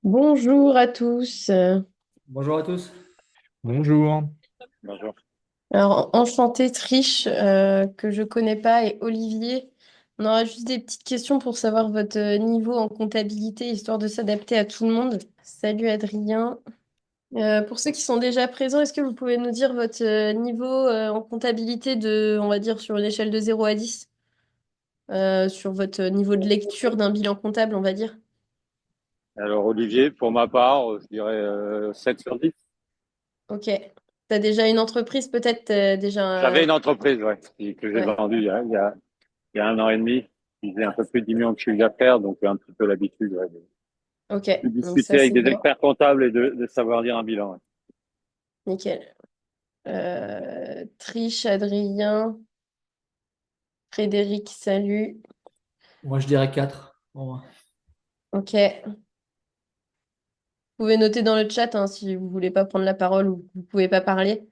Bonjour à tous. Bonjour à tous. Bonjour. Bonjour. Alors, enchanté Triche, que je connais pas, et Olivier. On aura juste des petites questions pour savoir votre niveau en comptabilité, histoire de s'adapter à tout le monde. Salut Adrien. Pour ceux qui sont déjà présents, est-ce que vous pouvez nous dire votre niveau en comptabilité de, on va dire, sur une échelle de 0 à 10, sur votre niveau de lecture d'un bilan comptable, on va dire? Alors Olivier, pour ma part, je dirais 7 sur 10. Ok. T'as déjà une entreprise peut-être, déjà... J'avais une entreprise que j'ai Ouais. vendue il y a un an et demi, qui faisait un peu plus de 10 millions de chiffre d'affaires, donc j'ai un petit peu l'habitude Ok. de Donc ça, discuter avec c'est des bien. experts comptables et de savoir dire un bilan. Ouais. Nickel. Triche, Adrien, Frédéric, salut. Moi, je dirais 4. Bon, Ok. Vous pouvez noter dans le chat, hein, si vous voulez pas prendre la parole ou que vous pouvez pas parler.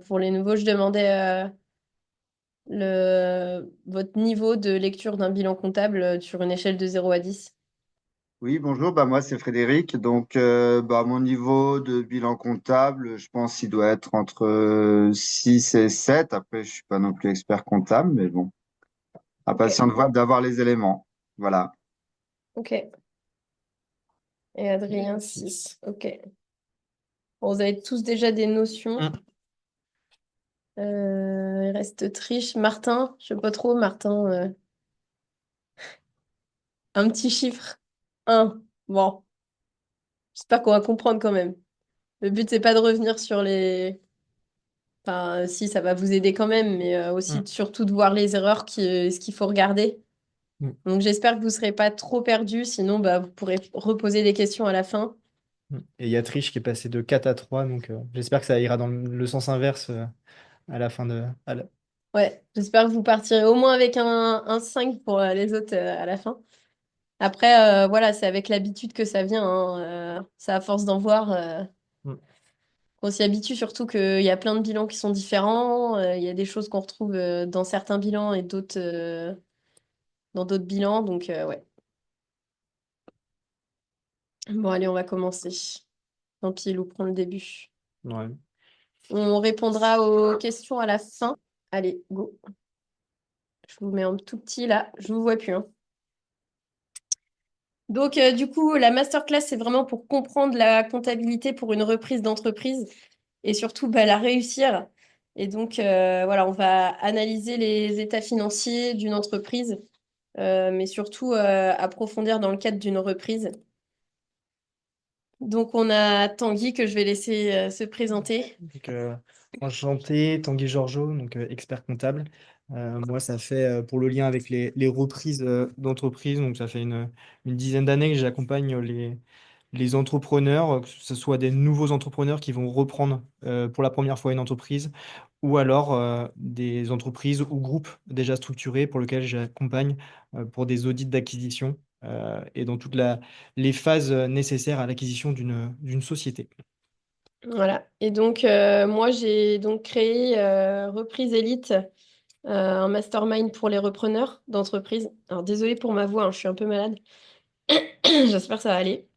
Pour les nouveaux, je demandais votre niveau de lecture d'un bilan comptable sur une échelle de 0 à 10. Oui, bonjour, moi c'est Frédéric. Donc mon niveau de bilan comptable, je pense qu'il doit être entre 6 et 7. Après, je suis pas non plus expert comptable, mais bon, Ok. impatient de voir d'avoir les éléments. Voilà. Ok. Et Adrien, 6. Ok. Bon, vous avez tous déjà des notions. Mm. Il reste Triche. Martin, je sais pas trop. Martin, un petit chiffre. Un. Bon, j'espère qu'on va comprendre quand même. Le but, c'est pas de revenir sur les... Enfin, si, ça va vous aider quand même, mais aussi Mm. surtout de voir les erreurs, ce qu'il faut regarder. Mm. Donc, j'espère que vous serez pas trop perdus, sinon, bah, vous pourrez reposer des questions à la fin. Et il y a Triche qui est passé de 4 à 3, donc j'espère que ça ira dans le sens inverse à la fin de. Ouais, j'espère que vous partirez au moins avec un 5 pour les autres à la fin. Après, voilà, c'est avec l'habitude que ça vient, hein. C'est à force d'en voir Mm. qu'on s'y habitue, surtout qu'il y a plein de bilans qui sont différents. Il y a des choses qu'on retrouve dans certains bilans et d'autres dans d'autres bilans. Donc, ouais. Bon, allez, on va commencer. Tant pis, Lou prend le début. Ouais. On répondra aux questions à la fin. Allez, go. Je vous mets en tout petit là. Je vous vois plus, hein. Donc, du coup, la masterclass, c'est vraiment pour comprendre la comptabilité pour une reprise d'entreprise et surtout bah, la réussir. Et donc, voilà, on va analyser les états financiers d'une entreprise, mais surtout approfondir dans le cadre d'une reprise. Donc, on a Tanguy que je vais laisser se présenter. Donc, enchanté, Tanguy Georgeot, donc expert comptable. Moi, ça fait pour le lien avec les reprises d'entreprise, donc ça fait une dizaine d'années que j'accompagne les entrepreneurs, que ce soit des nouveaux entrepreneurs qui vont reprendre pour la première fois une entreprise, ou alors des entreprises ou groupes déjà structurés pour lesquels j'accompagne pour des audits d'acquisition et dans toutes les phases nécessaires à l'acquisition d'une société. Voilà. Et donc, moi, j'ai donc créé Reprise Elite, un mastermind pour les repreneurs d'entreprise. Alors, désolée pour ma voix, hein, je suis un peu malade. J'espère que ça va aller.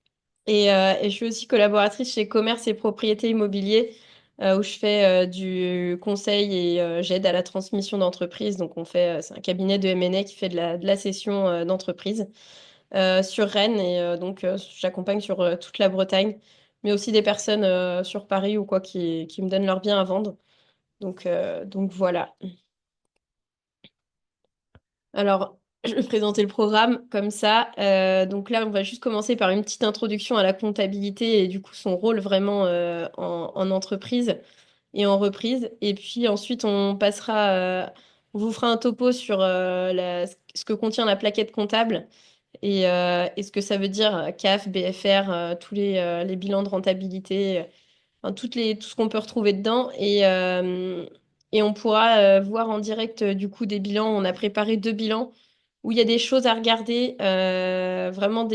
Et je suis aussi collaboratrice chez Commerce et Propriété Immobilier, où je fais du conseil et j'aide à la transmission d'entreprise. Donc, c'est un cabinet de M&A qui fait de la cession d'entreprise sur Rennes. Et donc, j'accompagne sur toute la Bretagne, mais aussi des personnes sur Paris ou quoi qui me donnent leur bien à vendre. Donc voilà. Alors, je vais présenter le programme comme ça. Donc là, on va juste commencer par une petite introduction à la comptabilité et du coup son rôle vraiment en entreprise et en reprise. Et puis ensuite, on vous fera un topo sur ce que contient la plaquette comptable et ce que ça veut dire CAF, BFR, tous les bilans de rentabilité, enfin, tout ce qu'on peut retrouver dedans. Et on pourra voir en direct du coup des bilans. On a préparé 2 bilans où il y a des choses à regarder, vraiment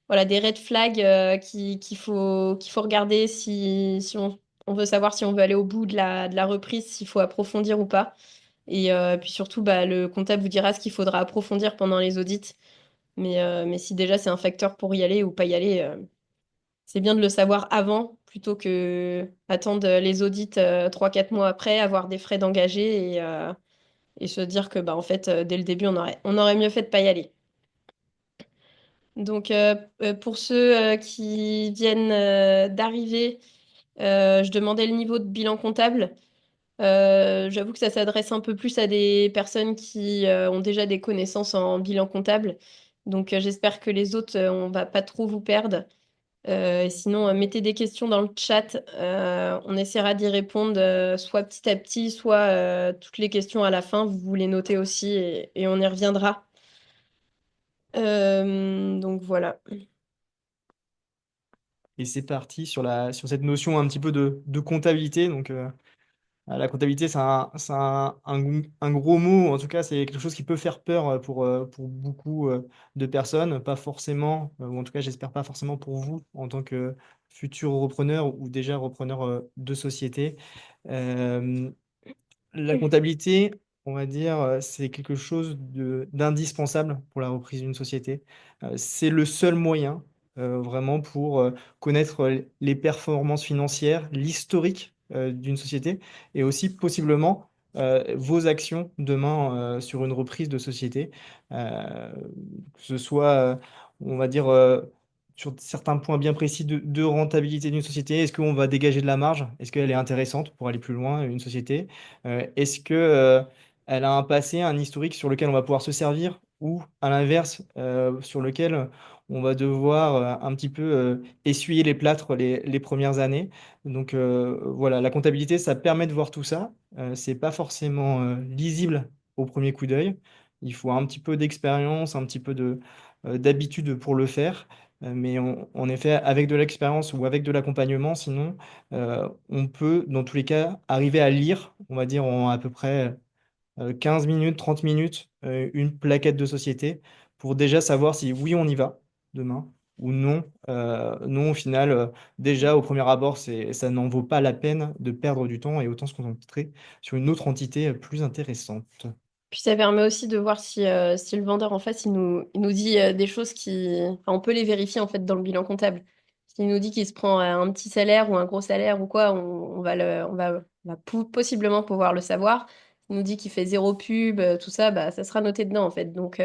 voilà, des red flags qu'il faut regarder si on veut savoir si on veut aller au bout de de la reprise, s'il faut approfondir ou pas. Et puis surtout, bah, le comptable vous dira ce qu'il faudra approfondir pendant les audits. Mais si déjà c'est un facteur pour y aller ou pas y aller, c'est bien de le savoir avant plutôt que attendre les audits 3-4 mois après, avoir des frais d'engagé et se dire que bah, en fait, dès le début, on aurait mieux fait de pas y aller. Donc, pour ceux qui viennent d'arriver, je demandais le niveau de bilan comptable. J'avoue que ça s'adresse un peu plus à des personnes qui ont déjà des connaissances en bilan comptable. Donc, j'espère que les autres, on va pas trop vous perdre. Et sinon, mettez des questions dans le chat. On essaiera d'y répondre soit petit à petit, soit toutes les questions à la fin. Vous les notez aussi et on y reviendra. Donc voilà. Et c'est parti sur cette notion un petit peu de comptabilité. Donc, la comptabilité, c'est un gros mot. En tout cas, c'est quelque chose qui peut faire peur pour beaucoup de personnes. Pas forcément, ou en tout cas, j'espère pas forcément pour vous en tant que futur repreneur ou déjà repreneur de société. Euh, la comptabilité, on va dire, c'est quelque chose d'indispensable pour la reprise d'une société. C'est le seul moyen, vraiment, pour connaître les performances financières, l'historique d'une société et aussi possiblement vos actions demain sur une reprise de société. Que ce soit, on va dire, sur certains points bien précis de rentabilité d'une société. Est-ce qu'on va dégager de la marge? Est-ce qu'elle est intéressante pour aller plus loin, une société? Est-ce que, elle a un passé, un historique sur lequel on va pouvoir se servir ou à l'inverse, sur lequel on va devoir un petit peu essuyer les plâtres les premières années. Donc voilà, la comptabilité, ça permet de voir tout ça. C'est pas forcément lisible au premier coup d'œil. Il faut un petit peu d'expérience, un petit peu d'habitude pour le faire. Mais en effet, avec de l'expérience ou avec de l'accompagnement, sinon, on peut, dans tous les cas, arriver à lire, on va dire en à peu près 15 minutes, 30 minutes, une plaquette de société pour déjà savoir si oui, on y va demain ou non. Non, au final, déjà, au premier abord, ça n'en vaut pas la peine de perdre du temps et autant se concentrer sur une autre entité plus intéressante. Puis ça permet aussi de voir si le vendeur en face, il nous dit des choses qui... Enfin, on peut les vérifier en fait dans le bilan comptable. S'il nous dit qu'il se prend un petit salaire ou un gros salaire ou quoi, on va possiblement pouvoir le savoir. S'il nous dit qu'il fait zéro pub, tout ça, bah, ça sera noté dedans en fait. Donc,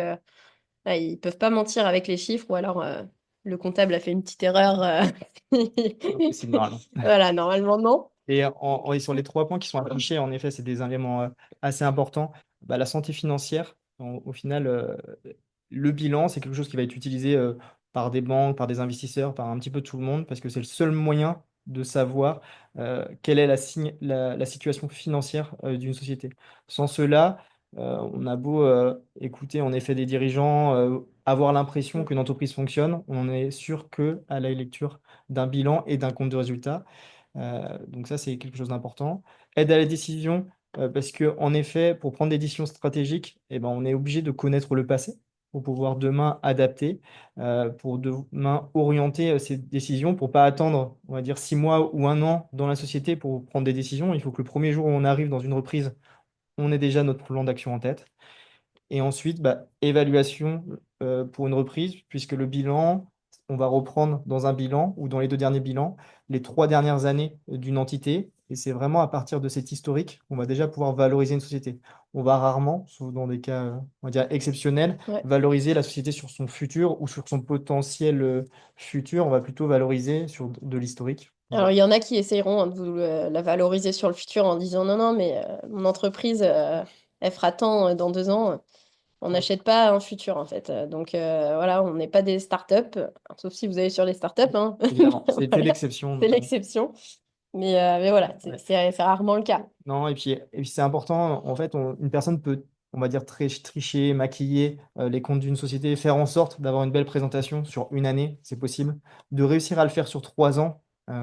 ils peuvent pas mentir avec les chiffres ou alors le comptable a fait une petite erreur. C'est normal. Voilà, normalement non. Et sur les 3 points qui sont affichés, en effet, c'est des éléments assez importants. Bah, la santé financière, au final, le bilan, c'est quelque chose qui va être utilisé par des banques, par des investisseurs, par un petit peu tout le monde, parce que c'est le seul moyen de savoir quelle est la situation financière d'une société. Sans cela, on a beau écouter en effet des dirigeants, avoir l'impression qu'une entreprise fonctionne, on en est sûr que à la lecture d'un bilan et d'un compte de résultat. Donc ça, c'est quelque chose d'important. Aide à la décision, parce que en effet, pour prendre des décisions stratégiques, eh ben, on est obligé de connaître le passé pour pouvoir demain adapter, pour demain orienter ces décisions, pour pas attendre, on va dire, 6 mois ou un an dans la société pour prendre des décisions. Il faut que le premier jour où on arrive dans une reprise, on ait déjà notre plan d'action en tête. Et ensuite, bah, évaluation pour une reprise, puisque le bilan, on va reprendre dans un bilan ou dans les 2 derniers bilans les 3 dernières années d'une entité. Et c'est vraiment à partir de cet historique qu'on va déjà pouvoir valoriser une société. On va rarement, sauf dans des cas, on va dire, exceptionnels, Ouais. valoriser la société sur son futur ou sur son potentiel futur. On va plutôt valoriser sur de l'historique. Alors, il y en a qui essayeront de vous la valoriser sur le futur en disant non, non, mais mon entreprise, elle fera tant dans 2 ans. On n'achète pas un futur, en fait. Donc, voilà, on n'est pas des startups, sauf si vous allez sur les startups, hein. Évidemment, c'était Voilà, l'exception c'est notamment. l'exception. Mais voilà, Ouais. c'est rarement le cas. Non, et puis c'est important, en fait, une personne peut, on va dire, tricher, maquiller les comptes d'une société, faire en sorte d'avoir une belle présentation sur une année, c'est possible. De réussir à le faire sur 3 ans,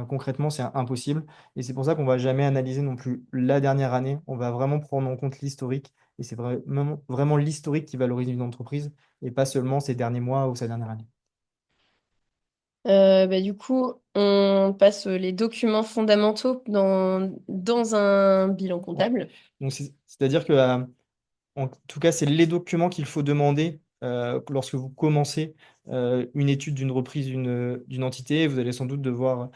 concrètement, c'est impossible. Et c'est pour ça qu'on va jamais analyser non plus la dernière année. On va vraiment prendre en compte l'historique. Et c'est vraiment, vraiment l'historique qui valorise une entreprise et pas seulement ses derniers mois ou sa dernière année. Bah, du coup, on passe les documents fondamentaux dans un bilan Ouais. comptable. Donc, c'est-à-dire que, en tout cas, c'est les documents qu'il faut demander lorsque vous commencez une étude d'une reprise d'une entité, vous allez sans doute devoir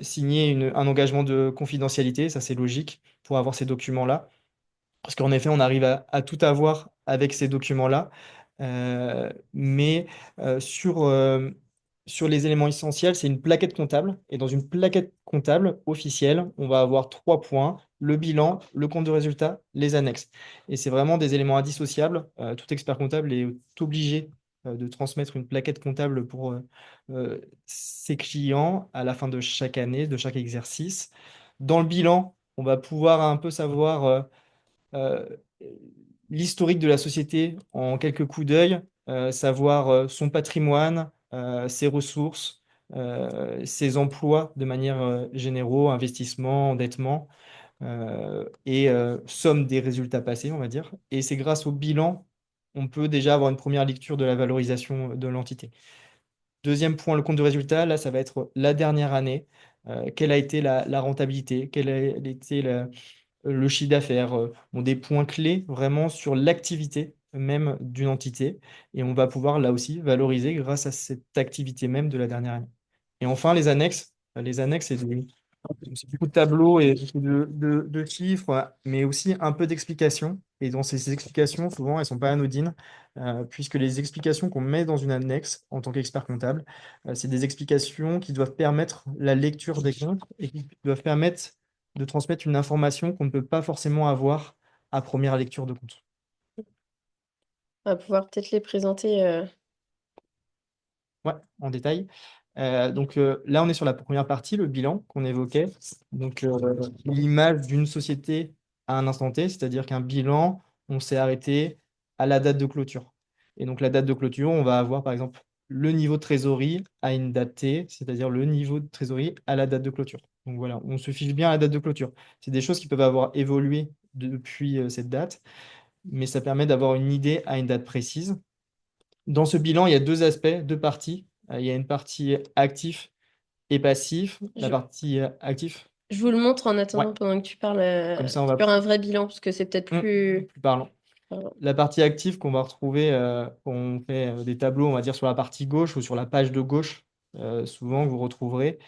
signer un engagement de confidentialité, ça c'est logique, pour avoir ces documents-là. Parce qu'en effet, on arrive à tout avoir avec ces documents-là. Mais sur les éléments essentiels, c'est une plaquette comptable. Et dans une plaquette comptable officielle, on va avoir 3 points, le bilan, le compte de résultat, les annexes. Et c'est vraiment des éléments indissociables. Tout expert comptable est obligé de transmettre une plaquette comptable pour ses clients à la fin de chaque année, de chaque exercice. Dans le bilan, on va pouvoir un peu savoir euh, l'historique de la société en quelques coups d'œil, savoir son patrimoine, ses ressources, ses emplois de manière généraux, investissement, endettement, et somme des résultats passés, on va dire. Et c'est grâce au bilan, on peut déjà avoir une première lecture de la valorisation de l'entité. Deuxième point, le compte de résultat, là, ça va être la dernière année. Quelle a été la rentabilité? Quelle a été le chiffre d'affaires, ont des points clés vraiment sur l'activité même d'une entité. Et on va pouvoir là aussi valoriser grâce à cette activité même de la dernière année. Et enfin, les annexes. Les annexes, c'est beaucoup de tableaux et de chiffres, mais aussi un peu d'explications. Et dans ces explications, souvent, elles ne sont pas anodines, puisque les explications qu'on met dans une annexe en tant qu'expert comptable, c'est des explications qui doivent permettre la lecture des comptes et qui doivent permettre de transmettre une information qu'on ne peut pas forcément avoir à première lecture de compte. On va pouvoir peut-être les présenter. Ouais, en détail. Donc là, on est sur la première partie, le bilan qu'on évoquait. Donc l'image d'une société à un instant T, c'est-à-dire qu'un bilan, on s'est arrêté à la date de clôture. Et donc la date de clôture, on va avoir par exemple le niveau de trésorerie à une date T, c'est-à-dire le niveau de trésorerie à la date de clôture. Donc voilà, on se fiche bien à la date de clôture. C'est des choses qui peuvent avoir évolué depuis cette date, mais ça permet d'avoir une idée à une date précise. Dans ce bilan, il y a deux aspects, deux parties. Il y a une partie actif et passif. La Je, partie actif, je vous le montre en ouais, attendant pendant que tu parles comme ça on va sur un vrai bilan, parce que c'est peut-être plus. plus parlant. Pardon. La partie active qu'on va retrouver quand on fait des tableaux, on va dire sur la partie gauche ou sur la page de gauche, souvent vous retrouverez.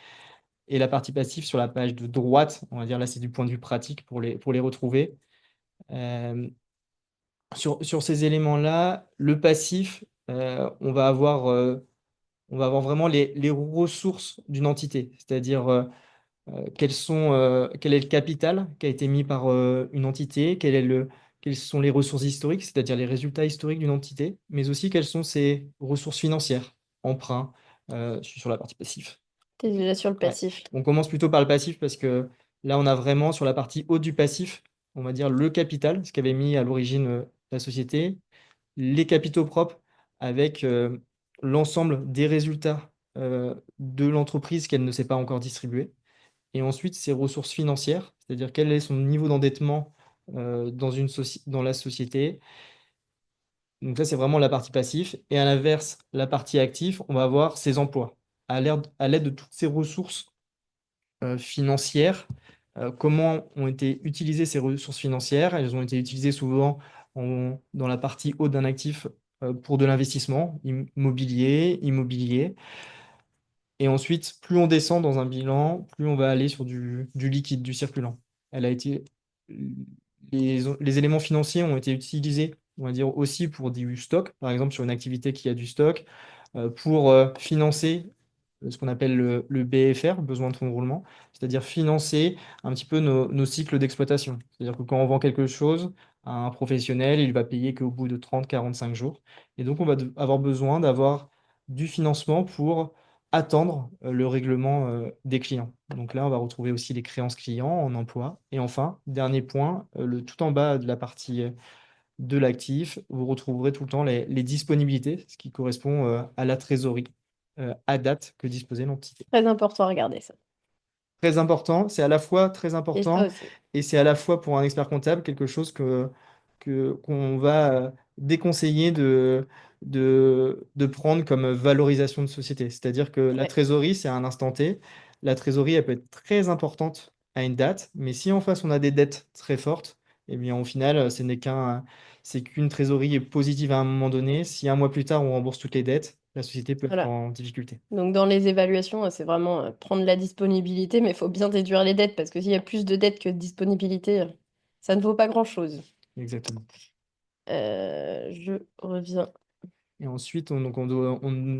Et la partie passive sur la page de droite, on va dire là c'est du point de vue pratique pour les retrouver. Euh, sur ces éléments-là, le passif, on va avoir vraiment les ressources d'une entité, c'est-à-dire quel est le capital qui a été mis par une entité, quelles sont les ressources historiques, c'est-à-dire les résultats historiques d'une entité, mais aussi quelles sont ses ressources financières, emprunts, je suis sur la partie passif. T'es déjà sur le Ouais. passif. On commence plutôt par le passif parce que là, on a vraiment sur la partie haute du passif, on va dire le capital, ce qu'avait mis à l'origine la société, les capitaux propres avec l'ensemble des résultats de l'entreprise qu'elle ne s'est pas encore distribuée. Et ensuite, ses ressources financières, c'est-à-dire quel est son niveau d'endettement dans la société. Donc ça, c'est vraiment la partie passif. Et à l'inverse, la partie active, on va avoir ses emplois. À l'aide de toutes ces ressources financières, comment ont été utilisées ces ressources financières? Elles ont été utilisées souvent dans la partie haute d'un actif pour de l'investissement immobilier. Et ensuite, plus on descend dans un bilan, plus on va aller sur du liquide, du circulant. Elle a été, les éléments financiers ont été utilisés, on va dire, aussi pour du stock, par exemple sur une activité qui a du stock, pour financer ce qu'on appelle le BFR, besoin de fonds de roulement, c'est-à-dire financer un petit peu nos cycles d'exploitation. C'est-à-dire que quand on vend quelque chose à un professionnel, il va payer qu'au bout de 30-45 jours. Et donc, on va avoir besoin d'avoir du financement pour attendre le règlement des clients. Donc là, on va retrouver aussi les créances clients en emploi. Et enfin, dernier point, tout en bas de la partie de l'actif, vous retrouverez tout le temps les disponibilités, ce qui correspond à la trésorerie à date que disposait l'entité. Très important à regarder ça. Très important, c'est à la fois très Et ça important aussi. et c'est à la fois pour un expert comptable quelque chose qu'on va déconseiller de prendre comme valorisation de société. C'est-à-dire que la Ouais. trésorerie, c'est à un instant T. La trésorerie, elle peut être très importante à une date, mais si en face on a des dettes très fortes, Et bien au final, c'est qu'une trésorerie positive à un moment donné. Si un mois plus tard, on rembourse toutes les dettes, la société peut être Voilà. en difficulté. Donc dans les évaluations, c'est vraiment prendre la disponibilité, mais il faut bien déduire les dettes, parce que s'il y a plus de dettes que de disponibilité, ça ne vaut pas grand-chose. Exactement. Je reviens. Et ensuite, on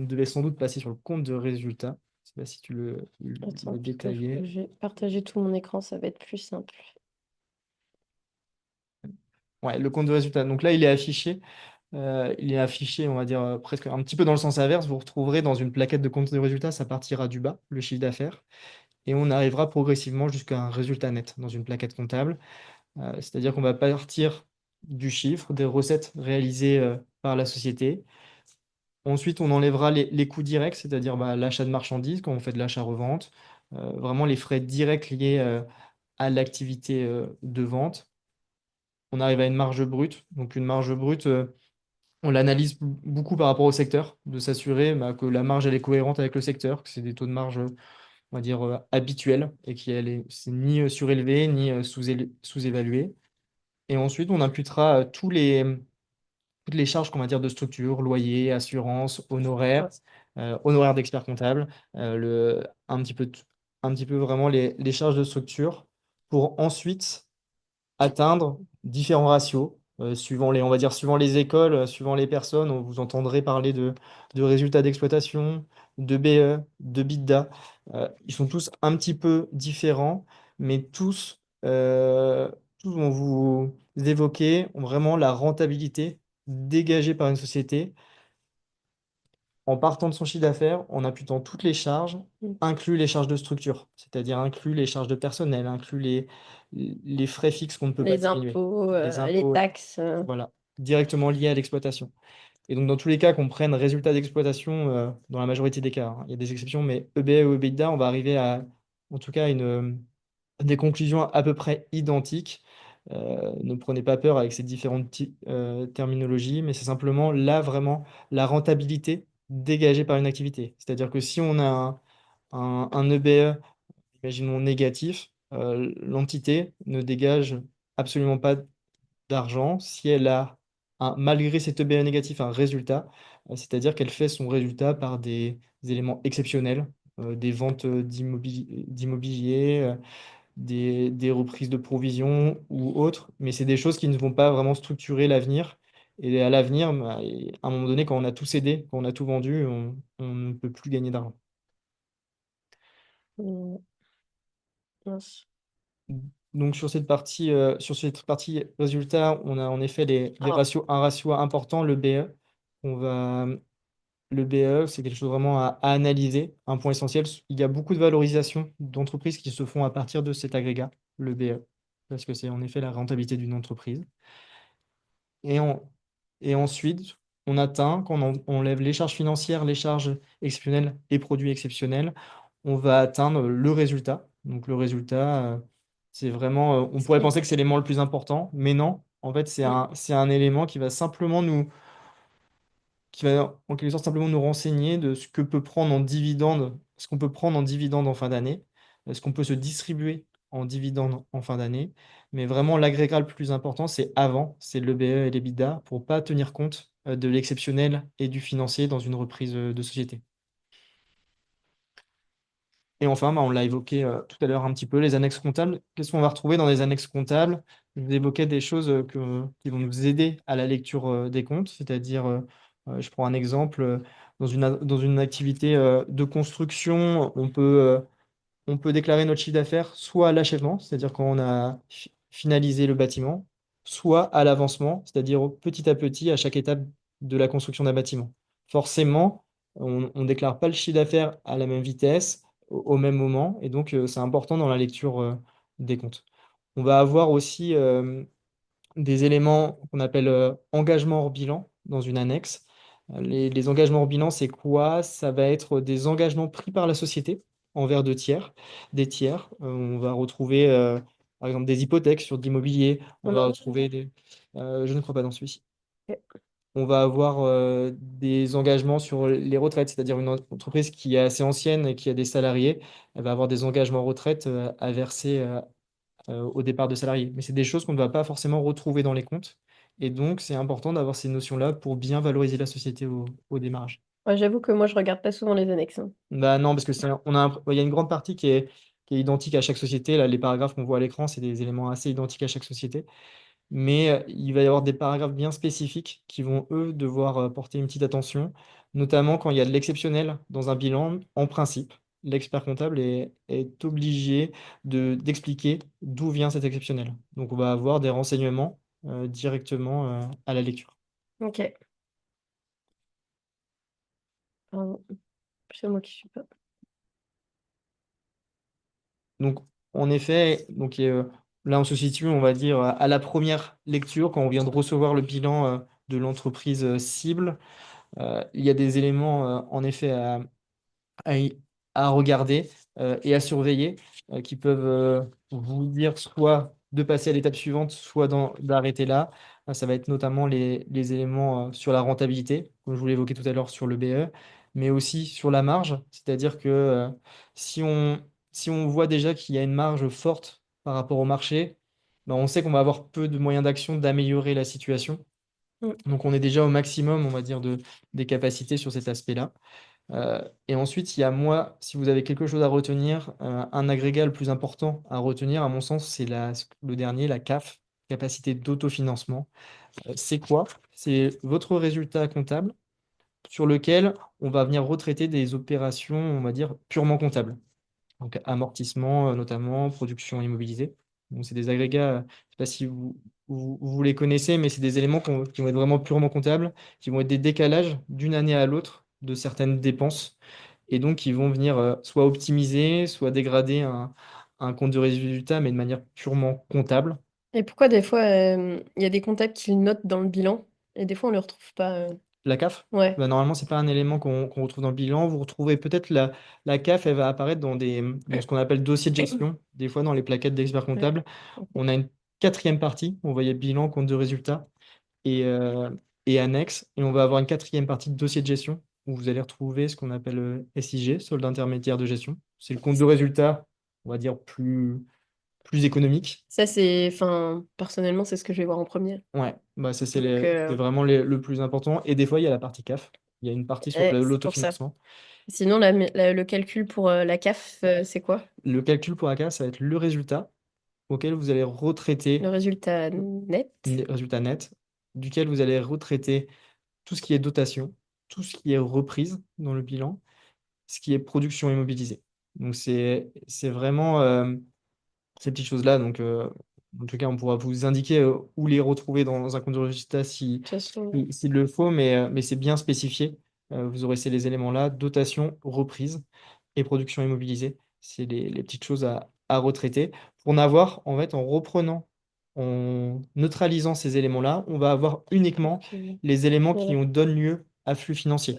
devait sans doute passer sur le compte de résultat. Je sais pas si tu Attends, le parce que faut que détaillais. j'ai partagé tout mon écran, ça va être plus simple. Ouais, le compte de résultat. Donc là, il est affiché. Il est affiché, on va dire, presque un petit peu dans le sens inverse. Vous retrouverez dans une plaquette de compte de résultat, ça partira du bas, le chiffre d'affaires, et on arrivera progressivement jusqu'à un résultat net dans une plaquette comptable. C'est-à-dire qu'on va partir du chiffre, des recettes réalisées par la société. Ensuite, on enlèvera les coûts directs, c'est-à-dire bah, l'achat de marchandises quand on fait de l'achat-revente, vraiment les frais directs liés à l'activité de vente. On arrive à une marge brute. Donc une marge brute, on l'analyse beaucoup par rapport au secteur, de s'assurer bah, que la marge elle est cohérente avec le secteur, que c'est des taux de marge, on va dire, habituels et c'est ni surélevé ni sous-évalué. Et ensuite, on imputera toutes les charges qu'on va dire de structure, loyer, assurance, honoraires, honoraires d'expert comptable, un petit peu vraiment les charges de structure pour ensuite atteindre différents ratios, on va dire, suivant les écoles, suivant les personnes, vous entendrez parler de résultats d'exploitation, de BE, de BITDA. Ils sont tous un petit peu différents, mais tous vont vous évoquer vraiment la rentabilité dégagée par une société en partant de son chiffre d'affaires, en imputant toutes les charges, inclus les charges de structure, c'est-à-dire inclus les charges de personnel, inclus les frais fixes qu'on ne peut pas Les diminuer, impôts, les les impôts, taxes. voilà, directement liés à l'exploitation. Et donc, dans tous les cas, qu'on prenne résultat d'exploitation, dans la majorité des cas, hein, il y a des exceptions, mais EBE ou EBITDA, on va arriver à, en tout cas, des conclusions à peu près identiques. Ne prenez pas peur avec ces différentes terminologies, mais c'est simplement là vraiment la rentabilité dégagée par une activité. C'est-à-dire que si on a un EBE, imaginons négatif, l'entité ne dégage absolument pas d'argent si elle a, malgré cet EBE négatif, un résultat, c'est-à-dire qu'elle fait son résultat par des éléments exceptionnels, des ventes d'immobilier, des reprises de provisions ou autres, mais c'est des choses qui ne vont pas vraiment structurer l'avenir. Et à l'avenir, bah, à un moment donné, quand on a tout cédé, quand on a tout vendu, on ne peut plus gagner d'argent. Mince. Donc sur cette partie résultat, on a en effet un ratio important, le BE. On va, le BE, c'est quelque chose vraiment à analyser, un point essentiel. Il y a beaucoup de valorisation d'entreprises qui se font à partir de cet agrégat, le BE, parce que c'est en effet la rentabilité d'une entreprise. Et, et ensuite, quand on lève les charges financières, les charges exceptionnelles et produits exceptionnels, on va atteindre le résultat. Donc le résultat, c'est vraiment, on pourrait penser que c'est l'élément le plus important, mais non. En fait, c'est un élément qui va simplement qui va en quelque sorte simplement nous renseigner de ce que peut prendre en dividende, ce qu'on peut prendre en dividende en fin d'année, ce qu'on peut se distribuer en dividende en fin d'année. Mais vraiment, l'agrégat le plus important, c'est avant, c'est le l'EBE et l'EBITDA, pour pas tenir compte de l'exceptionnel et du financier dans une reprise de société. Et enfin, bah, on l'a évoqué tout à l'heure un petit peu, les annexes comptables. Qu'est-ce qu'on va retrouver dans les annexes comptables? Je vous évoquais des choses qui vont nous aider à la lecture des comptes, c'est-à-dire, je prends un exemple, dans une activité de construction, on peut déclarer notre chiffre d'affaires soit à l'achèvement, c'est-à-dire quand on a finalisé le bâtiment, soit à l'avancement, c'est-à-dire petit à petit à chaque étape de la construction d'un bâtiment. Forcément, on ne déclare pas le chiffre d'affaires à la même vitesse, au même moment, et donc c'est important dans la lecture des comptes. On va avoir aussi des éléments qu'on appelle engagement hors bilan dans une annexe. Les engagements hors bilan, c'est quoi? Ça va être des engagements pris par la société envers des tiers. On va retrouver, par exemple, des hypothèques sur de l'immobilier. On va retrouver je ne crois pas dans celui-ci. Ok. On va avoir des engagements sur les retraites, c'est-à-dire une entreprise qui est assez ancienne et qui a des salariés, elle va avoir des engagements retraite à verser au départ de salarié. Mais c'est des choses qu'on ne va pas forcément retrouver dans les comptes. Et donc, c'est important d'avoir ces notions-là pour bien valoriser la société au démarrage. Ouais, j'avoue que moi, je regarde pas souvent les annexes, hein. Bah non, parce que il y a une grande partie qui est identique à chaque société. Là, les paragraphes qu'on voit à l'écran, c'est des éléments assez identiques à chaque société. Mais il va y avoir des paragraphes bien spécifiques qui vont, eux, devoir porter une petite attention, notamment quand il y a de l'exceptionnel dans un bilan. En principe, l'expert comptable est obligé d'expliquer d'où vient cet exceptionnel. Donc, on va avoir des renseignements directement à la lecture. Ok. Pardon, c'est moi qui suis pas. Donc, en effet, là, on se situe, on va dire, à la première lecture, quand on vient de recevoir le bilan de l'entreprise cible. Il y a des éléments, en effet, à, y- à regarder et à surveiller qui peuvent vous dire soit de passer à l'étape suivante, soit d'arrêter là. Ça va être notamment les éléments sur la rentabilité, comme je vous l'évoquais tout à l'heure sur le BE, mais aussi sur la marge, c'est-à-dire que si on, si on voit déjà qu'il y a une marge forte par rapport au marché, ben, on sait qu'on va avoir peu de moyens d'action d'améliorer la situation. Mm. Donc on est déjà au maximum, on va dire, des capacités sur cet aspect-là. Et ensuite, il y a moi, si vous avez quelque chose à retenir, un agrégat le plus important à retenir, à mon sens, c'est le dernier, la CAF, capacité d'autofinancement. C'est quoi? C'est votre résultat comptable sur lequel on va venir retraiter des opérations, on va dire, purement comptables. Donc amortissement, notamment, production immobilisée. Donc c'est des agrégats, je ne sais pas si vous les connaissez, mais c'est des éléments qui vont être vraiment purement comptables, qui vont être des décalages d'une année à l'autre de certaines dépenses et donc qui vont venir soit optimiser, soit dégrader un compte de résultat, mais de manière purement comptable. Et pourquoi des fois, il y a des comptables qui le notent dans le bilan et des fois, on ne le retrouve pas. La CAF, Ouais. bah, normalement, c'est pas un élément qu'on retrouve dans le bilan. Vous retrouvez peut-être la CAF, elle va apparaître dans ce qu'on appelle dossier de gestion. Des fois, dans les plaquettes d'experts Ouais. comptables, Ok. on a une quatrième partie. On voyait bilan, compte de résultat et, euh, et annexe. Et on va avoir une quatrième partie de dossier de gestion où vous allez retrouver ce qu'on appelle SIG, solde intermédiaire de gestion. C'est le compte de résultat, on va dire, plus économique. Ça, c'est, enfin, personnellement, c'est ce que je vais voir en premier. Ouais, bah ça Donc, c'est vraiment le plus important. Et des fois, il y a la partie CAF. Il y a une partie sur c'est pour ça. l'autofinancement. Sinon, le calcul pour la CAF, c'est quoi? Le calcul pour la CAF, ça va être le résultat auquel vous allez Le retraiter résultat net. le résultat net, duquel vous allez retraiter tout ce qui est dotation, tout ce qui est reprise dans le bilan, ce qui est production immobilisée. Donc c'est vraiment ces petites choses-là. Donc en tout cas, on pourra vous indiquer où les retrouver dans un compte de résultat De toute façon, s'il le faut, mais c'est bien spécifié. Vous aurez ces éléments-là, dotation, reprise et production immobilisée. C'est les petites choses à retraiter. Pour n'avoir, en fait, en reprenant, en neutralisant ces éléments-là, on va avoir uniquement ok. les éléments qui Voilà. donnent lieu à flux financier.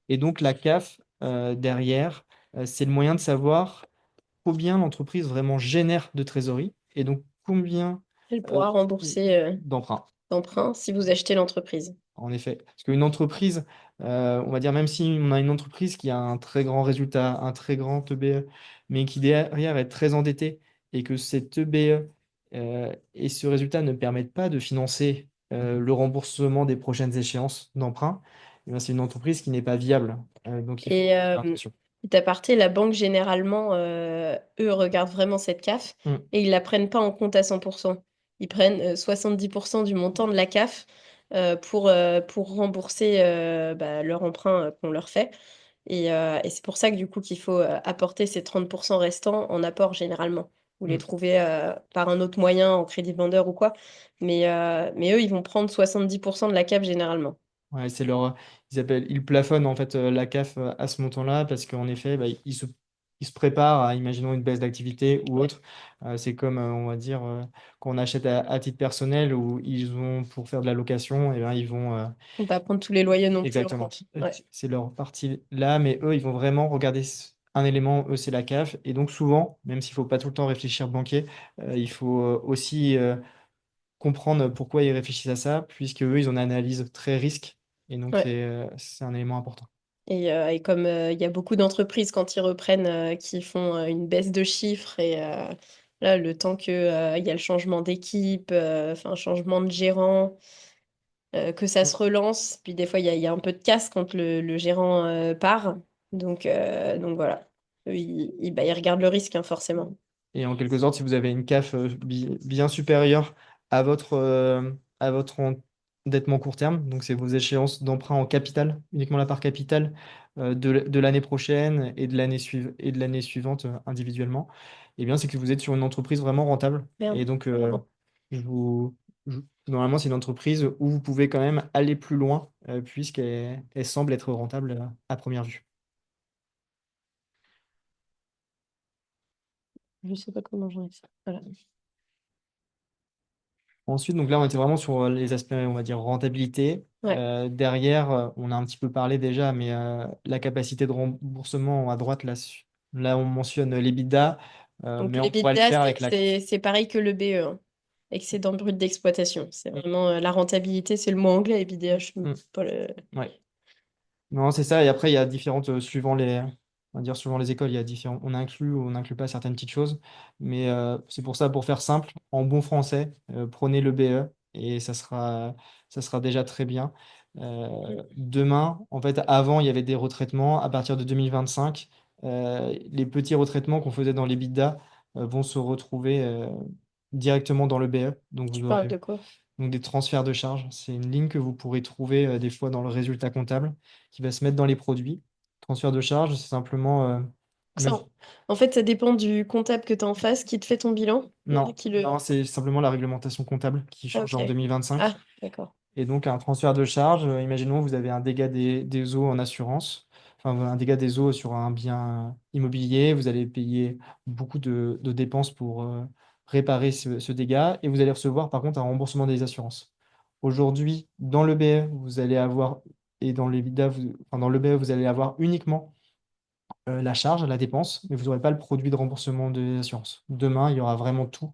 Et donc la CAF, derrière, c'est le moyen de savoir combien l'entreprise vraiment génère de trésorerie et donc combien Elle euh, pourra rembourser d'emprunts. d'emprunt si vous achetez l'entreprise. En effet, parce qu'une entreprise, on va dire, même si on a une entreprise qui a un très grand résultat, un très grand EBE, mais qui derrière est très endettée et que cet EBE et ce résultat ne permettent pas de financer le remboursement des prochaines échéances d'emprunt, eh bien, c'est une entreprise qui n'est pas viable. Donc il faut Et faire attention. petit aparté, la banque, généralement, eux regardent vraiment cette CAF Mm. et ils la prennent pas en compte à 100%. Ils prennent 70% du montant de la CAF pour rembourser bah, leur emprunt qu'on leur fait. Et c'est pour ça que du coup qu'il faut apporter ces 30% restants en apport généralement. Vous les Mm. trouvez par un autre moyen, en crédit vendeur ou quoi. Mais eux, ils vont prendre 70% de la CAF généralement. Ouais, ils plafonnent en fait la CAF à ce montant-là parce qu'en effet, bah, ils se préparent à, imaginons, une baisse d'activité ou Ouais. autre. C'est comme, on va dire, quand on achète à titre personnel où ils ont, pour faire de la location, et bien, ils vont, On va pas prendre tous les loyers non plus en exactement, compte. Ouais. c'est leur partie là, mais eux, ils vont vraiment regarder un élément, eux, c'est la CAF. Et donc, souvent, même s'il ne faut pas tout le temps réfléchir banquier, il faut aussi comprendre pourquoi ils réfléchissent à ça, puisque eux, ils ont une analyse très risque. Et donc, Ouais. c'est un élément important. Et comme il y a beaucoup d'entreprises quand ils reprennent qui font une baisse de chiffres Là, le temps que, il y a le changement d'équipe, enfin, changement de gérant, que ça se relance. Puis des fois, il y a un peu de casse quand le gérant part. Donc voilà. Bah, il regarde le risque, hein, forcément. Et en quelque sorte, si vous avez une CAF bien supérieure à votre endettement court terme, donc c'est vos échéances d'emprunt en capital, uniquement la part capitale de l'année prochaine et et de l'année suivante individuellement, eh bien, c'est que vous êtes sur une entreprise vraiment rentable. Merde. Et donc, Pardon. je vous, normalement, c'est une entreprise où vous pouvez quand même aller plus loin elle semble être rentable à première vue. Je sais pas comment j'en ai fait. Voilà. Ensuite, donc là, on était vraiment sur les aspects, on va dire, rentabilité. Ouais. Derrière, on a un petit peu parlé déjà, mais la capacité de remboursement à droite, là on mentionne l'EBITDA, Donc mais on pourrait le l'EBITDA, faire avec la... c'est pareil que le BE, hein. Excédent brut d'exploitation. C'est Mm, vraiment la rentabilité, c'est le mot anglais, EBITDA. Je sais mm, pas le... ouais. Non, c'est ça. Et après, il y a différentes, on va dire, suivant les écoles, il y a différents, on inclut ou on n'inclut pas certaines petites choses. Mais c'est pour ça, pour faire simple, en bon français, prenez le BE et ça sera déjà très bien. Demain, en fait, avant, il y avait des retraitements. À partir de 2025, les petits retraitements qu'on faisait dans les BITDA vont se retrouver directement dans le BE. Donc, Tu vous parles aurez de quoi? donc des transferts de charges. C'est une ligne que vous pourrez trouver des fois dans le résultat comptable qui va se mettre dans les produits. Transfert de charges, c'est simplement Ça, mettre... en fait, ça dépend du comptable que tu as en face qui te fait ton bilan. Non, Qui le... non, c'est simplement la réglementation comptable qui Ah, change ok. en 2025. Ah, d'accord. Et donc un transfert de charges, imaginons vous avez un dégât des eaux en assurance, enfin un dégât des eaux sur un bien immobilier, vous allez payer beaucoup de dépenses pour réparer ce dégât et vous allez recevoir par contre un remboursement des assurances. Aujourd'hui, dans le BE, vous allez avoir, et dans les VIDA, enfin, dans le BE, vous allez avoir uniquement la charge, la dépense, mais vous n'aurez pas le produit de remboursement des assurances. Demain, il y aura vraiment tout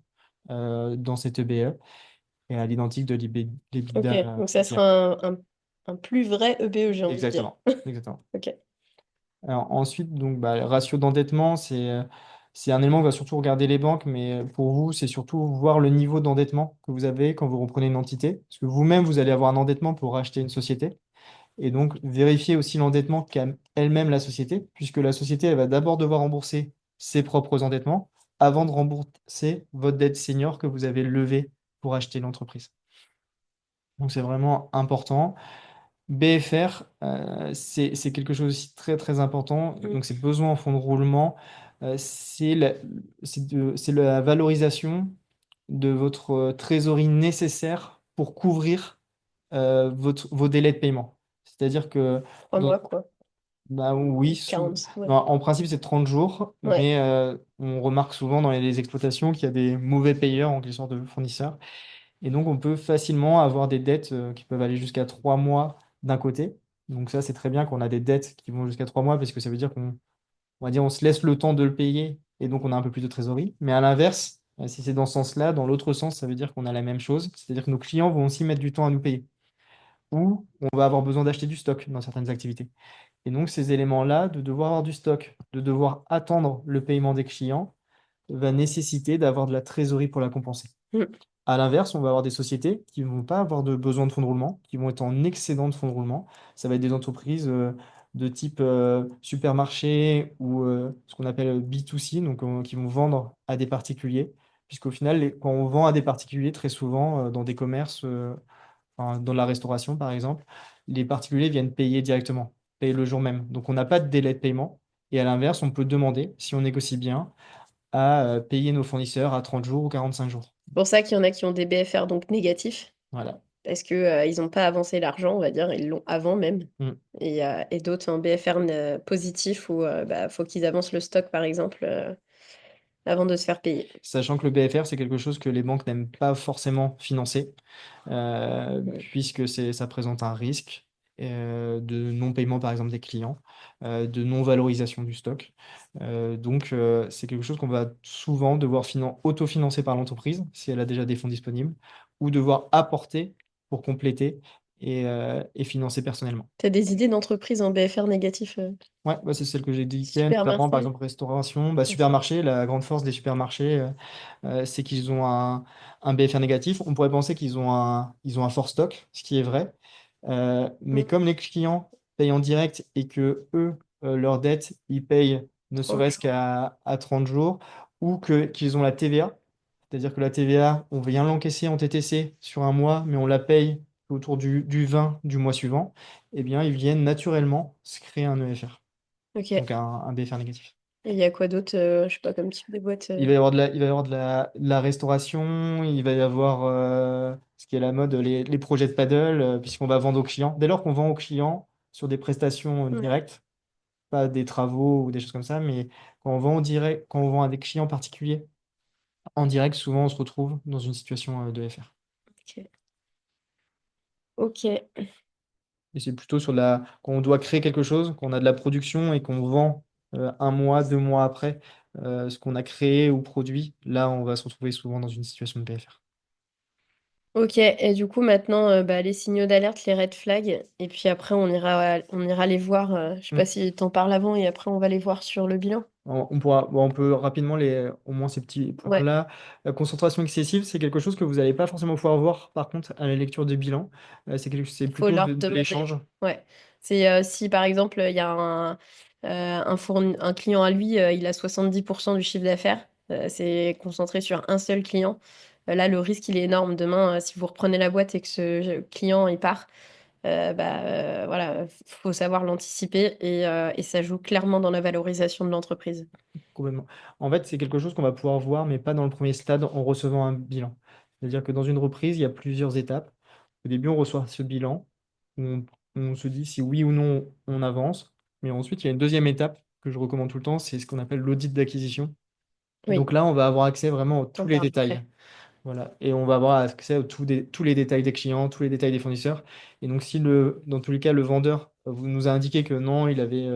dans cette BE et à l'identique de Ok, l'EBITDA donc ça direct. sera un plus vrai EBE, j'ai envie de dire. Exactement, exactement. Ok. Alors ensuite, donc, bah, le ratio d'endettement, c'est un élément qu'on va surtout regarder les banques, mais pour vous, c'est surtout voir le niveau d'endettement que vous avez quand vous reprenez une entité. Parce que vous-même, vous allez avoir un endettement pour racheter une société. Et donc, vérifier aussi l'endettement qu'a elle-même la société, puisque la société, elle va d'abord devoir rembourser ses propres endettements avant de rembourser votre dette senior que vous avez levée pour acheter l'entreprise. Donc, c'est vraiment important. BFR, c'est quelque chose aussi très très important. Mm. Donc, c'est besoin en fonds de roulement. C'est la valorisation de votre trésorerie nécessaire pour couvrir vos délais de paiement. C'est-à-dire que, 3 mois, quoi. bah oui, 40, ouais. en principe, c'est 30 jours, Ouais. mais on remarque souvent dans les exploitations qu'il y a des mauvais payeurs en quelque sorte de fournisseurs. Et donc, on peut facilement avoir des dettes qui peuvent aller jusqu'à 3 mois d'un côté. Donc ça, c'est très bien qu'on a des dettes qui vont jusqu'à 3 mois parce que ça veut dire on va dire, on se laisse le temps de le payer et donc on a un peu plus de trésorerie. Mais à l'inverse, si c'est dans ce sens-là, dans l'autre sens, ça veut dire qu'on a la même chose. C'est-à-dire que nos clients vont aussi mettre du temps à nous payer. Ou on va avoir besoin d'acheter du stock dans certaines activités. Et donc, ces éléments-là, de devoir avoir du stock, de devoir attendre le paiement des clients, va nécessiter d'avoir de la trésorerie pour la compenser. Mm. À l'inverse, on va avoir des sociétés qui ne vont pas avoir de besoin de fonds de roulement, qui vont être en excédent de fonds de roulement. Ça va être des entreprises de type supermarché ou ce qu'on appelle B2C, donc qui vont vendre à des particuliers. Puisqu'au final, quand on vend à des particuliers, très souvent dans des commerces, enfin, dans la restauration par exemple, les particuliers viennent payer directement, payer le jour même. Donc on n'a pas de délai de paiement. Et à l'inverse, on peut demander, si on négocie bien, à payer nos fournisseurs à 30 jours ou 45 jours. C'est pour ça qu'il y en a qui ont des BFR donc négatifs, Voilà. parce que ils n'ont pas avancé l'argent, on va dire, ils l'ont avant même. Mm. Et d'autres en BFR positif où bah, faut qu'ils avancent le stock, par exemple, avant de se faire payer. Sachant que le BFR, c'est quelque chose que les banques n'aiment pas forcément financer, Ouais. puisque ça présente un risque de non-paiement, par exemple, des clients, de non-valorisation du stock. Donc, c'est quelque chose qu'on va souvent devoir autofinancer par l'entreprise, si elle a déjà des fonds disponibles, ou devoir apporter pour compléter. et financé personnellement. Tu as des idées d'entreprise en BFR négatif? Ouais, bah, c'est celle que j'ai dit, notamment par Supermarché. exemple restauration, bah, Ok. supermarché. La grande force des supermarchés, c'est qu'ils ont un BFR négatif. On pourrait penser ils ont un fort stock, ce qui est vrai. Mais Mm. comme les clients payent en direct et que eux, leur dette, ils payent ne 30 serait-ce jours. à 30 jours, ou qu'ils ont la TVA, c'est-à-dire que la TVA, on vient l'encaisser en TTC sur un mois, mais on la paye autour du 20 du mois suivant, eh bien, ils viennent naturellement se créer un EFR, Ok. donc un BFR négatif. Et il y a quoi d'autre, je sais pas, comme type de boîte? Il va y avoir de la restauration, il va y avoir ce qui est la mode, les projets de paddle, puisqu'on va vendre aux clients. Dès lors qu'on vend aux clients sur des prestations Ouais. directes, pas des travaux ou des choses comme ça, mais quand on vend au direct, quand on vend à des clients particuliers en direct, souvent on se retrouve dans une situation de FR. Ok. Ok. Et c'est plutôt quand on doit créer quelque chose, qu'on a de la production et qu'on vend un mois, 2 mois après ce qu'on a créé ou produit, là on va se retrouver souvent dans une situation de PFR. Ok. Et du coup, maintenant, bah, les signaux d'alerte, les red flags. Et puis après, on ira les voir. Je sais pas si t'en parles avant et après, on va les voir sur le bilan. On peut rapidement au moins ces petits Ouais. points-là. La concentration excessive, c'est quelque chose que vous n'allez pas forcément pouvoir voir, par contre, à la lecture de bilan. C'est Faut plutôt leur de demander. l'échange. Ouais. C'est si par exemple il y a un client à lui, il a 70% du chiffre d'affaires, c'est concentré sur un seul client. Là, le risque il est énorme. Demain, si vous reprenez la boîte et que ce client il part, voilà, faut savoir l'anticiper et ça joue clairement dans la valorisation de l'entreprise. Complètement. En fait, c'est quelque chose qu'on va pouvoir voir, mais pas dans le premier stade en recevant un bilan. C'est-à-dire que dans une reprise, il y a plusieurs étapes. Au début, on reçoit ce bilan, où on se dit si oui ou non on avance. Mais ensuite, il y a une deuxième étape que je recommande tout le temps, c'est ce qu'on appelle l'audit d'acquisition. Oui, Donc là, on va avoir accès vraiment à tous t'en les parles détails. après. Voilà. Et on va avoir accès à tous les détails des clients, tous les détails des fournisseurs. Et donc, si dans tous les cas, le vendeur vous nous a indiqué que non, il avait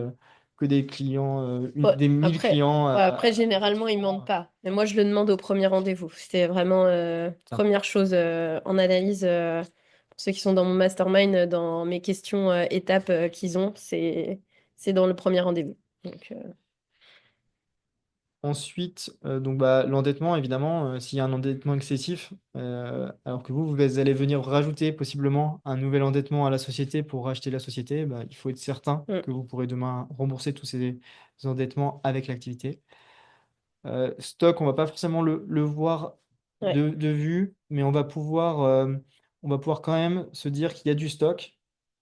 que des clients, Ouais, des 1000 après, clients ouais, après, généralement, ils mentent pas. Mais moi, je le demande au premier rendez-vous. C'était vraiment ça. première chose en analyse. Pour ceux qui sont dans mon mastermind, dans mes questions étapes qu'ils ont, c'est dans le premier rendez-vous. Donc, Ensuite, donc bah, l'endettement, évidemment, s'il y a un endettement excessif, alors que vous allez venir rajouter possiblement un nouvel endettement à la société pour racheter la société, bah, il faut être certain mm, que vous pourrez demain rembourser tous ces endettements avec l'activité. Stock, on va pas forcément le voir ouais. de vue, mais on va pouvoir quand même se dire qu'il y a du stock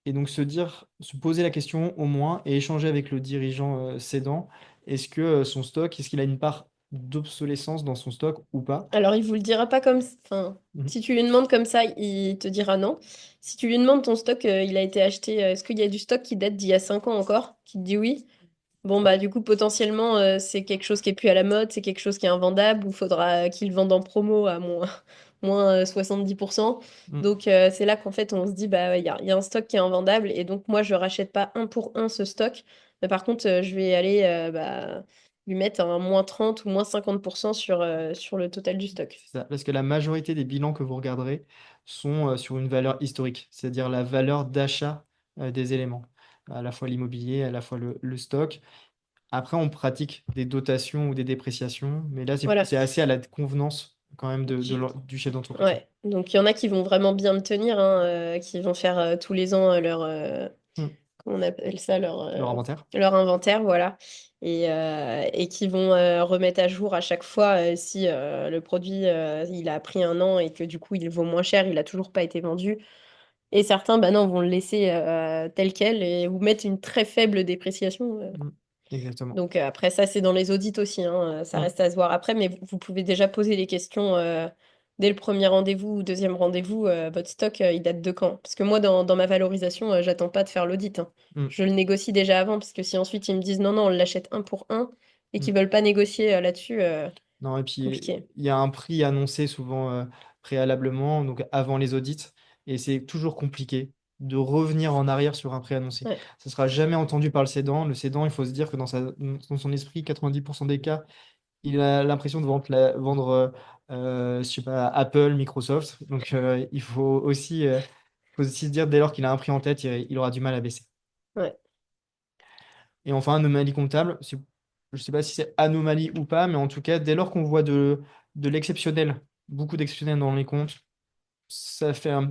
et donc se poser la question au moins et échanger avec le dirigeant cédant. Est-ce que son stock, est-ce qu'il a une part d'obsolescence dans son stock ou pas? Alors, il vous le dira pas comme... Enfin, Mhm. si tu lui demandes comme ça, il te dira non. Si tu lui demandes ton stock, il a été acheté, est-ce qu'il y a du stock qui date d'il y a 5 ans encore? Qui te dit oui. Bon, bah, du coup, potentiellement, c'est quelque chose qui est plus à la mode, c'est quelque chose qui est invendable, ou faudra qu'il le vende en promo à moins 70%. Mm. Donc, c'est là qu'en fait, on se dit, bah, ouais, il y a un stock qui est invendable, et donc, moi, je rachète pas un pour un ce stock, mais par contre, je vais aller bah, lui mettre un moins 30 ou moins 50% sur le total du stock. C'est ça, parce que la majorité des bilans que vous regarderez sont sur une valeur historique, c'est-à-dire la valeur d'achat des éléments, à la fois l'immobilier, à la fois le stock. Après, on pratique des dotations ou des dépréciations, mais là, Voilà. c'est assez à la convenance quand même du chef d'entreprise. Ouais, donc il y en a qui vont vraiment bien me tenir, hein, qui vont faire tous les ans leur, Hmm. comment on appelle ça, Leur inventaire. leur inventaire, voilà, et qui vont remettre à jour à chaque fois si le produit il a pris un an et que du coup il vaut moins cher, il a toujours pas été vendu. Et certains, bah non, vont le laisser tel quel et ou mettre une très faible dépréciation. Hmm. Exactement. Donc après ça, c'est dans les audits aussi, hein, ça Hmm. reste à se voir après, mais vous pouvez déjà poser les questions dès le premier rendez-vous ou deuxième rendez-vous, votre stock, il date de quand? Parce que moi, dans ma valorisation, j'attends pas de faire l'audit, hein. Hmm. Je le négocie déjà avant, parce que si ensuite ils me disent non, non, on l'achète un pour un et Hmm. qu'ils veulent pas négocier là-dessus, Non, et puis, compliqué. il y a un prix annoncé souvent préalablement, donc avant les audits, et c'est toujours compliqué de revenir en arrière sur un prix annoncé. Ouais. Ce sera jamais entendu par le cédant. Le cédant, il faut se dire que dans son esprit, 90% des cas, il a l'impression de vendre je sais pas, Apple, Microsoft. Donc, il faut aussi faut aussi se dire, dès lors qu'il a un prix en tête, il aura du mal à baisser. Ouais. Et enfin, anomalie comptable, je ne sais pas si c'est anomalie ou pas, mais en tout cas, dès lors qu'on voit de l'exceptionnel, beaucoup d'exceptionnel dans les comptes,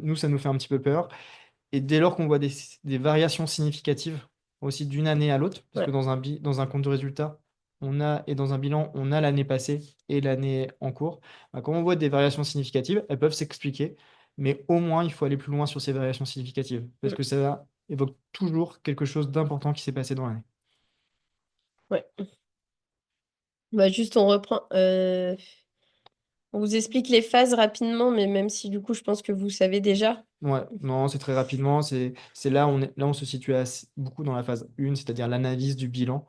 nous, ça nous fait un petit peu peur. Et dès lors qu'on voit des variations significatives aussi d'une année à l'autre, parce que Ouais. dans un compte de résultat, et dans un bilan, on a l'année passée et l'année en cours. Bah, quand on voit des variations significatives, elles peuvent s'expliquer, mais au moins, il faut aller plus loin sur ces variations significatives, parce Mm. que ça évoque toujours quelque chose d'important qui s'est passé dans l'année. Ouais. Bah, juste, on reprend. On vous explique les phases rapidement, mais même si du coup, je pense que vous savez déjà. Ouais, non, c'est très rapidement. C'est là, là, on se situe beaucoup dans la phase 1, c'est-à-dire l'analyse du bilan.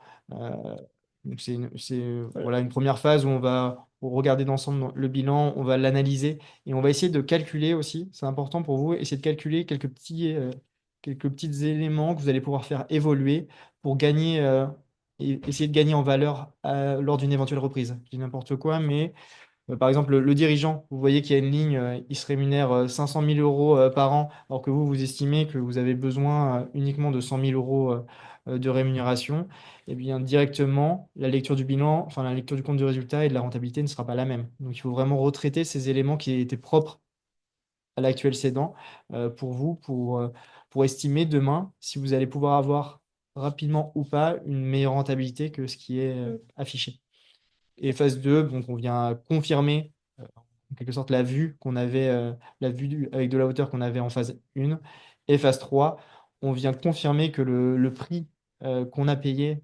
Donc Voilà. voilà, une première phase où on va regarder d'ensemble le bilan, on va l'analyser et on va essayer de calculer aussi. C'est important pour vous, essayer de calculer quelques petits éléments que vous allez pouvoir faire évoluer pour gagner, et essayer de gagner en valeur lors d'une éventuelle reprise. Je dis n'importe quoi, mais par exemple, le dirigeant, vous voyez qu'il y a une ligne, il se rémunère 500 000 euros par an, alors que vous estimez que vous avez besoin uniquement de 100 000 euros de rémunération. Et bien, directement, la lecture du bilan, enfin la lecture du compte de résultat et de la rentabilité ne sera pas la même. Donc, il faut vraiment retraiter ces éléments qui étaient propres à l'actuel cédant pour vous, pour estimer demain si vous allez pouvoir avoir rapidement ou pas une meilleure rentabilité que ce qui est Mm. affiché. Et phase 2, donc on vient confirmer en quelque sorte la vue avec de la hauteur qu'on avait en phase 1. Et phase 3, on vient confirmer que le prix qu'on a payé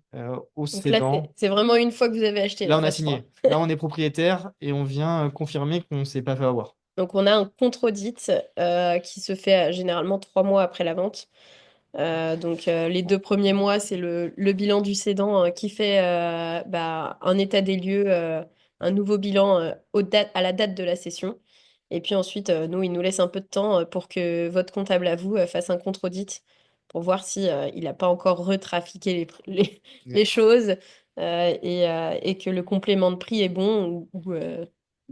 au Donc là, cédant, c'est vraiment une fois que vous avez acheté la là on a phase 3. signé. Là on est propriétaire et on vient confirmer qu'on ne s'est pas fait avoir. Donc on a un contre-audit qui se fait généralement 3 mois après la vente. Donc les 2 premiers mois, c'est le bilan du cédant qui fait bah, un état des lieux, un nouveau bilan à la date de la cession. Et puis ensuite, nous, il nous laisse un peu de temps pour que votre comptable à vous fasse un contre-audit pour voir si il n'a pas encore retrafiqué les choses et que le complément de prix est bon ou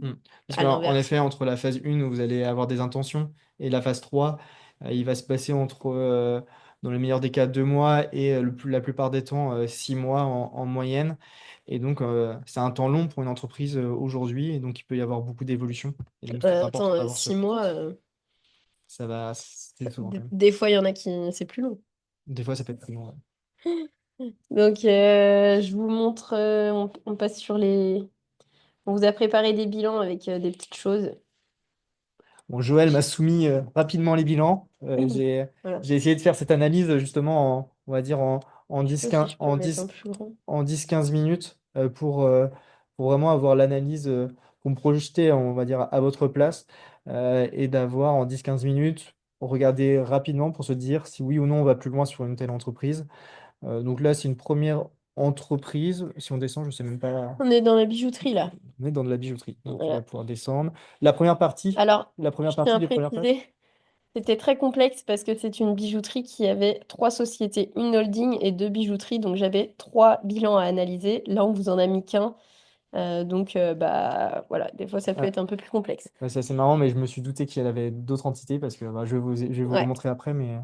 Mm. Parce à qu'en l'inverse. effet, entre la phase 1 où vous allez avoir des intentions et la phase 3, il va se passer dans le meilleur des cas, 2 mois et la plupart des temps, 6 mois en moyenne. Et donc, c'est un temps long pour une entreprise aujourd'hui, et donc il peut y avoir beaucoup d'évolutions. Et donc, c'est important Attends, d'avoir ce. 6 mois, C'est souvent quand même. des fois, il y en a qui, c'est plus long. Des fois, ça peut être plus long. Ouais. Donc, je vous montre, on passe sur les... On vous a préparé des bilans avec des petites choses. Bon, Joël m'a soumis rapidement les bilans. Voilà. J'ai essayé de faire cette analyse justement on va dire en Je sais 10, pas si 15, je peux le mettre un peu plus grand. en 10-15 minutes pour vraiment avoir l'analyse, pour me projeter, on va dire, à votre place et d'avoir en 10-15 minutes, regarder rapidement pour se dire si oui ou non on va plus loin sur une telle entreprise. Donc là, c'est une première entreprise. Si on descend, je sais même pas. On est dans la bijouterie, là. On est dans de la bijouterie. Donc on va Voilà. pouvoir descendre. La première partie, Alors, la première je tiens partie à des premières pages. préciser, c'était très complexe parce que c'est une bijouterie qui avait 3 sociétés, une holding et 2 bijouteries. Donc, j'avais 3 bilans à analyser. Là, on vous en a mis qu'un. Donc, bah, voilà, des fois, ça peut Ah, être un peu plus complexe. ouais, c'est assez marrant, mais je me suis douté qu'il y avait d'autres entités parce que bah, je vais vous Ouais. remontrer après, mais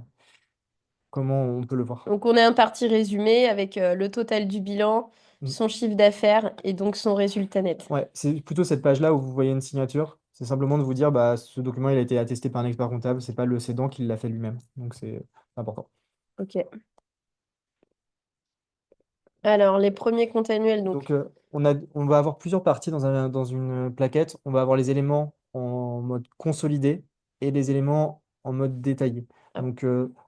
comment on peut le voir. Donc, on a un parti résumé avec le total du bilan, Mm. son chiffre d'affaires et donc son résultat net. Ouais, c'est plutôt cette page-là où vous voyez une signature. C'est simplement de vous dire, bah, ce document, il a été attesté par un expert comptable, c'est pas le cédant qui l'a fait lui-même. Donc c'est important. Ok. Alors, les premiers comptes annuels, Donc donc, on va avoir plusieurs parties dans une plaquette. On va avoir les éléments en mode consolidé et les éléments en mode détaillé. ah, Donc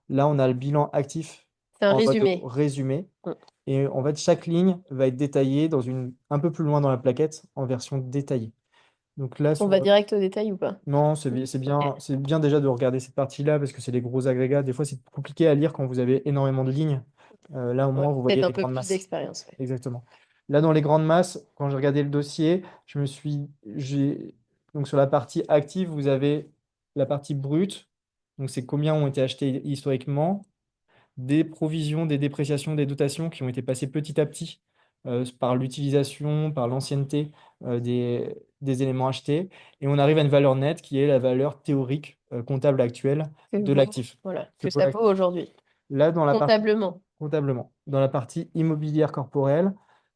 là, on a le bilan actif c'est un en mode résumé. résumé. Mm. Et en fait, chaque ligne va être détaillée un peu plus loin dans la plaquette en version détaillée. Donc là, On va direct au détail ou pas? non, Ok. c'est bien déjà de regarder cette partie-là parce que c'est des gros agrégats. Des fois, c'est compliqué à lire quand vous avez énormément de lignes. Là, au Ouais, moins, vous voyez peut-être un les peu grandes plus masses. d'expérience. Ouais. Exactement. Là, dans les grandes masses, quand j'ai regardé le dossier, donc sur la partie active, vous avez la partie brute. Donc, c'est combien ont été achetés historiquement, des provisions, des dépréciations, des dotations qui ont été passées petit à petit par l'utilisation, par l'ancienneté des éléments achetés, et on arrive à une valeur nette qui est la valeur théorique comptable actuelle Que de vaut, l'actif. voilà, Que que vaut ça vaut l'actif. aujourd'hui, Là, dans la partie comptablement. comptablement. Dans la partie immobilière corporelle,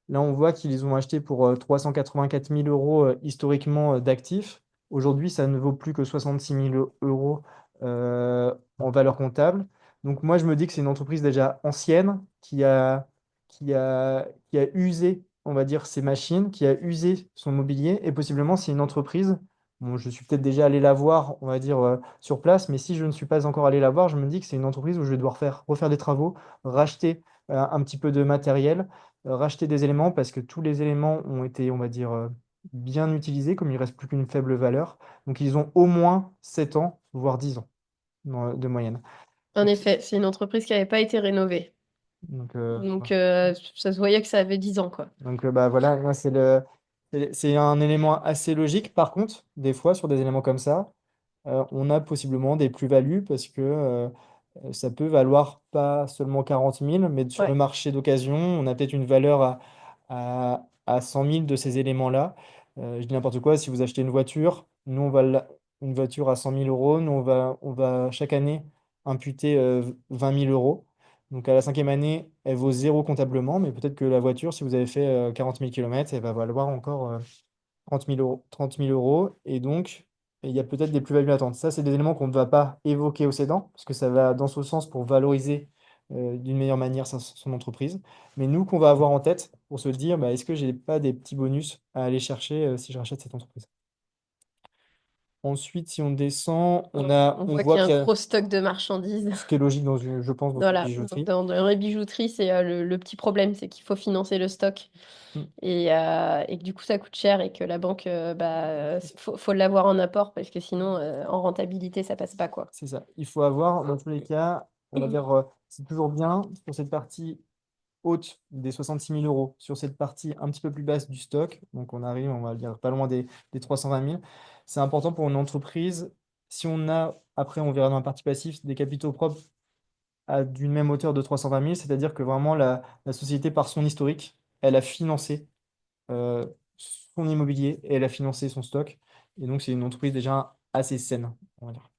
là, on voit qu'ils ont acheté pour 384 000 euros historiquement d'actifs. Aujourd'hui, ça ne vaut plus que 66 000 euros en valeur comptable. Donc, moi, je me dis que c'est une entreprise déjà ancienne qui a usé, on va dire, ses machines, qui a usé son mobilier. Et possiblement, c'est une entreprise. Bon, je suis peut-être déjà allé la voir, on va dire, sur place, mais si je ne suis pas encore allé la voir, je me dis que c'est une entreprise où je vais devoir refaire des travaux, racheter un petit peu de matériel, racheter des éléments parce que tous les éléments ont été, on va dire, bien utilisés, comme il reste plus qu'une faible valeur. Donc, ils ont au moins 7 ans, voire 10 ans de moyenne. En effet, c'est une entreprise qui n'avait pas été rénovée. Donc, Donc, voilà. ça se voyait que ça avait 10 ans, quoi. Donc, bah, voilà, moi, c'est un élément assez logique. Par contre, des fois, sur des éléments comme ça, on a possiblement des plus-values parce que ça peut valoir pas seulement 40 000, mais sur le Ouais. marché d'occasion, on a peut-être une valeur à 100 000 de ces éléments-là. Je dis n'importe quoi, si vous achetez une voiture, nous, une voiture à 100 000 euros, nous, on va chaque année imputer 20 000 euros. Donc à la cinquième année, elle vaut zéro comptablement, mais peut-être que la voiture, si vous avez fait 40 000 km, elle va valoir encore 30 000 euros, 30 000 euros. Et donc, il y a peut-être des plus-values latentes. Ça, c'est des éléments qu'on ne va pas évoquer au cédant, parce que ça va dans ce sens pour valoriser d'une meilleure manière son entreprise. Mais nous, qu'on va avoir en tête pour se dire, bah, est-ce que j'ai pas des petits bonus à aller chercher si je rachète cette entreprise? Ensuite, si on descend, On on voit qu'il voit y a un qu'il y a gros stock de marchandises. ce qui est logique je pense, dans une Voilà, bijouterie. dans les bijouteries, c'est le petit problème, c'est qu'il faut financer le stock Mm. et que du coup ça coûte cher et que la banque, faut l'avoir en apport parce que sinon en rentabilité ça passe pas quoi. C'est ça. Il faut avoir, dans tous les cas, on va dire, c'est toujours bien pour cette partie haute des 66 000 euros sur cette partie un petit peu plus basse du stock, donc on arrive, on va dire, pas loin des 320 000. C'est important pour une entreprise. Si on a, après, on verra dans la partie passive, des capitaux propres d'une même hauteur de 320 000, c'est-à-dire que vraiment la société, par son historique, elle a financé euh, son immobilier et elle a financé son stock. Et donc, c'est une entreprise déjà assez saine, on va dire.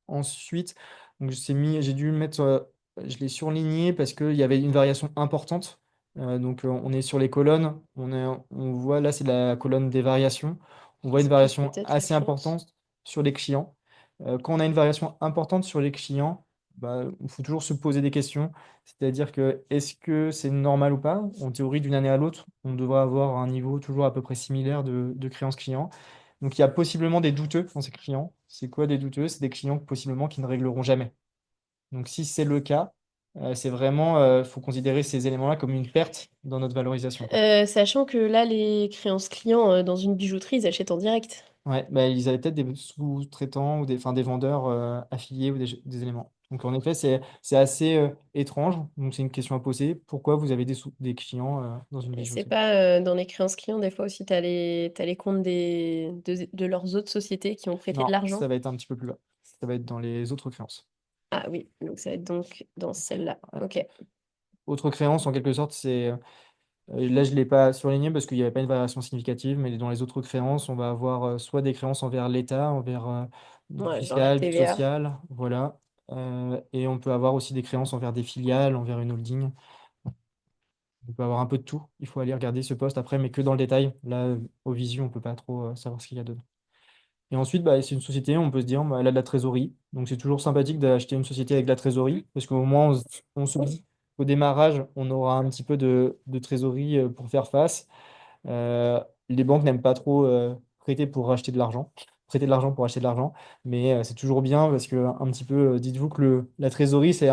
Ensuite, donc j'ai dû mettre, je l'ai surligné parce qu'il y avait une variation importante. Donc, on est sur les colonnes. On voit là, c'est la colonne des variations. On voit une Explique variation peut-être la assez créance. importante sur les clients. Quand on a une variation importante sur les clients, bah, il faut toujours se poser des questions. C'est-à-dire que est-ce que c'est normal ou pas? En théorie, d'une année à l'autre, on devrait avoir un niveau toujours à peu près similaire de créance client. Donc, il y a possiblement des douteux dans ces clients. C'est quoi des douteux? C'est des clients possiblement qui ne régleront jamais. Donc, si c'est le cas, c'est vraiment, faut considérer ces éléments-là comme une perte dans notre valorisation. Sachant que là les créances clients dans une bijouterie ils achètent en direct. Ouais, bah, ils avaient peut-être des sous-traitants ou enfin, des vendeurs affiliés ou des éléments. Donc, en effet, c'est assez étrange. Donc, c'est une question à poser. Pourquoi vous avez des clients dans une Et c'est bijouterie? pas dans les créances clients des fois aussi t'as les comptes de leurs autres sociétés qui ont prêté de Non, ça l'argent. va être un petit peu plus bas. Ça va être dans les autres créances. Ah oui, donc ça va être donc dans celle-là. Ouais. Ok. Autre créance, en quelque sorte, c'est là, je ne l'ai pas surligné parce qu'il n'y avait pas une variation significative, mais dans les autres créances, on va avoir soit des créances envers l'État, envers du Ouais, genre la fiscal, du TVA. social, voilà. Et on peut avoir aussi des créances envers des filiales, envers une holding. On peut avoir un peu de tout. Il faut aller regarder ce poste après, mais que dans le détail. Là, au visu, on ne peut pas trop savoir ce qu'il y a dedans. Et ensuite, bah, c'est une société, on peut se dire, bah, elle a de la trésorerie. Donc, c'est toujours sympathique d'acheter une société avec de la trésorerie, parce qu'au moins, on se dit qu'au démarrage, on aura un petit peu de trésorerie pour faire face. Les banques n'aiment pas trop prêter pour racheter de l'argent, prêter de l'argent pour acheter de l'argent, mais c'est toujours bien parce que un petit peu, dites-vous que la trésorerie, c'est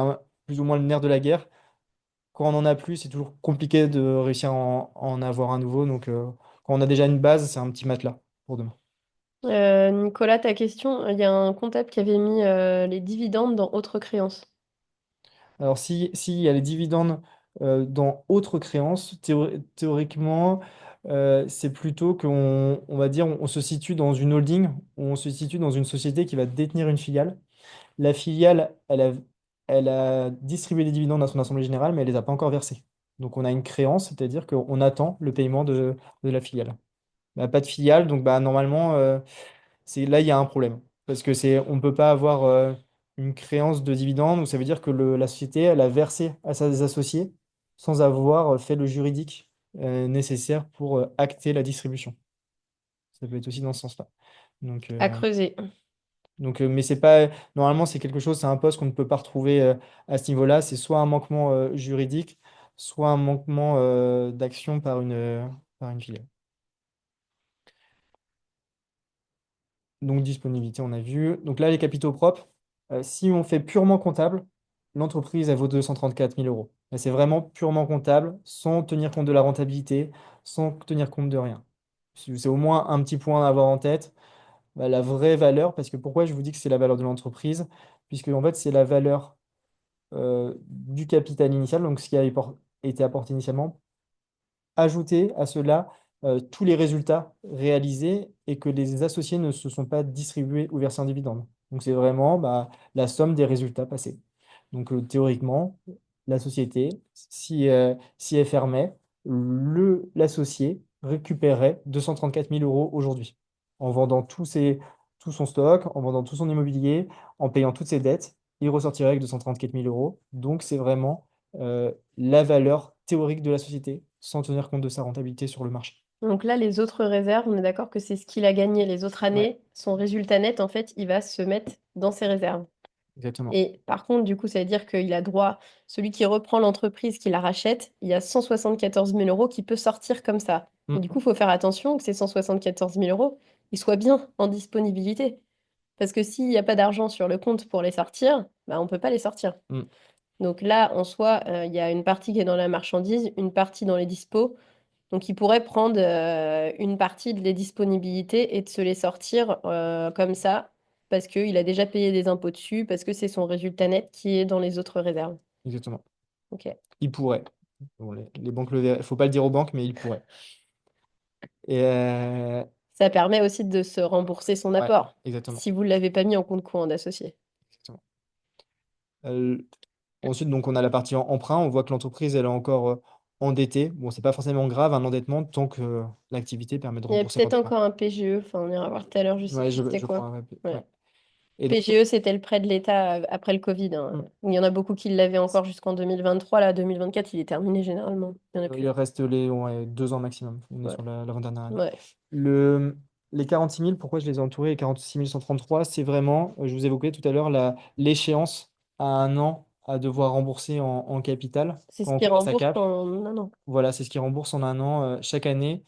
plus ou moins le nerf de la guerre. Quand on en a plus, c'est toujours compliqué de réussir à en avoir un nouveau. Donc, quand on a déjà une base, c'est un petit matelas pour demain. Nicolas, ta question, il y a un comptable qui avait mis les dividendes dans autres créances. Alors, si il y a les dividendes dans autres créances, théoriquement, c'est plutôt on va dire, on se situe dans une holding, on se situe dans une société qui va détenir une filiale. La filiale, elle a distribué des dividendes à son assemblée générale, mais elle les a pas encore versés. Donc on a une créance, c'est-à-dire qu'on attend le paiement de la filiale. Bah, pas de filiale, donc bah, normalement, là, il y a un problème. Parce que on ne peut pas avoir une créance de dividende, donc ça veut dire que la société, elle a versé à ses associés sans avoir fait le juridique nécessaire pour acter la distribution. Ça peut être aussi dans ce sens-là. Donc, À creuser. mais c'est pas, normalement, c'est quelque chose, c'est un poste qu'on ne peut pas retrouver à ce niveau-là. C'est soit un manquement juridique, soit un manquement d'action par une filiale. Donc, disponibilité, on a vu. Donc là, les capitaux propres, si on fait purement comptable, l'entreprise, elle vaut 234 000 euros. Là, c'est vraiment purement comptable, sans tenir compte de la rentabilité, sans tenir compte de rien. C'est au moins un petit point à avoir en tête. Bah, la vraie valeur, parce que pourquoi je vous dis que c'est la valeur de l'entreprise? Puisque en fait, c'est la valeur du capital initial, donc ce qui a été apporté initialement, ajouter à cela tous les résultats réalisés et que les associés ne se sont pas distribués ou versés en dividendes. Donc c'est vraiment bah, la somme des résultats passés. Donc théoriquement, la société, si elle fermait, l'associé récupérerait 234 000 euros aujourd'hui en vendant tout son stock, en vendant tout son immobilier, en payant toutes ses dettes, il ressortirait avec 234 000 euros. Donc c'est vraiment la valeur théorique de la société sans tenir compte de sa rentabilité sur le marché. Donc là, les autres réserves, on est d'accord que c'est ce qu'il a gagné les autres Ouais, années. Son résultat net, en fait, il va se mettre dans ses réserves. exactement. Et par contre, du coup, ça veut dire qu'il a droit, celui qui reprend l'entreprise, qui la rachète, il y a 174 000 euros qui peut sortir comme ça. Mm, Et du coup, il faut faire attention que ces 174 000 euros, ils soient bien en disponibilité. Parce que s'il n'y a pas d'argent sur le compte pour les sortir, bah, on ne peut pas les sortir. mm, Donc là, en soi, il y a une partie qui est dans la marchandise, une partie dans les dispos. Donc il pourrait prendre une partie des disponibilités et de se les sortir comme ça, parce qu'il a déjà payé des impôts dessus, parce que c'est son résultat net qui est dans les autres réserves. exactement. Ok. Il pourrait. Bon, les banques le verraient. Il faut pas le dire aux banques, mais il pourrait. Et Ça permet aussi de se rembourser son ouais, apport, exactement. si vous ne l'avez pas mis en compte courant d'associé. Exactement. Euh, Ensuite, donc, on a la partie emprunt. On voit que l'entreprise, elle est encore endettée. Bon, c'est pas forcément grave, un endettement, tant que l'activité permet de Il y a rembourser peut-être rapidement. encore un PGE, enfin on ira voir tout à l'heure, je sais Ouais, plus c'était je quoi. crois. Ouais. Ouais. Ouais. Et donc, PGE, c'était le prêt de l'État après le Covid, mm, hein. Il y en a beaucoup qui l'avaient encore jusqu'en 2023. Là, 2024, il est terminé généralement. Il n'y en a plus. il reste ouais, 2 ans maximum. On est Ouais. sur l'avant-dernière année. Ouais. Les 46 000, pourquoi je les ai entourés, les 46 133, c'est vraiment, je vous évoquais tout à l'heure, l'échéance à un an à devoir rembourser en capital C'est ce quand on qui commence à rembourse cap. en un an. Voilà, c'est ce qui rembourse en un an chaque année.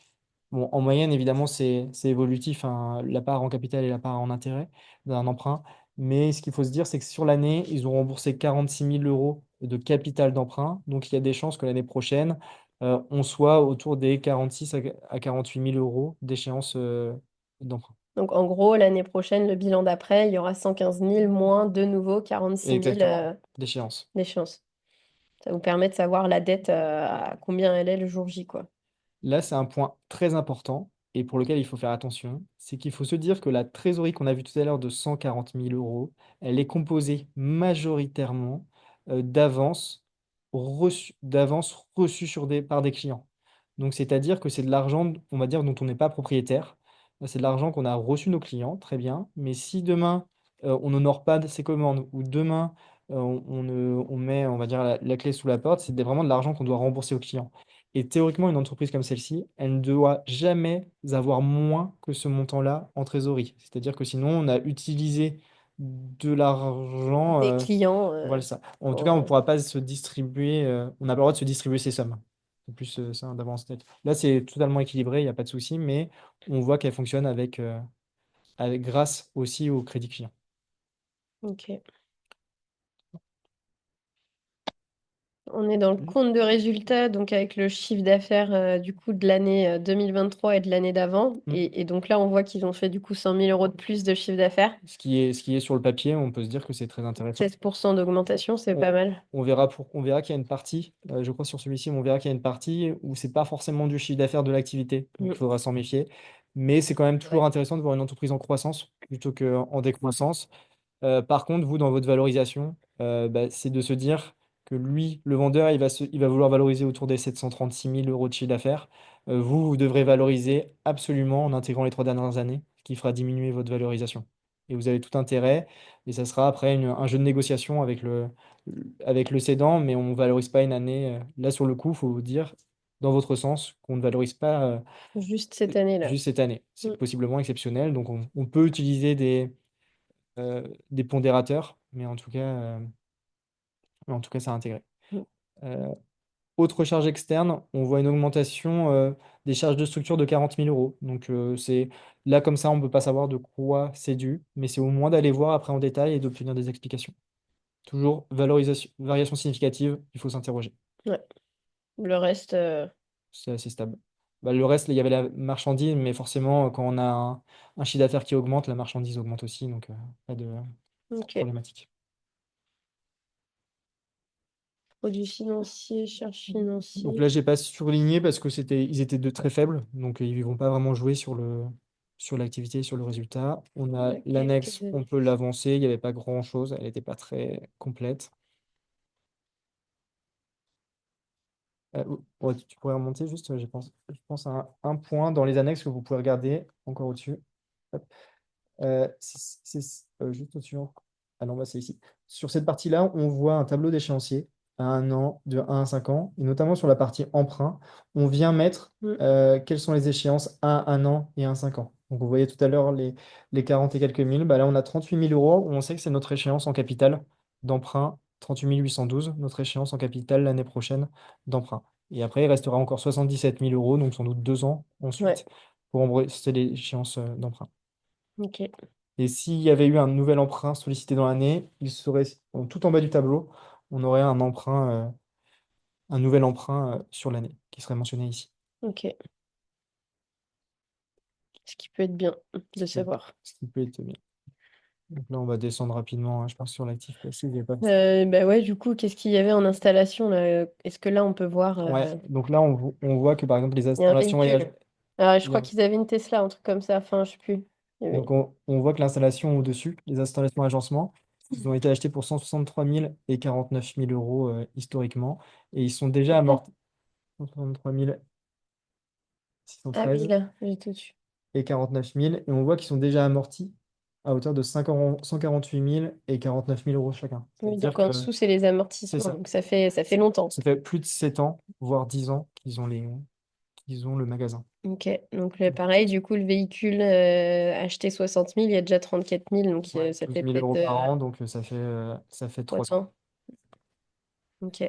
Bon, en moyenne, évidemment, c'est évolutif, hein, la part en capital et la part en intérêt d'un emprunt. Mais ce qu'il faut se dire, c'est que sur l'année, ils ont remboursé 46 000 euros de capital d'emprunt. Donc, il y a des chances que l'année prochaine, on soit autour des 46 à 48 000 euros d'échéance d'emprunt. Donc, en gros, l'année prochaine, le bilan d'après, il y aura 115 000 moins de nouveau 46 000 Exactement, d'échéance. d'échéance. Ça vous permet de savoir la dette, à combien elle est le jour J, quoi. Là, c'est un point très important et pour lequel il faut faire attention. C'est qu'il faut se dire que la trésorerie qu'on a vue tout à l'heure de 140 000 euros, elle est composée majoritairement d'avances reçues par des clients. Donc, c'est-à-dire que c'est de l'argent, on va dire, dont on n'est pas propriétaire. C'est de l'argent qu'on a reçu nos clients, très bien. Mais si demain, on n'honore pas ces commandes ou demain, on met, on va dire, la clé sous la porte, c'est vraiment de l'argent qu'on doit rembourser aux clients. Et théoriquement, une entreprise comme celle-ci, elle ne doit jamais avoir moins que ce montant-là en trésorerie. C'est-à-dire que sinon, on a utilisé de l'argent. Des clients, Voilà ça. En tout cas, pour, on ne pourra pas se distribuer. On n'a pas le droit de se distribuer ces sommes. C'est plus ça d'avance tête. Là, c'est totalement équilibré, il n'y a pas de souci, mais on voit qu'elle fonctionne grâce aussi au crédit client. ok. On est dans le compte de résultat, donc avec le chiffre d'affaires du coup de l'année 2023 et de l'année d'avant. Mm. Et donc là, on voit qu'ils ont fait du coup 100 000 euros de plus de chiffre d'affaires. Ce qui est sur le papier, on peut se dire que c'est très intéressant. 16% d'augmentation, c'est On, pas mal. on verra qu'il y a une partie, je crois sur celui-ci, on verra qu'il y a une partie où c'est pas forcément du chiffre d'affaires de l'activité, donc Mm. il faudra s'en méfier. Mais c'est quand même toujours Ouais. intéressant de voir une entreprise en croissance plutôt qu'en décroissance. Par contre, vous, dans votre valorisation, bah, c'est de se dire que lui, le vendeur, il va vouloir valoriser autour des 736 000 euros de chiffre d'affaires. Vous devrez valoriser absolument en intégrant les 3 dernières années, ce qui fera diminuer votre valorisation. Et vous avez tout intérêt, et ça sera après un jeu de négociation avec le cédant, mais on ne valorise pas une année. Là, sur le coup, il faut vous dire, dans votre sens, qu'on ne valorise pas Juste cette année-là. juste cette année. C'est Mm. possiblement exceptionnel, donc on peut utiliser des pondérateurs, mais en tout cas, ça a intégré. Mm. Euh, Autre charge externe, on voit une augmentation des charges de structure de 40 000 euros. Donc, là, comme ça, on ne peut pas savoir de quoi c'est dû, mais c'est au moins d'aller voir après en détail et d'obtenir des explications. Toujours variation significative, il faut s'interroger. Ouais. Le reste, C'est assez stable. Bah, le reste, il y avait la marchandise, mais forcément, quand on a un chiffre d'affaires qui augmente, la marchandise augmente aussi, donc pas de ok. problématique. Produits financiers, charges Donc financières. là, j'ai pas surligné parce que ils étaient de très faibles, donc ils vont pas vraiment jouer sur l'activité, sur le résultat. On a Ok. l'annexe, on peut l'avancer, il n'y avait pas grand-chose, elle n'était pas très complète. Ouais, tu pourrais remonter juste, je pense à un point dans les annexes que vous pouvez regarder encore au-dessus. Hop. Juste au-dessus. Ah non, bah, c'est ici. Sur cette partie-là, on voit un tableau d'échéancier à 1 an, de 1 à 5 ans, et notamment sur la partie emprunt, on vient mettre Mm. quelles sont les échéances à 1 an et à 5 ans. Donc, vous voyez tout à l'heure les 40 et quelques mille. Bah, là, on a 38 000 euros. On sait que c'est notre échéance en capital d'emprunt, 38 812, notre échéance en capital l'année prochaine d'emprunt. Et après, il restera encore 77 000 euros, donc sans doute 2 ans Ouais. ensuite, pour rembourser l'échéance d'emprunt. Ok. Et s'il y avait eu un nouvel emprunt sollicité dans l'année, il serait tout en bas du tableau, on aurait un nouvel emprunt sur l'année qui serait mentionné ici. Ok. Ce qui peut être bien de savoir. Ce qui peut être bien. Donc là, on va descendre rapidement, hein, je pense, sur l'actif passif. Bah ouais, du coup, qu'est-ce qu'il y avait en installation là? Est-ce que là on peut voir Ouais, donc là, on voit que par exemple, les il y a un installations et véhicule. Ah, je il y crois a- qu'ils avaient une Tesla, un truc comme ça. Enfin, je sais plus. Il y avait- donc on voit que l'installation au-dessus, les installations agencement, ils ont été achetés pour 163 000 et 49 000 euros historiquement, et ils sont déjà amortis 163 Ah oui, 613 là, j'étais au-dessus. et 49 000, et on voit qu'ils sont déjà amortis à hauteur de 148 000 et 49 000 euros chacun. Oui, C'est-à-dire donc en que dessous, c'est les c'est amortissements. ça. Donc ça fait longtemps. Ça fait plus de 7 ans, voire 10 ans qu'ils ont le magasin. Ok, donc là, pareil, du coup, le véhicule acheté 60 000, il y a déjà 34 000, donc Ouais, ça 12 fait 000 peut-être euros par an, donc ça fait 3 ans. 300. Ok.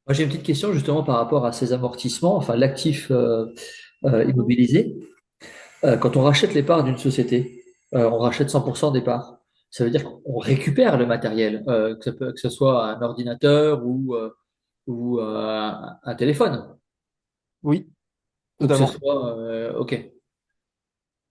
Moi, j'ai une petite question justement par rapport à ces amortissements, enfin l'actif Mhm. immobilisé. Quand on rachète les parts d'une société, on rachète 100% des parts. Ça veut dire qu'on récupère le matériel, que ce soit un ordinateur ou un téléphone, Oui, ou que ce totalement. soit, OK.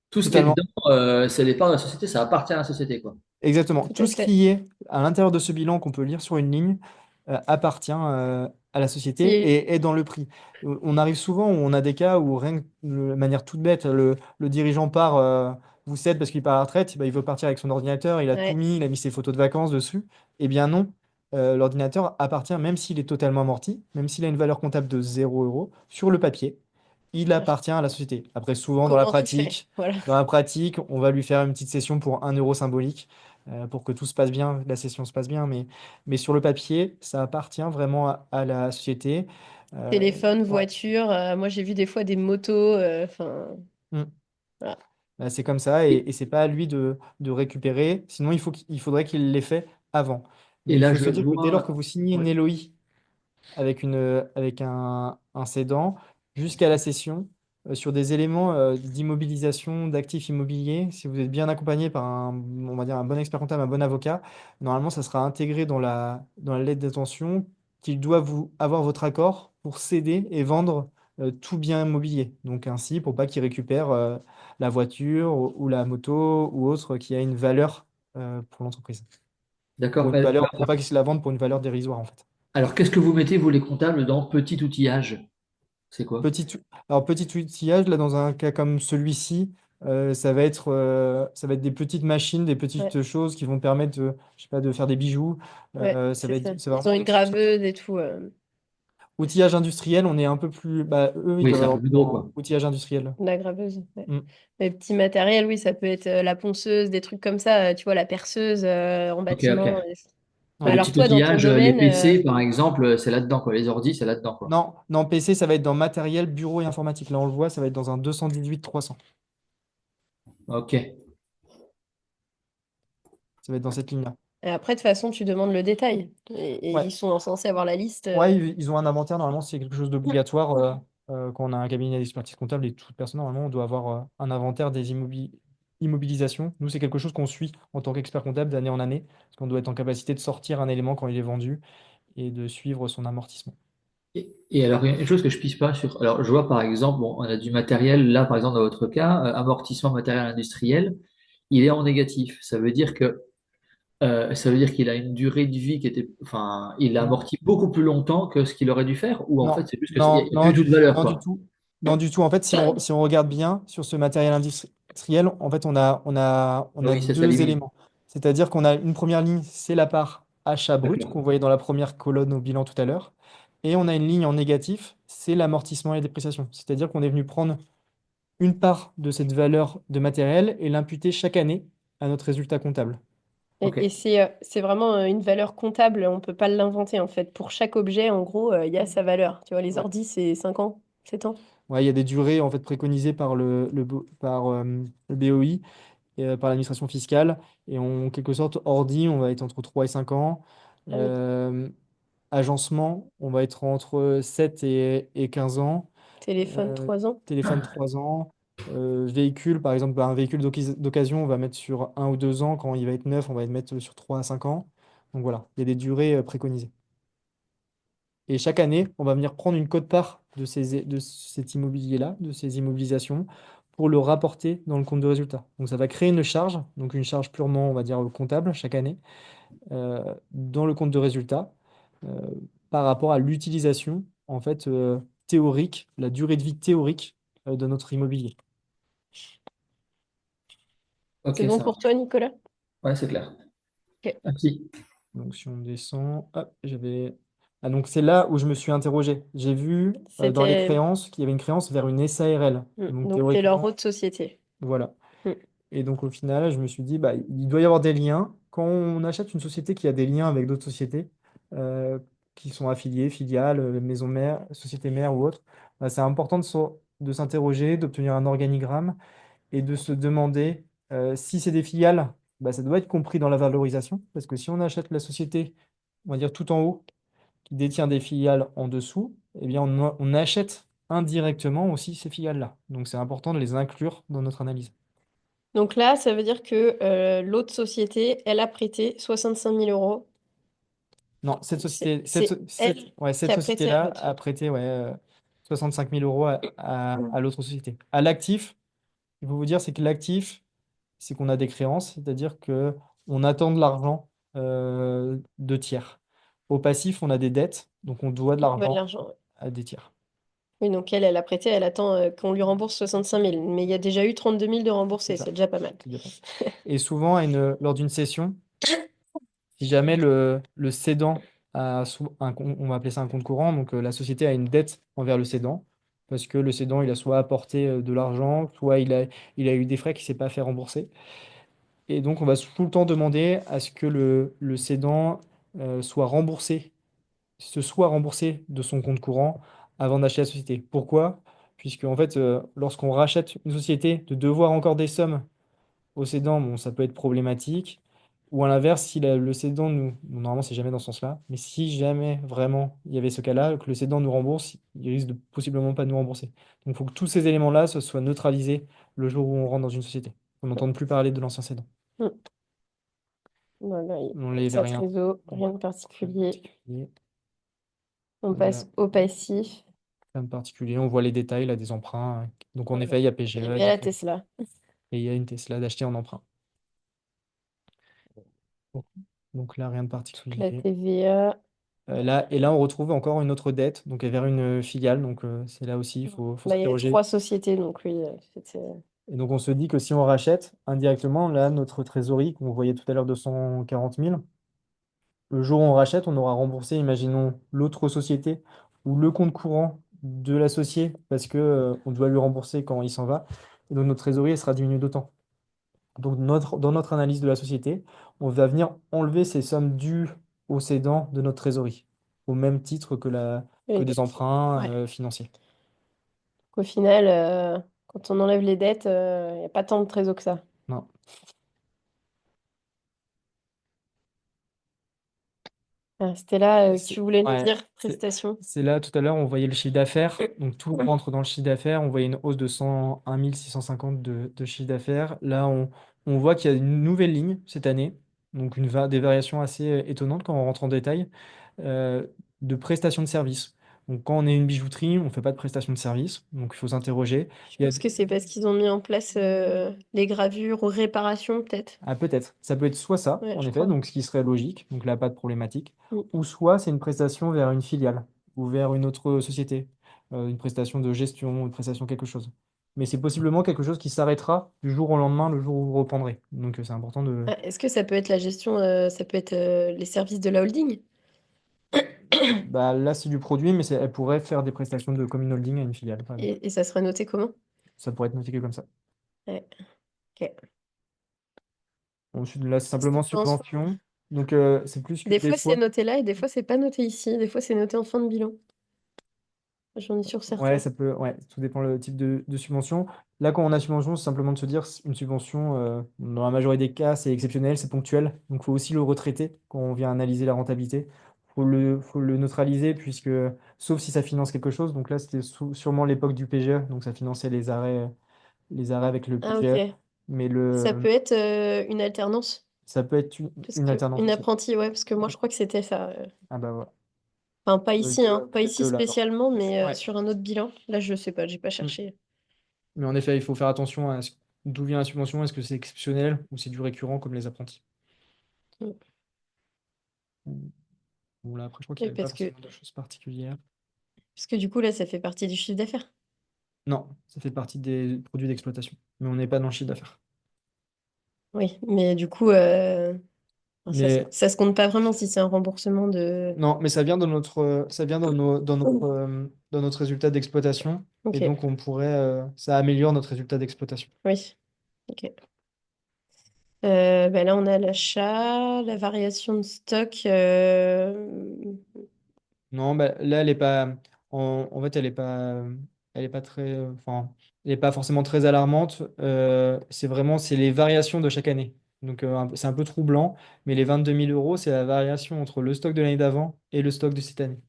Tout ce qui est Totalement. dedans, c'est les parts de la société, ça appartient à la société, quoi. Exactement. Tout Tout à ce fait. qui est à l'intérieur de ce bilan qu'on peut lire sur une ligne appartient à la société C'est et est dans le prix. On arrive souvent où on a des cas où, rien que de manière toute bête, le dirigeant part, vous cède parce qu'il part à la retraite, bah, il veut partir avec son ordinateur, il a tout ouais, mis, il a mis ses photos de vacances dessus. Eh bien non, l'ordinateur appartient, même s'il est totalement amorti, même s'il a une valeur comptable de 0 € sur le papier, il appartient à la société. Après, souvent comment tu fais? Voilà. dans la pratique, on va lui faire une petite session pour 1 € symbolique pour que tout se passe bien, la session se passe bien, mais sur le papier, ça appartient vraiment à la société. Euh, Téléphone, ouais. voiture, moi j'ai vu des fois des motos, enfin, Mm. voilà. Bah, c'est comme ça et c'est pas à lui de récupérer, sinon il faudrait qu'il l'ait fait avant. Et Mais il là, faut je se dire que dès lors que vois, vous signez une ouais. LOI avec un cédant jusqu'à la cession sur des éléments d'immobilisation d'actifs immobiliers. Si vous êtes bien accompagné par on va dire un bon expert comptable, un bon avocat, normalement, ça sera intégré dans la lettre d'intention qu'il doit avoir votre accord pour céder et vendre tout bien immobilier. Donc ainsi, pour pas qu'il récupère la voiture ou la moto ou autre qui a une valeur pour l'entreprise. Pour D'accord. une valeur, pour pas qu'il se la vende pour une valeur dérisoire en fait. Alors, qu'est-ce que vous mettez, vous, les comptables, dans petit outillage? C'est quoi? Petit, alors, petit outillage, là, dans un cas comme celui-ci, Ça va être des petites machines, des Ouais, petites choses qui vont permettre de, je sais pas, de faire des bijoux. ouais, Ça c'est va ça. être, c'est Ils ont vraiment une quelque chose. graveuse et tout. Outillage industriel, on est un peu plus. Bah, eux, ils Oui, doivent c'est un avoir peu plus gros, dans quoi. outillage industriel. La graveuse, ouais. Mm. Les petits matériels, oui, ça peut être la ponceuse, des trucs comme ça, tu vois, la perceuse en Ok, bâtiment. ok. Mais Et Ouais. les alors petits toi, dans ton outillages, les domaine, PC, par exemple, c'est là-dedans, quoi. Les ordi, c'est là-dedans, quoi. Non, non, PC, ça va être dans matériel, bureau et informatique. Là, on le voit, ça va être dans un 218-300. Ok. Ça va être dans cette ligne-là. et après, de toute façon, tu demandes le détail. Et Ouais. ils sont censés avoir la liste. Ouais, ils ont un inventaire, normalement, c'est quelque chose d'obligatoire quand on a un cabinet d'expertise comptable et toute personne, normalement, on doit avoir un inventaire des immobilisations. Nous, c'est quelque chose qu'on suit en tant qu'expert comptable d'année en année, parce qu'on doit être en capacité de sortir un élément quand il est vendu et de suivre son amortissement. Et alors, il y a une chose que je pisse pas sur. Alors, je vois par exemple, bon, on a du matériel, là, par exemple, dans votre cas, amortissement matériel industriel, il est en négatif. Ça veut dire qu'il a une durée de vie qui était. Enfin, il a Non, amorti beaucoup plus longtemps que ce qu'il aurait dû faire, ou en non, fait, c'est juste que il non, n'y a non, plus du tout de valeur, non du quoi. tout. Non, du tout. En fait, si on regarde bien sur ce matériel industriel, en fait, on Ah a oui, c'est ça deux limite. éléments. C'est-à-dire qu'on a une première ligne, c'est la part achat brut qu'on D'accord. voyait dans la première colonne au bilan tout à l'heure. Et on a une ligne en négatif, c'est l'amortissement et la dépréciation. C'est-à-dire qu'on est venu prendre une part de cette valeur de matériel et l'imputer chaque année à notre résultat comptable. Ok. Et c'est vraiment une valeur comptable, on peut pas l'inventer en fait. Pour chaque objet, en gros, il y a sa valeur. Tu vois, les Ouais. ordis, c'est 5 ans, 7 ans. Ouais, il y a des durées en fait préconisées par le BOI par l'administration fiscale. Et en quelque sorte, ordi, on va être entre 3 et 5 ans. Ah oui. Euh, Agencement, on va être entre 7 et 15 ans. Téléphone, Euh, 3 ans. Téléphone, 3 ans. Véhicule, par exemple, bah, un véhicule d'occasion, on va mettre sur 1 ou 2 ans. Quand il va être neuf, on va le mettre sur 3 à 5 ans. Donc voilà, il y a des durées préconisées. Et chaque année, on va venir prendre une quote-part de cet immobilier-là, de ces immobilisations, pour le rapporter dans le compte de résultat. Donc ça va créer une charge, donc une charge purement, on va dire, comptable chaque année, dans le compte de résultat, euh, par rapport à l'utilisation, en fait, théorique, la durée de vie théorique, de notre immobilier. C'est Ok, bon ça pour marche. toi, Nicolas? Ouais, c'est clair. Ok. Merci. Donc si on descend, hop, j'avais... Ah, donc c'est là où je me suis interrogé. J'ai vu dans les C'était. créances qu'il y avait une créance vers une SARL. Donc Donc, c'est leur théoriquement, autre société. voilà. Mm. Et donc au final, je me suis dit, bah, il doit y avoir des liens. Quand on achète une société qui a des liens avec d'autres sociétés, euh, qui sont affiliées, filiales, maison mère, société mère ou autre, bah, c'est important de s'interroger, d'obtenir un organigramme et de se demander si c'est des filiales, bah, ça doit être compris dans la valorisation. Parce que si on achète la société, on va dire tout en haut, qui détient des filiales en dessous, eh bien on achète indirectement aussi ces filiales-là. Donc c'est important de les inclure dans notre analyse. Donc là, ça veut dire que l'autre société, elle a prêté 65 000 euros. Non, cette société, C'est elle ouais, qui cette a prêté à société-là l'autre. a prêté ouais, 65 000 euros à l'autre société. À l'actif, il faut vous dire, c'est que l'actif, c'est qu'on a des créances, c'est-à-dire que on attend de l'argent de tiers. Au passif, on a des dettes, donc on doit de On doit de l'argent l'argent. Ouais. à des tiers. Oui, donc elle a prêté, elle attend qu'on lui rembourse 65 000. Mais il y a déjà eu 32 000 de C'est remboursés, ça. c'est déjà pas mal. C'est déjà pas mal. Et souvent, lors d'une cession, si jamais le cédant a on va appeler ça un compte courant, donc la société a une dette envers le cédant, parce que le cédant, il a soit apporté de l'argent, soit il a eu des frais qu'il ne s'est pas fait rembourser. Et donc, on va tout le temps demander à ce que le cédant soit remboursé, se soit remboursé de son compte courant avant d'acheter la société. Pourquoi? Puisque, en fait, lorsqu'on rachète une société, de devoir encore des sommes au cédant, bon, ça peut être problématique. Ou à l'inverse, si le cédant bon, normalement, c'est jamais dans ce sens-là, mais si jamais vraiment il y avait ce cas-là, que le cédant nous rembourse, il risque de possiblement pas nous rembourser. Donc, il faut que tous ces éléments-là soient neutralisés le jour où on rentre dans une société. On n'entende plus parler de l'ancien cédant. Mm. Voilà, On les ça rien, trésor, ouais, rien de rien de particulier. particulier. On Là, passe au passif. rien de particulier. On voit les détails là, des emprunts. Donc, en Voilà. effet, il y a Il PGE, y a la Tesla. et il y a une Tesla d'acheter en emprunt. Donc là, rien de La particulier. TVA. Là, on retrouve encore une autre dette, donc vers une filiale. Donc c'est là aussi, il faut Bah, il y a s'interroger. 3 sociétés, donc oui, c'était. Et donc, on se dit que si on rachète indirectement, là, notre trésorerie, qu'on voyait tout à l'heure de 140 000, le jour où on rachète, on aura remboursé, imaginons, l'autre société ou le compte courant de l'associé parce que, on doit lui rembourser quand il s'en va. Et donc, notre trésorerie, elle sera diminuée d'autant. Donc, dans notre analyse de la société, on va venir enlever ces sommes dues au cédant de notre trésorerie, au même titre que Oui. des emprunts, Ouais. financiers. Au final, quand on enlève les dettes, il n'y a pas tant de trésor que ça. Non. C'était là que C'est tu voulais nous ouais, dire, c'est- prestation. c'est là, tout à l'heure, on voyait le chiffre d'affaires. Donc, tout rentre dans le chiffre d'affaires. On voyait une hausse de 101 650 de chiffre d'affaires. Là, on voit qu'il y a une nouvelle ligne cette année. Donc, des variations assez étonnantes quand on rentre en détail, euh, de prestations de services. Donc, quand on est une bijouterie, on ne fait pas de prestations de services. Donc, il faut s'interroger. Je Il y a pense que c'est parce qu'ils ont mis en place les gravures aux réparations, peut-être. Ah, peut-être. Ça peut être soit ça, Ouais, en je effet, crois. donc ce qui serait logique, donc là, pas de problématique, Mm. ou soit c'est une prestation vers une filiale ou vers une autre société, une prestation de gestion, une prestation quelque chose. Mais c'est possiblement quelque chose qui s'arrêtera du jour au lendemain, le jour où vous reprendrez. Donc c'est important de... Ah, est-ce que ça peut être la gestion, ça peut être les services de la holding? Bah, là, c'est du produit, mais elle pourrait faire des prestations de commune holding à une filiale, par exemple. Et ça serait noté comment? Ça pourrait être notifié comme ça. Ouais, ok. Ensuite, là, c'est Qu'est-ce que simplement t'en penses? subvention. Donc c'est plus que Des des fois, c'est fois. noté là et des fois, c'est pas noté ici. Des fois, c'est noté en fin de bilan. J'en ai sur Ouais, certains. ça peut, ouais, tout dépend le type de subvention. Là, quand on a subvention, c'est simplement de se dire une subvention, dans la majorité des cas, c'est exceptionnel, c'est ponctuel. Donc, il faut aussi le retraiter quand on vient analyser la rentabilité. Faut le neutraliser, puisque, sauf si ça finance quelque chose. Donc là, c'était sûrement l'époque du PGE, donc ça finançait les arrêts avec le Ah, PGE. ok. Mais Ça peut être une alternance. ça peut être une, Parce une que alternance une aussi. apprentie, ouais, parce que moi, je crois que c'était ça. Ah bah voilà. Enfin, pas Euh, ici, hein. Pas Peut-être ici là, alors. spécialement, mais Ouais. sur un autre bilan. Là, je sais pas, j'ai pas Mm. cherché. Mais en effet, il faut faire attention à d'où vient la subvention. Est-ce que c'est exceptionnel ou c'est du récurrent comme les apprentis? Mm. Bon, là, après, je crois qu'il Oui, n'y avait pas forcément de choses particulières. parce que du coup, là, ça fait partie du chiffre d'affaires. Non, ça fait partie des produits d'exploitation. Mais on n'est pas dans le chiffre d'affaires. Oui, mais du coup, enfin, Mais ça se compte pas vraiment si c'est un remboursement de. non, mais ça vient dans notre résultat d'exploitation. Et Ok, donc, ça améliore notre résultat d'exploitation. oui, ok. Ben là, on a l'achat, la variation de stock. Non, bah, là, elle est pas. En fait, elle est pas très. Enfin, elle est pas forcément très alarmante. C'est les variations de chaque année. Donc, c'est un peu troublant. Mais les 22 000 euros, c'est la variation entre le stock de l'année d'avant et le stock de cette année.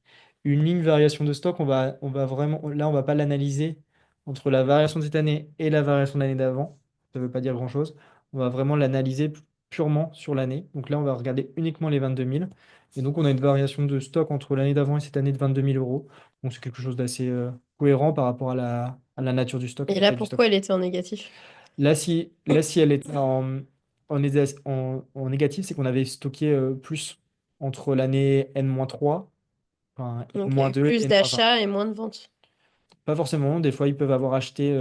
Une ligne variation de stock, on va vraiment. Là, on va pas l'analyser entre la variation de cette année et la variation de l'année d'avant. Ça veut pas dire grand-chose. On va vraiment l'analyser purement sur l'année. Donc là, on va regarder uniquement les 22 000. Et donc, on a une variation de stock entre l'année d'avant et cette année de 22 000 euros. Donc, c'est quelque chose d'assez cohérent par rapport à la nature du stock et Et la là, taille du pourquoi stock. elle était en négatif? Là, si elle était en négatif, c'est qu'on avait stocké plus entre l'année N-3, enfin Donc, il y a eu N-2 et plus N-1. d'achats et moins de ventes. Pas forcément. Des fois, ils peuvent avoir acheté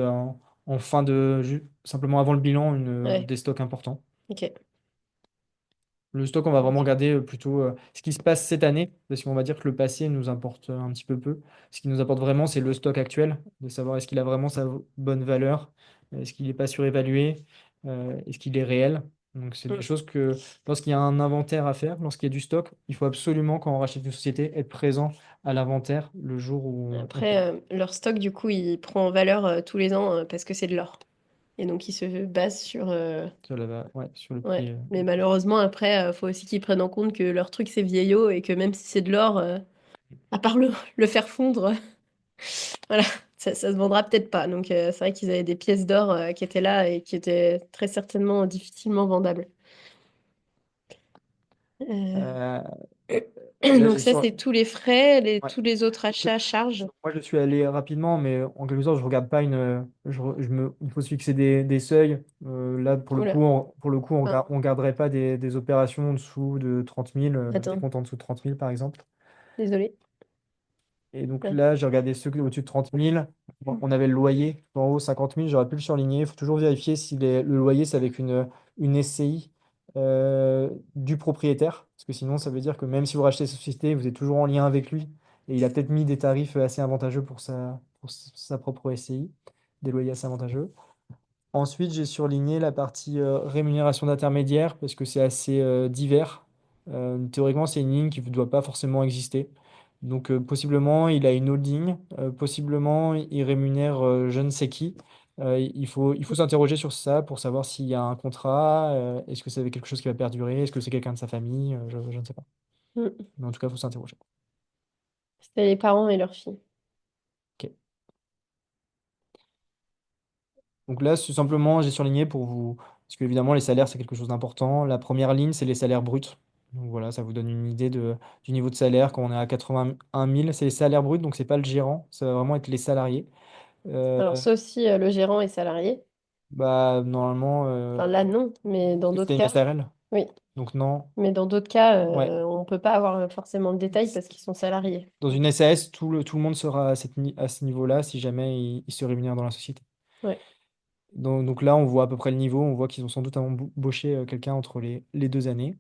en fin de, simplement avant le bilan, Ouais, des stocks importants. ok. Le stock, on va vraiment Ok. regarder plutôt ce qui se passe cette année, parce qu'on va dire que le passé nous importe un petit peu peu. Ce qui nous importe vraiment, c'est le stock actuel, de savoir est-ce qu'il a vraiment sa bonne valeur, est-ce qu'il n'est pas surévalué, est-ce qu'il est réel. Donc, c'est des Mm. choses que lorsqu'il y a un inventaire à faire, lorsqu'il y a du stock, il faut absolument, quand on rachète une société, être présent à l'inventaire le jour où on Après, paye. leur stock, du coup, il prend en valeur tous les ans parce que c'est de l'or. Et donc, il se base sur. Ouais, sur le Ouais. prix. Mais malheureusement, après, faut aussi qu'ils prennent en compte que leur truc, c'est vieillot et que même si c'est de l'or, à part le faire fondre, voilà, ça se vendra peut-être pas. Donc, c'est vrai qu'ils avaient des pièces d'or qui étaient là et qui étaient très certainement difficilement vendables. Euh, Euh, là, Donc, ça, c'est tous les frais, ouais. tous les autres achats, charges. Moi, je suis allé rapidement, mais en quelque sorte, je regarde pas il faut se fixer des seuils. Là, pour le Oula. coup, on Ah, on garderait pas des opérations en dessous de 30 000, des attends, comptes en dessous de 30 000, par exemple. désolé. Et donc Ouais. là, j'ai regardé ceux au-dessus de 30 000. On avait le loyer en haut 50 000. J'aurais pu le surligner. Il faut toujours vérifier si le loyer, c'est avec une SCI du propriétaire. Parce que sinon, ça veut dire que même si vous rachetez cette société, vous êtes toujours en lien avec lui. Et il a peut-être mis des tarifs assez avantageux pour sa propre SCI, des loyers assez avantageux. Ensuite, j'ai surligné la partie rémunération d'intermédiaire parce que c'est assez divers. Théoriquement, c'est une ligne qui ne doit pas forcément exister. Donc, possiblement, il a une holding, possiblement, il rémunère je ne sais qui. Il faut s'interroger sur ça pour savoir s'il y a un contrat, est-ce que c'est quelque chose qui va perdurer, est-ce que c'est quelqu'un de sa famille, je ne sais pas. Mm. Mais en tout cas, il faut s'interroger. C'était les parents et leur fille. Ok. Donc là, c'est simplement, j'ai surligné pour vous, parce qu'évidemment, les salaires, c'est quelque chose d'important. La première ligne, c'est les salaires bruts. Donc voilà, ça vous donne une idée du niveau de salaire. Quand on est à 81 000, c'est les salaires bruts, donc c'est pas le gérant, ça va vraiment être les salariés. Euh, Alors, sauf si le gérant est salarié. Bah, normalement, Enfin, là, non, mais dans d'autres c'est une cas, SARL. oui. Donc non, Mais dans d'autres cas, ouais. on ne peut pas avoir forcément le détail parce qu'ils sont salariés. Dans une SAS, tout le monde sera à ce niveau-là si jamais il se rémunère dans la société. Ouais. Donc là, on voit à peu près le niveau. On voit qu'ils ont sans doute embauché quelqu'un entre les 2 années.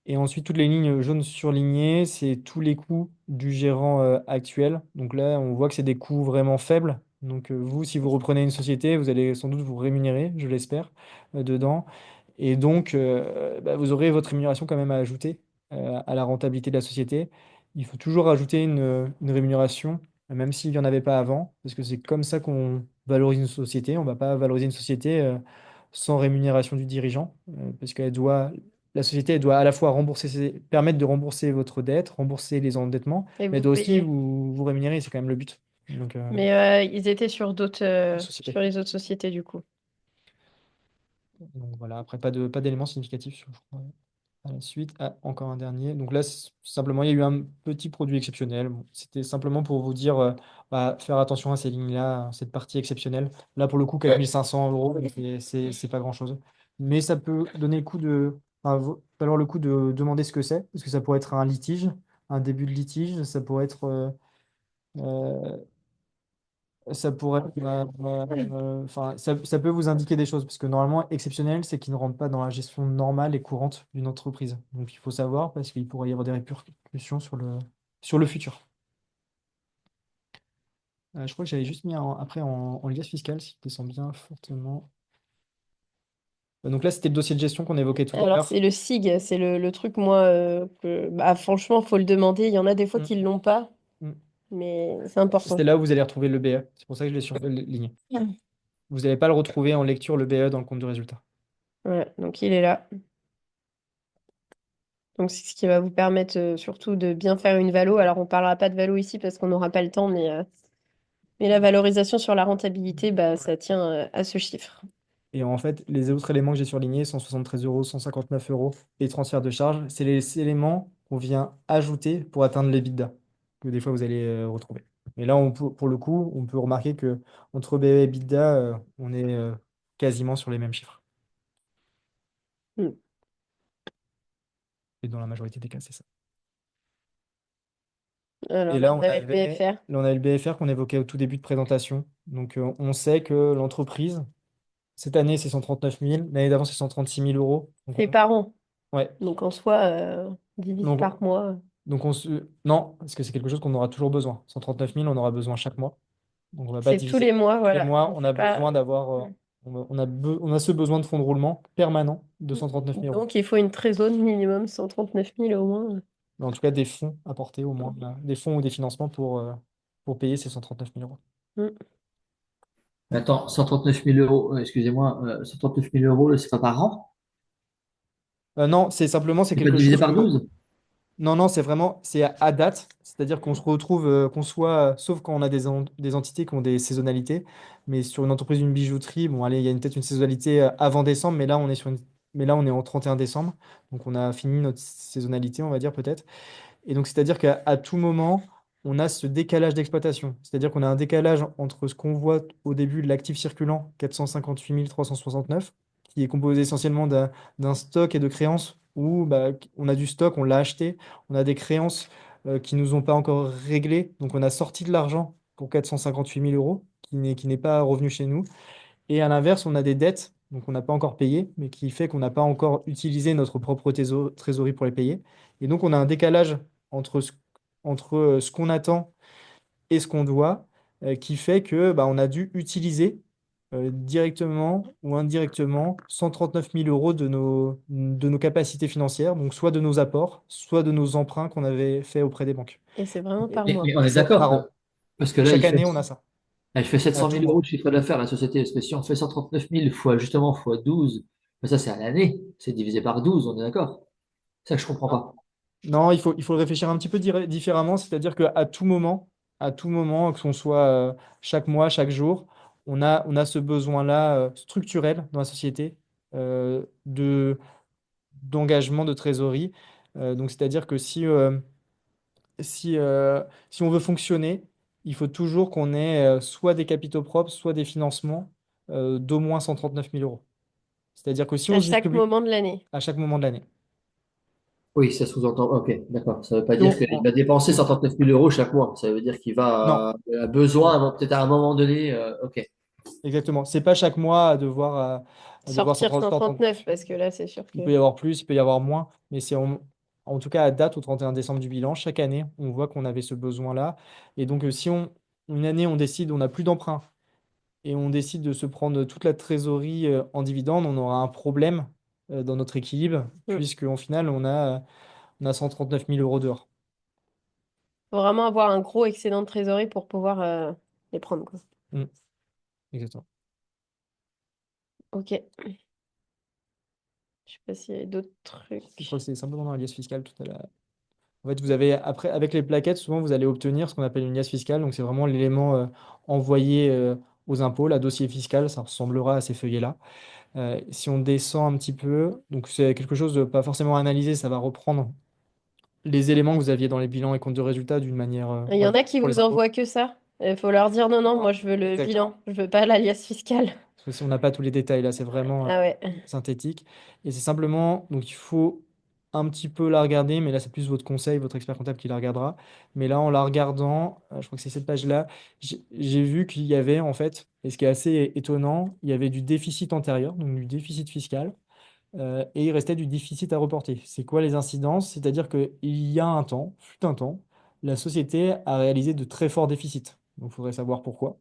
Et ensuite, toutes les lignes jaunes surlignées, c'est tous les coûts du gérant actuel. Donc là, on voit que c'est des coûts vraiment faibles. Donc vous, si vous reprenez une société, vous allez sans doute vous rémunérer, je l'espère, dedans. Et donc, bah, vous aurez votre rémunération quand même à ajouter à la rentabilité de la société. Il faut toujours ajouter une rémunération, même s'il n'y en avait pas avant, parce que c'est comme ça qu'on valorise une société. On ne va pas valoriser une société sans rémunération du dirigeant, parce la société, elle doit à la fois permettre de rembourser votre dette, rembourser les endettements, Et mais elle vous doit aussi payez. vous rémunérer, c'est quand même le but. Donc, Mais ils étaient sur d'autres, société. sur les autres sociétés, du coup. Donc voilà, après, pas d'éléments significatifs je crois. À la suite, ah, encore un dernier. Donc là, simplement, il y a eu un petit produit exceptionnel. Bon, c'était simplement pour vous dire, bah, faire attention à ces lignes-là, à cette partie exceptionnelle. Là, pour le coup, 4 500 euros, c'est pas grand-chose. Mais ça peut donner le coup valoir le coup de demander ce que c'est, parce que ça pourrait être un litige, un début de litige, ça pourrait être euh, ça pourrait, enfin, ça peut vous indiquer des choses, parce que normalement, exceptionnel, c'est qu'il ne rentre pas dans la gestion normale et courante d'une entreprise. Donc, il faut savoir, parce qu'il pourrait y avoir des répercussions sur le futur. Je crois que j'avais juste mis après en liasse fiscale, si je descends bien fortement. Donc là, c'était le dossier de gestion qu'on évoquait tout à Alors, l'heure. c'est le SIG, c'est le truc, moi, que bah, franchement, faut le demander. Il y en a des fois Mm, qui ne l'ont pas, mm. mais c'est important. C'était là où vous allez retrouver le BE. C'est pour ça que je l'ai surligné. Mm. Vous n'allez pas le retrouver en lecture, le BE, dans le compte de résultat. Ouais, donc il est là. Donc, c'est ce qui va vous permettre surtout de bien faire une valo. Alors, on parlera pas de valo ici parce qu'on n'aura pas le temps, mais la valorisation sur la rentabilité, bah, ça tient à ce chiffre. Et en fait, les autres éléments que j'ai surlignés, 173 euros, 159 euros et transfert de charge, c'est les éléments qu'on vient ajouter pour atteindre l'EBITDA, que des fois vous allez retrouver. Mais là, pour le coup, on peut remarquer que entre BE et EBITDA, on est quasiment sur les mêmes chiffres. Mm. Et dans la majorité des cas, c'est ça. Alors Et là, là, on avait le BFR. on a le BFR qu'on évoquait au tout début de présentation. Donc, on sait que l'entreprise, cette année, c'est 139 000, l'année d'avant, c'est 136 000 euros. Donc, C'est par an. ouais. Donc, en soi, divise Donc, par mois. Donc non, parce que c'est quelque chose qu'on aura toujours besoin. 139 000, on aura besoin chaque mois. Donc on va pas C'est tous diviser. les mois, Tous les voilà. mois, Donc, on c'est a pas... besoin d'avoir, on a ce besoin de fonds de roulement permanent de 139 000 euros. Donc, il faut une trésor minimum 139 000 au moins. Mais en tout cas, des fonds apportés au moins, des fonds ou des financements pour payer ces 139 000 euros. Mm. Attends, 139 000 euros, excusez-moi, 139 000 euros, c'est pas par an? Non, c'est C'est pas quelque divisé chose par que, 12? non, non, c'est à date, c'est-à-dire qu'on se retrouve, qu'on soit, sauf quand on a des entités qui ont des saisonnalités, mais sur une entreprise d'une bijouterie, bon, allez, il y a peut-être une saisonnalité avant décembre, mais là, on est en 31 décembre, donc on a fini notre saisonnalité, on va dire peut-être. Et donc, c'est-à-dire qu'à tout moment, on a ce décalage d'exploitation, c'est-à-dire qu'on a un décalage entre ce qu'on voit au début de l'actif circulant, 458 369, qui est composé essentiellement d'un stock et de créances où bah, on a du stock, on l'a acheté, on a des créances qui nous ont pas encore réglé. Donc on a sorti de l'argent pour 458 000 euros qui n'est pas revenu chez nous. Et à l'inverse, on a des dettes, donc on n'a pas encore payé, mais qui fait qu'on n'a pas encore utilisé notre propre trésorerie pour les payer. Et donc on a un décalage entre ce qu'on attend et ce qu'on doit, qui fait que bah, on a dû utiliser directement ou indirectement 139 000 euros de nos capacités financières, donc soit de nos apports, soit de nos emprunts qu'on avait fait auprès des banques. Et c'est vraiment par Mais, mois. mais on Et est ça, d'accord, par an. parce que là, Chaque année, on a ça, elle fait à 700 tout 000 euros moment. de chiffre d'affaires, la société. Parce que si on fait 139 000 fois, justement, fois 12, mais ça, c'est à l'année. C'est divisé par 12, on est d'accord. C'est ça que je comprends Non, pas. non, il faut le réfléchir un petit peu différemment, c'est-à-dire à tout moment, que ce soit chaque mois, chaque jour, on a ce besoin-là structurel dans la société de d'engagement de trésorerie. Donc, c'est-à-dire que si on veut fonctionner, il faut toujours qu'on ait soit des capitaux propres, soit des financements d'au moins 139 000 euros. C'est-à-dire que si on À se chaque distribue moment de l'année. à chaque moment de l'année, Oui, ça sous-entend. Ok, d'accord. Ça veut pas si dire qu'il va dépenser on- 139 000 euros chaque mois. Ça veut dire qu'il non, va a besoin, peut-être à un moment donné. Ok. exactement. C'est pas chaque mois à devoir Sortir 130. 139, parce que là, c'est sûr Il que... peut y avoir plus, il peut y avoir moins, mais en tout cas à date, au 31 décembre du bilan, chaque année, on voit qu'on avait ce besoin-là. Et donc, si une année, on décide, on n'a plus d'emprunt et on décide de se prendre toute la trésorerie en dividende, on aura un problème dans notre équilibre, Hmm. puisqu'en final, on a 139 000 euros dehors. Faut vraiment avoir un gros excédent de trésorerie pour pouvoir les prendre, quoi. Mm, exactement. Ok. Je sais pas s'il y a d'autres Je crois trucs. que c'est simplement dans la liasse fiscale tout à l'heure. En fait, vous avez, après, avec les plaquettes, souvent, vous allez obtenir ce qu'on appelle une liasse fiscale. Donc, c'est vraiment l'élément envoyé aux impôts, la dossier fiscal. Ça ressemblera à ces feuillets-là. Si on descend un petit peu, donc c'est quelque chose de pas forcément analysé, ça va reprendre les éléments que vous aviez dans les bilans et comptes de résultats d'une manière, Il on y va en dire, a qui pour les vous impôts. envoient que ça. Il faut leur dire non, non, moi je veux le Exactement. bilan. Je veux pas l'alias fiscal. Parce que si on n'a pas tous les détails, là, c'est vraiment Ah ouais. synthétique. Et c'est simplement, donc il faut un petit peu la regarder, mais là, c'est plus votre conseil, votre expert comptable qui la regardera. Mais là, en la regardant, je crois que c'est cette page-là, j'ai vu qu'il y avait, en fait, et ce qui est assez étonnant, il y avait du déficit antérieur, donc du déficit fiscal, et il restait du déficit à reporter. C'est quoi les incidences? C'est-à-dire qu'il y a un temps, fut un temps, la société a réalisé de très forts déficits. Donc, il faudrait savoir pourquoi.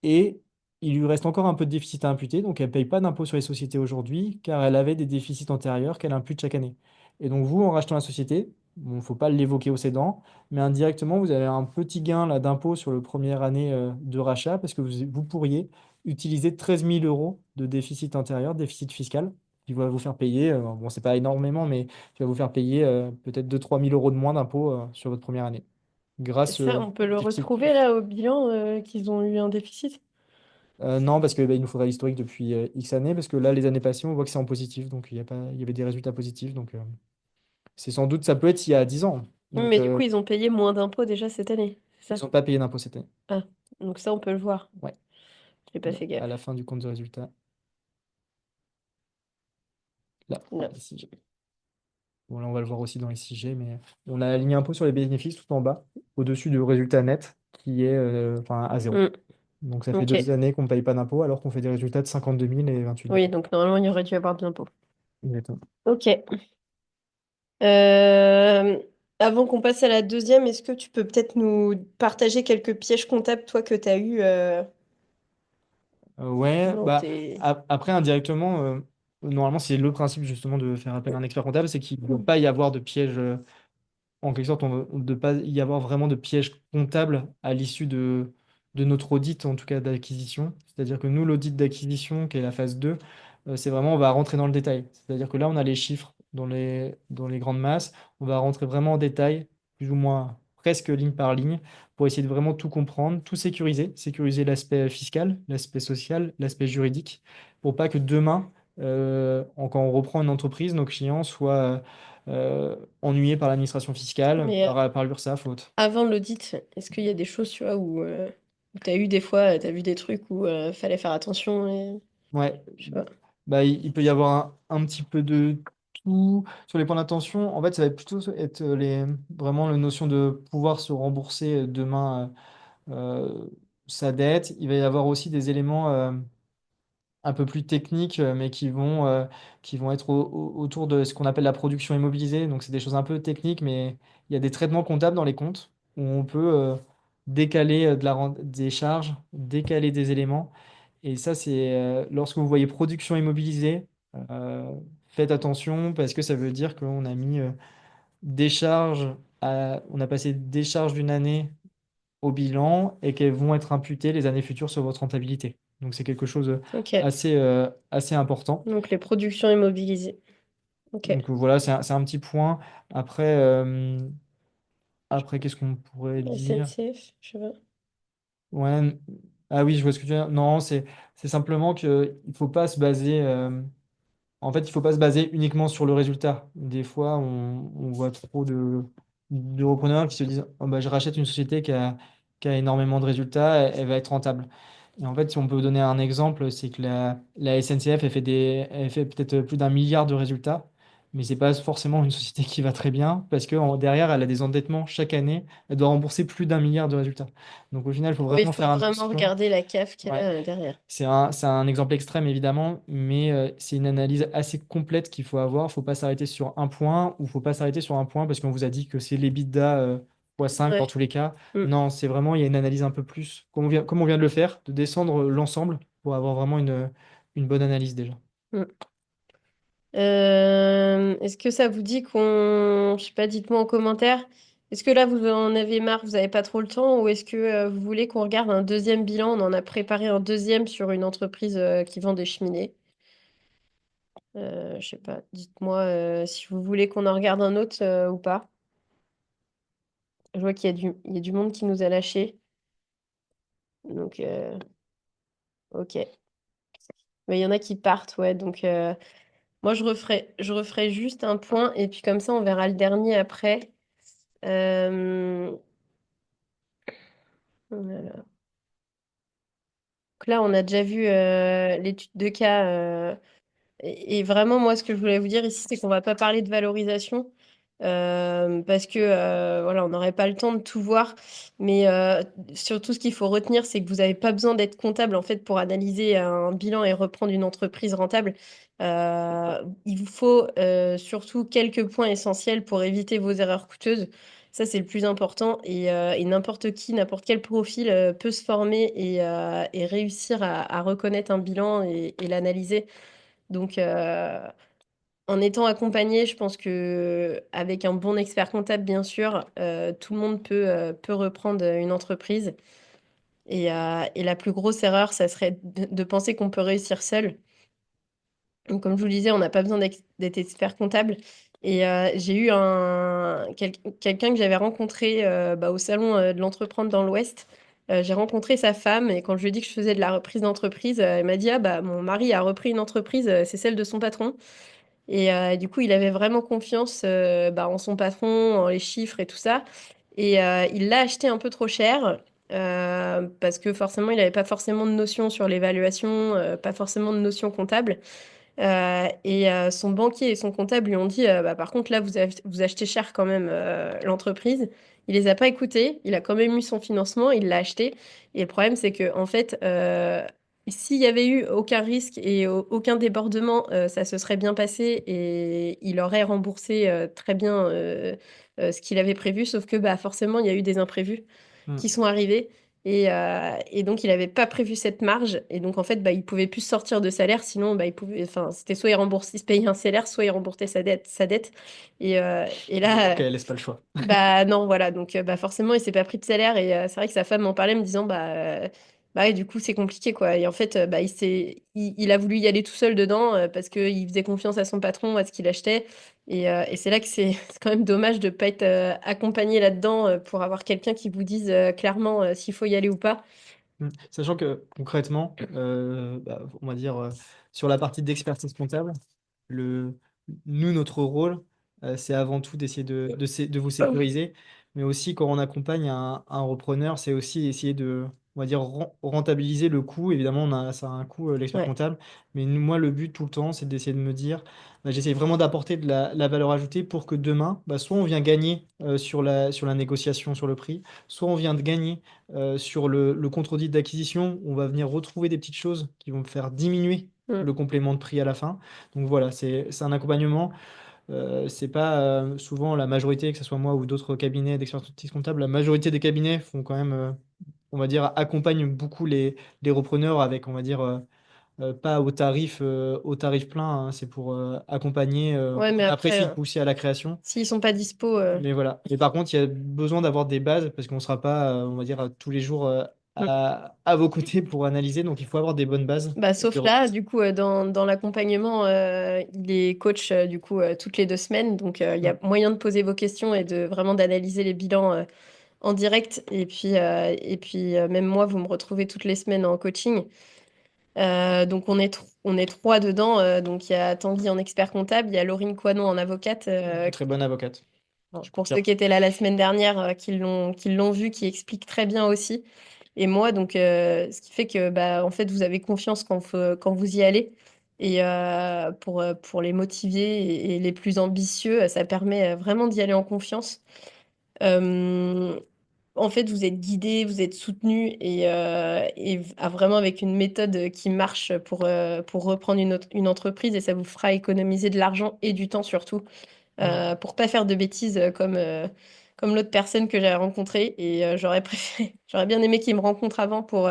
Et il lui reste encore un peu de déficit à imputer, donc elle ne paye pas d'impôt sur les sociétés aujourd'hui, car elle avait des déficits antérieurs qu'elle impute chaque année. Et donc vous, en rachetant la société, il ne faut pas l'évoquer au cédant, mais indirectement, vous avez un petit gain là d'impôt sur la première année de rachat, parce que vous pourriez utiliser 13 000 euros de déficit antérieur, déficit fiscal, qui va vous faire payer, bon, c'est pas énormément, mais qui va vous faire payer peut-être 2 3 000 euros de moins d'impôt sur votre première année, Et grâce ça, on peut le au déficit. retrouver là au bilan qu'ils ont eu un déficit. Non, parce que, bah, il nous faudrait l'historique depuis X années, parce que là, les années passées, on voit que c'est en positif, donc il y a pas, il y avait des résultats positifs, donc c'est sans doute, ça peut être il y a 10 ans. Donc Mais du coup, ils ont payé moins d'impôts déjà cette année. C'est ils ça? n'ont pas payé d'impôt cette année. Ah, donc ça, on peut le voir. Ouais, J'ai pas fait à la gaffe. fin du compte de résultat. Là, Non. ici. Bon, là, on va le voir aussi dans les 6G, mais on a aligné impôt sur les bénéfices tout en bas, au-dessus du résultat net, qui est enfin, à zéro. Hmm. Donc ça fait Ok. 2 années qu'on ne paye pas d'impôt, alors qu'on fait des résultats de 52 000 et 28 000. Oui, donc normalement, il y aurait dû avoir de l'impôt. Exactement. Ok. Euh, Avant qu'on passe à la deuxième, est-ce que tu peux peut-être nous partager quelques pièges comptables, toi, que tu as eu Ouais, dans bah tes... après indirectement, normalement c'est le principe justement de faire appel à un expert comptable, c'est qu'il ne peut pas y avoir de piège, en quelque sorte, on ne peut pas y avoir vraiment de piège comptable à l'issue de notre audit, en tout cas d'acquisition. C'est-à-dire que nous, l'audit d'acquisition, qui est la phase 2, c'est vraiment, on va rentrer dans le détail. C'est-à-dire que là, on a les chiffres dans les grandes masses, on va rentrer vraiment en détail, plus ou moins presque ligne par ligne, pour essayer de vraiment tout comprendre, tout sécuriser, sécuriser l'aspect fiscal, l'aspect social, l'aspect juridique, pour pas que demain, quand on reprend une entreprise, nos clients soient ennuyés par l'administration fiscale, Mais par l'URSSAF ou autre. avant l'audit, est-ce qu'il y a des choses, tu vois, où tu as eu des fois, tu as vu des trucs où fallait faire attention et... Ouais, Je sais pas. bah, il peut y avoir un petit peu de sur les points d'attention, en fait, ça va plutôt être vraiment la notion de pouvoir se rembourser demain sa dette. Il va y avoir aussi des éléments un peu plus techniques, mais qui vont être autour de ce qu'on appelle la production immobilisée. Donc, c'est des choses un peu techniques, mais il y a des traitements comptables dans les comptes où on peut décaler des charges, décaler des éléments. Et ça, c'est lorsque vous voyez production immobilisée, euh, faites attention parce que ça veut dire qu'on a mis des charges on a passé des charges d'une année au bilan et qu'elles vont être imputées les années futures sur votre rentabilité. Donc c'est quelque chose Ok. assez important. Donc les productions immobilisées. Ok. Donc voilà, c'est un petit point. Après, après qu'est-ce qu'on pourrait dire? SNCF, je sais pas. Ouais, ah oui, je vois ce que tu veux dire. Non, c'est simplement qu'il ne faut pas se baser. En fait, il faut pas se baser uniquement sur le résultat. Des fois, on voit trop de repreneurs qui se disent, oh, bah, je rachète une société qui a énormément de résultats, elle va être rentable. Et en fait, si on peut donner un exemple, c'est que la SNCF, elle fait peut-être plus d'1 milliard de résultats, mais c'est pas forcément une société qui va très bien parce que derrière, elle a des endettements chaque année, elle doit rembourser plus d'1 milliard de résultats. Donc au final, il faut Oui, il vraiment faut faire vraiment attention. regarder la CAF qu'il y Ouais. a derrière. C'est un exemple extrême, évidemment, mais c'est une analyse assez complète qu'il faut avoir. Faut pas s'arrêter sur un point ou faut pas s'arrêter sur un point parce qu'on vous a dit que c'est l'EBITDA x 5 dans Ouais. tous les cas. Mm. Non, c'est vraiment, il y a une analyse un peu plus, comme on vient de le faire, de descendre l'ensemble pour avoir vraiment une bonne analyse déjà. Mm. Est-ce que ça vous dit je sais pas, dites-moi en commentaire, est-ce que là vous en avez marre, vous avez pas trop le temps, ou est-ce que vous voulez qu'on regarde un deuxième bilan? On en a préparé un deuxième sur une entreprise qui vend des cheminées. Je sais pas, dites-moi si vous voulez qu'on en regarde un autre ou pas. Je vois il y a du monde qui nous a lâchés. Donc, ok. Mais il y en a qui partent, ouais. Donc, moi, je referai juste un point et puis comme ça, on verra le dernier après. Euh, voilà. Donc là, on a déjà vu l'étude de cas. Et vraiment, moi, ce que je voulais vous dire ici, c'est qu'on va pas parler de valorisation parce que voilà, on n'aurait pas le temps de tout voir. Mais surtout, ce qu'il faut retenir, c'est que vous n'avez pas besoin d'être comptable en fait pour analyser un bilan et reprendre une entreprise rentable. Il vous faut surtout quelques points essentiels pour éviter vos erreurs coûteuses. Ça, c'est le plus important. Et n'importe qui, n'importe quel profil peut se former et réussir à reconnaître un bilan et l'analyser. Donc, en étant accompagné, je pense que avec un bon expert comptable, bien sûr, tout le monde peut reprendre une entreprise. Et la plus grosse erreur, ça serait de penser qu'on peut réussir seul. Donc, comme je vous le disais, on n'a pas besoin d'être expert comptable. Et j'ai eu quelqu'un que j'avais rencontré au salon de l'entreprendre dans l'Ouest. J'ai rencontré sa femme et quand je lui ai dit que je faisais de la reprise d'entreprise, elle m'a dit, ah bah mon mari a repris une entreprise, c'est celle de son patron. Et du coup, il avait vraiment confiance en son patron, en les chiffres et tout ça. Et il l'a acheté un peu trop cher parce que forcément, il n'avait pas forcément de notion sur l'évaluation, pas forcément de notion comptable. Son banquier et son comptable lui ont dit, par contre, là, vous achetez cher quand même l'entreprise. Il les a pas écoutés. Il a quand même eu son financement. Il l'a acheté. Et le problème, c'est que en fait, s'il y avait eu aucun risque et aucun débordement, ça se serait bien passé et il aurait remboursé très bien ce qu'il avait prévu. Sauf que forcément, il y a eu des imprévus Hmm. qui sont arrivés. Et donc, il n'avait pas prévu cette marge. Et donc, en fait, il pouvait plus sortir de salaire. Sinon, enfin, c'était soit il se payait un salaire, soit il remboursait sa dette. Et Donc, là, elle laisse pas le choix. non, voilà. Donc, forcément, il s'est pas pris de salaire. Et c'est vrai que sa femme m'en parlait, me disant, ouais, du coup, c'est compliqué, quoi. Et en fait, il a voulu y aller tout seul dedans parce qu'il faisait confiance à son patron, à ce qu'il achetait. Et c'est là que c'est c'est quand même dommage de ne pas être accompagné là-dedans pour avoir quelqu'un qui vous dise clairement s'il faut y aller ou pas. Sachant que concrètement, on va dire sur la partie d'expertise comptable, le, notre rôle, c'est avant tout d'essayer de vous sécuriser, mais aussi quand on accompagne un repreneur, c'est aussi essayer on va dire, rentabiliser le coût. Évidemment, ça a un coût, l'expert Ouais. comptable. Mais moi, le but tout le temps, c'est d'essayer de me dire, bah, j'essaie vraiment d'apporter de la valeur ajoutée pour que demain, bah, soit on vient gagner sur la négociation sur le prix, soit on vient de gagner sur le contredit d'acquisition. On va venir retrouver des petites choses qui vont me faire diminuer Mm. le complément de prix à la fin. Donc voilà, c'est un accompagnement. C'est pas souvent la majorité, que ce soit moi ou d'autres cabinets d'expertise comptable, la majorité des cabinets font quand même, on va dire, accompagnent beaucoup les repreneurs avec, on va dire, pas au tarif plein, hein, c'est pour accompagner. Ouais, mais On après, apprécie de pousser à la création, s'ils sont pas dispo, mais voilà. Mais par contre, il y a besoin d'avoir des bases parce qu'on ne sera pas, on va dire, tous les jours à vos côtés pour analyser, donc il faut avoir des bonnes bases. bah, Et puis, sauf là, du coup, dans l'accompagnement, il est coach du coup toutes les 2 semaines, donc il y a moyen de poser vos questions et de vraiment d'analyser les bilans en direct. Et puis même moi, vous me retrouvez toutes les semaines en coaching. Donc on est trois dedans. Donc il y a Tanguy en expert comptable, il y a Laurine Coinon en avocate, une très bonne avocate. Je pour ceux confirme. qui étaient là la semaine dernière, qui l'ont vu, qui explique très bien aussi. Et moi, donc, ce qui fait que, bah, en fait, vous avez confiance quand vous y allez. Et pour les motivés et les plus ambitieux, ça permet vraiment d'y aller en confiance. Euh, En fait, vous êtes guidé, vous êtes soutenu vraiment avec une méthode qui marche pour reprendre une entreprise et ça vous fera économiser de l'argent et du temps surtout pour pas faire de bêtises comme l'autre personne que j'avais rencontrée. Et j'aurais préféré, j'aurais bien aimé qu'il me rencontre avant pour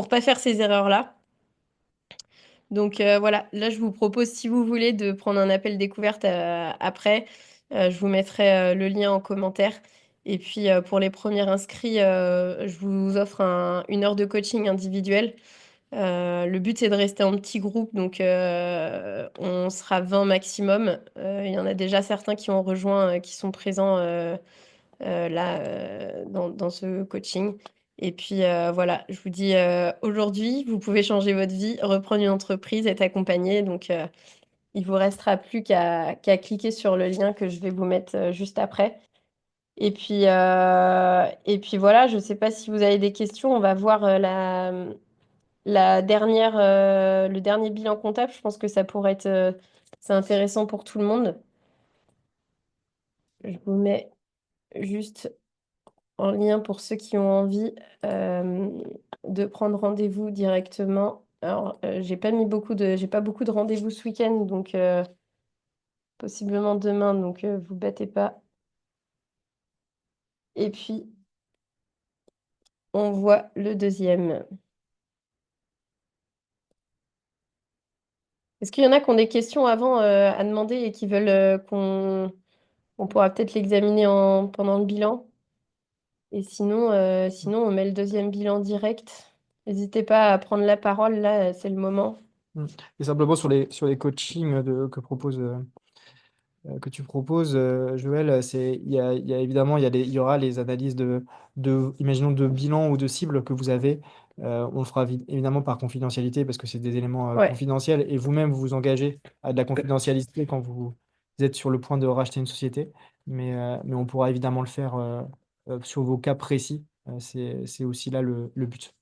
pas faire ces erreurs-là. Donc voilà, là je vous propose, si vous voulez, de prendre un appel découverte après. Je vous mettrai le lien en commentaire. Et puis pour les premiers inscrits, je vous offre 1 heure de coaching individuel. Le but c'est de rester en petit groupe, donc on sera 20 maximum. Il y en a déjà certains qui ont rejoint, qui sont présents là dans ce coaching. Et puis voilà, je vous dis aujourd'hui, vous pouvez changer votre vie, reprendre une entreprise, être accompagné. Donc il vous restera plus qu'à cliquer sur le lien que je vais vous mettre juste après. Et puis voilà, je ne sais pas si vous avez des questions. On va voir le dernier bilan comptable. Je pense que ça pourrait être c'est intéressant pour tout le monde. Je vous mets juste en lien pour ceux qui ont envie euh, de prendre rendez-vous directement. Alors, j'ai pas beaucoup de rendez-vous ce week-end, donc possiblement demain, donc vous battez pas. Et puis, on voit le deuxième. Est-ce qu'il y en a qui ont des questions avant à demander et qui veulent on pourra peut-être l'examiner pendant le bilan? Et sinon, on met le deuxième bilan direct. N'hésitez pas à prendre la parole, là, c'est le moment. Mm. Et simplement sur les coachings que tu proposes, Joël, il y a évidemment, il y aura les analyses imaginons, de bilan ou de cible que vous avez. On le fera évidemment par confidentialité parce que c'est des éléments Ouais. confidentiels et vous-même vous vous engagez à de la confidentialité quand vous êtes sur le point de racheter une société. Mais on pourra évidemment le faire sur vos cas précis. C'est aussi là le but.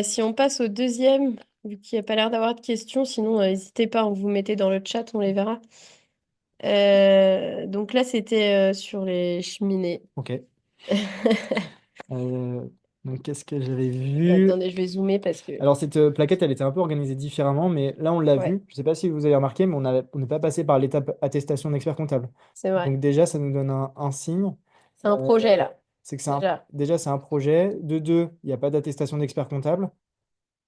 Si on passe au deuxième, vu qu'il n'y a pas l'air d'avoir de questions, sinon n'hésitez pas, on vous mettez dans le chat, on les verra. Donc là, c'était sur les cheminées. Ok. Euh, donc, qu'est-ce que j'avais vu? Attendez, je vais zoomer parce que... Alors, cette plaquette, elle était un peu organisée différemment, mais là, on l'a Ouais, vu. Je ne sais pas si vous avez remarqué, mais on n'est pas passé par l'étape attestation d'expert comptable. c'est vrai. Donc, déjà, ça nous donne un signe. C'est un Euh, projet là, c'est que déjà. déjà, c'est un projet. De deux, il n'y a pas d'attestation d'expert comptable.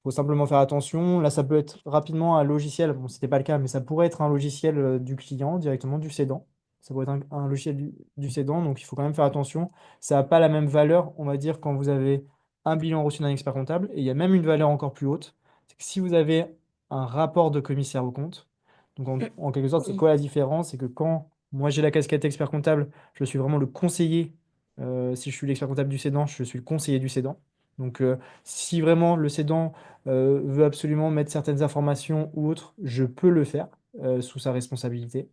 Il faut simplement faire attention. Là, ça peut être rapidement un logiciel. Bon, ce n'était pas le cas, mais ça pourrait être un logiciel du client, directement du cédant. Ça pourrait être un logiciel du cédant, donc il faut quand même faire attention. Ça n'a pas la même valeur, on va dire, quand vous avez un bilan reçu d'un expert comptable. Et il y a même une valeur encore plus haute. C'est que si vous avez un rapport de commissaire aux comptes, donc en quelque sorte, c'est quoi la différence? C'est que quand moi j'ai la casquette expert comptable, je suis vraiment le conseiller. Si je suis l'expert comptable du cédant, je suis le conseiller du cédant. Donc, si vraiment le cédant veut absolument mettre certaines informations ou autres, je peux le faire sous sa responsabilité.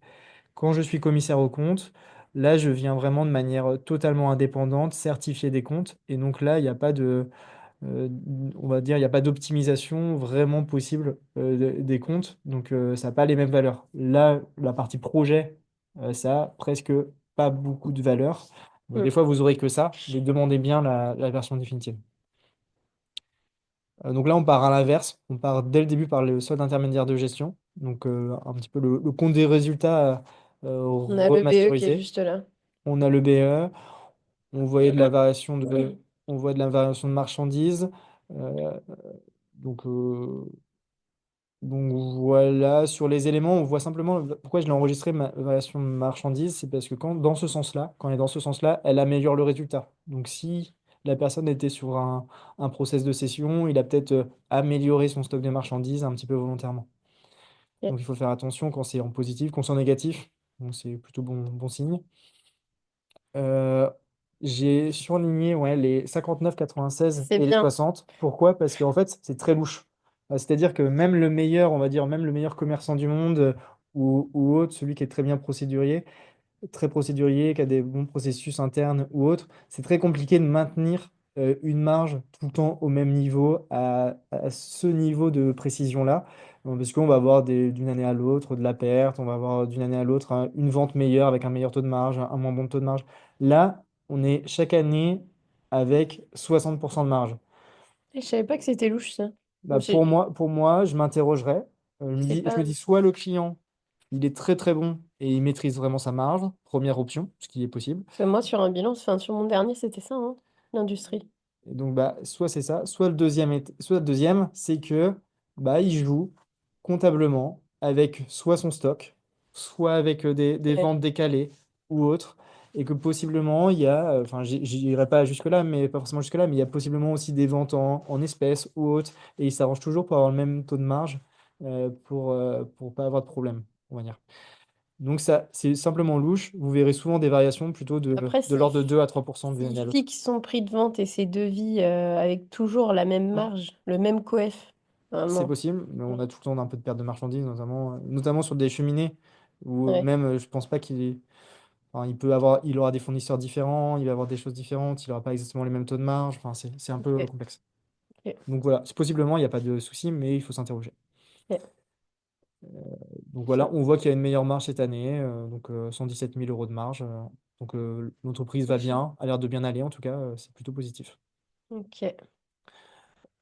Quand je suis commissaire aux comptes, Là, je viens vraiment de manière totalement indépendante, certifier des comptes. Et donc là, il n'y a pas euh, on va dire, il n'y a pas d'optimisation vraiment possible des comptes. Donc, ça n'a pas les mêmes valeurs. Là, la partie projet, ça a presque pas beaucoup de valeur. Donc, Mm. des fois, vous aurez que ça. Mais demandez bien la version définitive. Donc là, on part à l'inverse. On part dès le début par le solde intermédiaire de gestion. Donc, un petit peu le compte des résultats On a le BE qui est remasterisé. juste là. On a le BE. On voyait de la variation on voit de la variation de marchandises. Euh, donc, euh, donc voilà, sur les éléments, on voit simplement pourquoi je l'ai enregistré ma variation de marchandise, c'est parce que dans ce sens-là, quand elle est dans ce sens-là, elle améliore le résultat. Donc si la personne était sur un process de session, il a peut-être amélioré son stock de marchandises un petit peu volontairement. Ok. Donc il faut faire attention quand c'est en positif, quand c'est en négatif. Donc c'est plutôt bon signe. Euh, j'ai surligné ouais, les 59, 96 C'est et les bien. 60. Pourquoi? Parce qu'en fait, c'est très louche. C'est-à-dire que même le meilleur, on va dire, même le meilleur commerçant du monde ou autre, celui qui est très procédurier, qui a des bons processus internes ou autres, c'est très compliqué de maintenir une marge tout le temps au même niveau, à ce niveau de précision-là. Parce qu'on va avoir d'une année à l'autre de la perte, on va avoir d'une année à l'autre une vente meilleure avec un meilleur taux de marge, un moins bon taux de marge. Là, on est chaque année avec 60% de marge. Je savais pas que c'était louche, ça. Bon, Bah, pour moi, je m'interrogerais. c'est Je me pas. dis soit le client, il est très très bon et il maîtrise vraiment sa marge, première option, ce qui est possible. Parce que moi, sur un bilan, enfin, sur mon dernier, c'était ça, hein, l'industrie. Et donc, bah, soit c'est ça, soit le deuxième, c'est que bah, il joue comptablement avec soit son stock, soit avec des Ouais. ventes décalées ou autres, et que possiblement il y a, enfin, j'irai pas jusque-là, mais pas forcément jusque-là, mais il y a possiblement aussi des ventes en espèces ou autres, et il s'arrange toujours pour avoir le même taux de marge pour pas avoir de problème, on va dire. Donc ça, c'est simplement louche. Vous verrez souvent des variations plutôt Après, de l'ordre de 2 à 3% d'une année s'il à l'autre. fixe son prix de vente et ses devis avec toujours la même marge, le même coef, C'est vraiment. possible, mais on a tout le temps un peu de perte de marchandises, notamment sur des cheminées, où Ouais, même je pense pas enfin, il aura des fournisseurs différents, il va avoir des choses différentes, il aura pas exactement les mêmes taux de marge, enfin, c'est un peu ok, complexe. ok. Donc voilà, possiblement, il n'y a pas de souci, mais il faut s'interroger. Ok. Donc voilà, on voit qu'il y a une meilleure marge cette année, 117 000 euros de marge. Donc l'entreprise va bien, a l'air de bien aller en tout cas, c'est plutôt positif. Ok.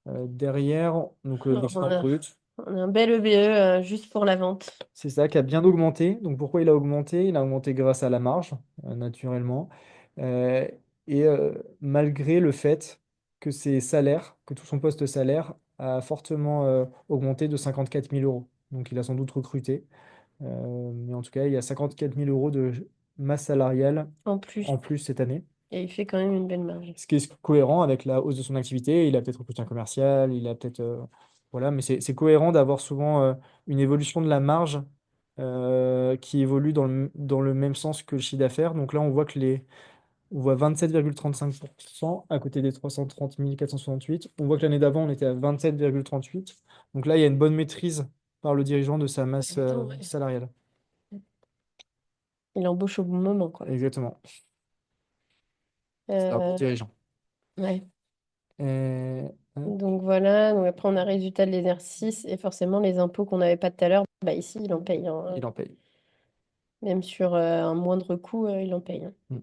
Derrière, Alors, l'export brut. on a un bel EBE juste pour la vente. C'est ça qui a bien augmenté. Donc pourquoi il a augmenté? Il a augmenté grâce à la marge, naturellement. Euh, Malgré le fait que ses salaires, que tout son poste salaire a fortement augmenté de 54 000 euros. Donc il a sans doute recruté. Mais en tout cas, il y a 54 000 euros de masse salariale En plus. en plus cette année. Et il fait quand même une belle marge. Ce qui est cohérent avec la hausse de son activité. Il a peut-être recruté un commercial, il a peut-être. Voilà, mais c'est cohérent d'avoir souvent une évolution de la marge qui évolue dans le même sens que le chiffre d'affaires. Donc là, on voit 27,35% à côté des 330 468. On voit que l'année d'avant, on était à 27,38. Donc là, il y a une bonne maîtrise par le dirigeant de sa En masse même temps, ouais. salariale. Il embauche au bon moment, quoi. Exactement. C'est un bon Euh, dirigeant. ouais. Euh, Donc voilà, donc après on a résultat de l'exercice et forcément les impôts qu'on n'avait pas tout à l'heure, bah ici il en paye, hein. il en paye. Même sur un moindre coût, il en paye, hein. Mm.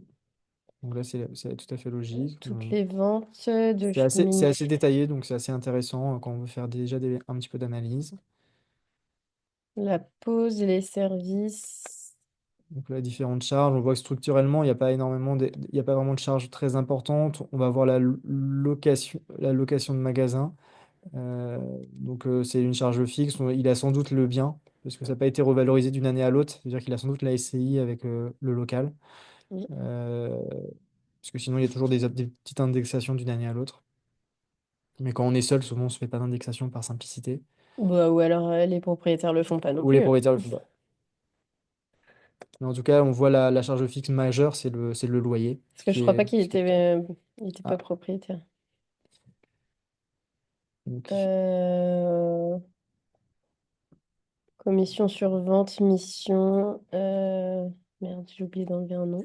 Donc là, c'est tout à fait logique. Toutes les ventes de C'est cheminée, assez détaillé, donc c'est assez intéressant quand on veut faire déjà un petit peu d'analyse. la pause, les services. Donc là, différentes charges. On voit que structurellement, il y a pas vraiment de charges très importantes. On va avoir la location de magasin. C'est une charge fixe. Il a sans doute le bien, parce que ça n'a pas été revalorisé d'une année à l'autre. C'est-à-dire qu'il a sans doute la SCI avec le local. Oui. Euh, Parce que sinon, il y a toujours des petites indexations d'une année à l'autre. Mais quand on est seul, souvent, on se fait pas d'indexation par simplicité. Bah, ou alors les propriétaires le font pas non Ou les plus, hein. propriétaires le font pas. Mais en tout cas, on voit la charge fixe majeure, c'est le loyer, Parce que je crois pas qu'il était, il était pas Ah, propriétaire. donc, Euh, commission sur vente, mission. Merde, j'ai oublié d'enlever un nom.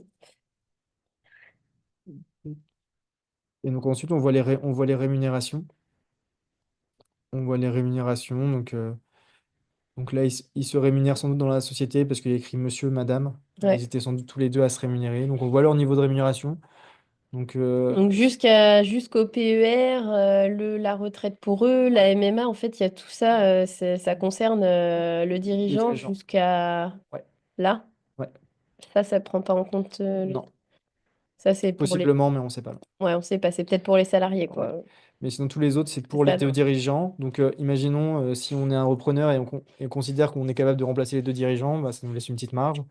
Et donc ensuite, on voit les rémunérations. On voit les rémunérations. Donc là, ils se rémunèrent sans doute dans la société parce qu'il y a écrit monsieur, madame. Ils Ouais. étaient sans doute tous les deux à se rémunérer. Donc on voit leur niveau de rémunération. Donc Donc jusqu'au PER, la retraite pour eux, la MMA, en fait, il y a tout ça. Ça concerne le les dirigeant dirigeants. jusqu'à Ouais, là. ouais. Ça prend pas en compte. Non, Ça, c'est pour les. possiblement, mais on ne sait pas. Ouais, on sait pas. C'est peut-être pour les salariés, Ouais. quoi. Mais sinon, tous les autres, c'est C'est pour les ça, deux non. dirigeants. Donc, imaginons si on est un repreneur et et on considère qu'on est capable de remplacer les deux dirigeants, bah, ça nous laisse une petite marge.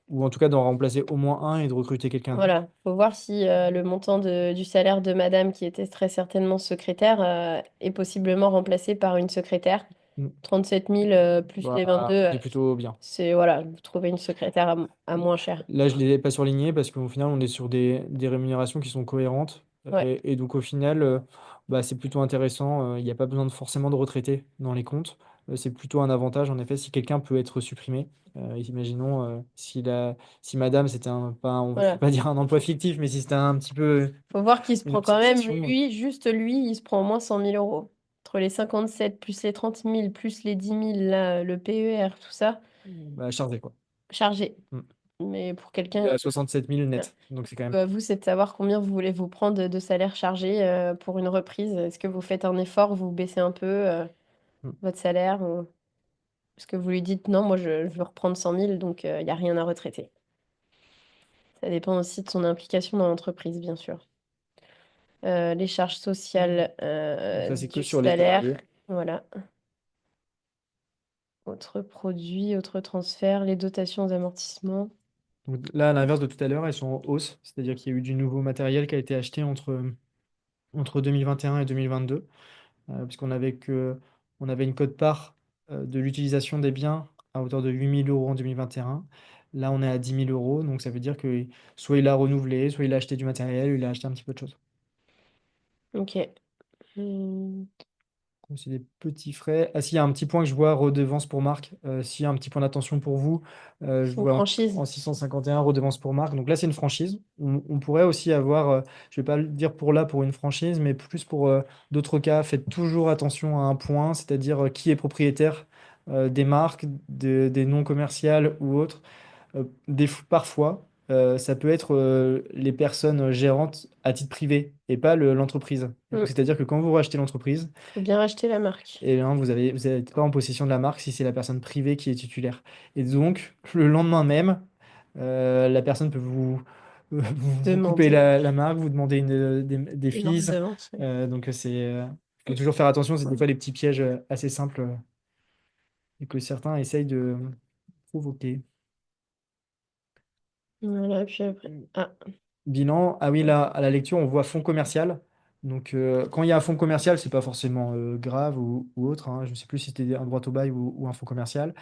Ou en tout cas, d'en remplacer au moins un et de recruter quelqu'un d'autre. Voilà. Faut voir si le montant du salaire de madame, qui était très certainement secrétaire, est possiblement remplacé par une secrétaire. Mm. 37 000 plus les Bah, 22, on est plutôt bien. c'est voilà, vous trouvez une secrétaire à moins cher. Là, je ne l'ai pas surligné parce qu'au final, on est sur des rémunérations qui sont cohérentes. Ouais, Et donc, au final, bah, c'est plutôt intéressant. Il n'y a pas besoin forcément de retraiter dans les comptes. C'est plutôt un avantage, en effet, si quelqu'un peut être supprimé. Imaginons si madame, c'était je vais voilà. pas dire un emploi fictif, mais si c'était un petit peu Faut voir qu'il se une prend quand petite même, mission, lui, juste lui, il se prend au moins 100 000 euros. Entre les 57 plus les 30 000 plus les 10 000 là, le PER, tout ça, bah, chargé, quoi. chargé. Mm. Mais pour Il est quelqu'un, à 67 000 net. Donc, c'est quand même. vous, c'est de savoir combien vous voulez vous prendre de salaire chargé pour une reprise. Est-ce que vous faites un effort, vous baissez un peu Mm. votre salaire ou est-ce que vous lui dites non, moi je veux reprendre 100 000, donc il n'y a rien à retraiter. Ça dépend aussi de son implication dans l'entreprise, bien sûr. Les charges sociales Donc, ça, c'est que du sur les salaire. salariés. Voilà. Autres produits, autres transferts, les dotations aux amortissements. Donc, là, à l'inverse de tout à l'heure, elles sont en hausse. C'est-à-dire qu'il y a eu du nouveau matériel qui a été acheté entre 2021 et 2022, puisqu'on avait on avait une quote-part de l'utilisation des biens à hauteur de 8 000 € en 2021. Là, on est à 10 000 €, donc ça veut dire que soit il a renouvelé, soit il a acheté du matériel, ou il a acheté un petit peu de choses. Ok. Hmm, Donc, c'est des petits frais. Ah, si, il y a un petit point que je vois, redevance pour marque. S'il y a un petit point d'attention pour vous, je une vois franchise. en 651, redevance pour marque. Donc là, c'est une franchise. On pourrait aussi avoir, je vais pas le dire pour là, pour une franchise, mais plus pour d'autres cas. Faites toujours attention à un point, c'est-à-dire qui est propriétaire des marques, des noms commerciaux ou autres. Parfois, ça peut être les personnes gérantes à titre privé et pas l'entreprise. Et donc, Hmm, c'est-à-dire que quand vous rachetez l'entreprise, faut bien racheter la marque. et bien, vous n'êtes pas en possession de la marque si c'est la personne privée qui est titulaire. Et donc, le lendemain même, la personne peut vous couper Demander la marque, vous demander des une fees. redevance. Ouais. Donc, faut toujours faire attention, c'est des fois les petits pièges assez simples et que certains essayent de provoquer. Voilà, puis après. Ah, Bilan, ah oui, là, à la lecture, on voit fonds commercial. Donc, quand il y a un fonds commercial, c'est pas forcément grave ou autre, hein. Je ne sais plus si c'était un droit au bail ou un fonds commercial.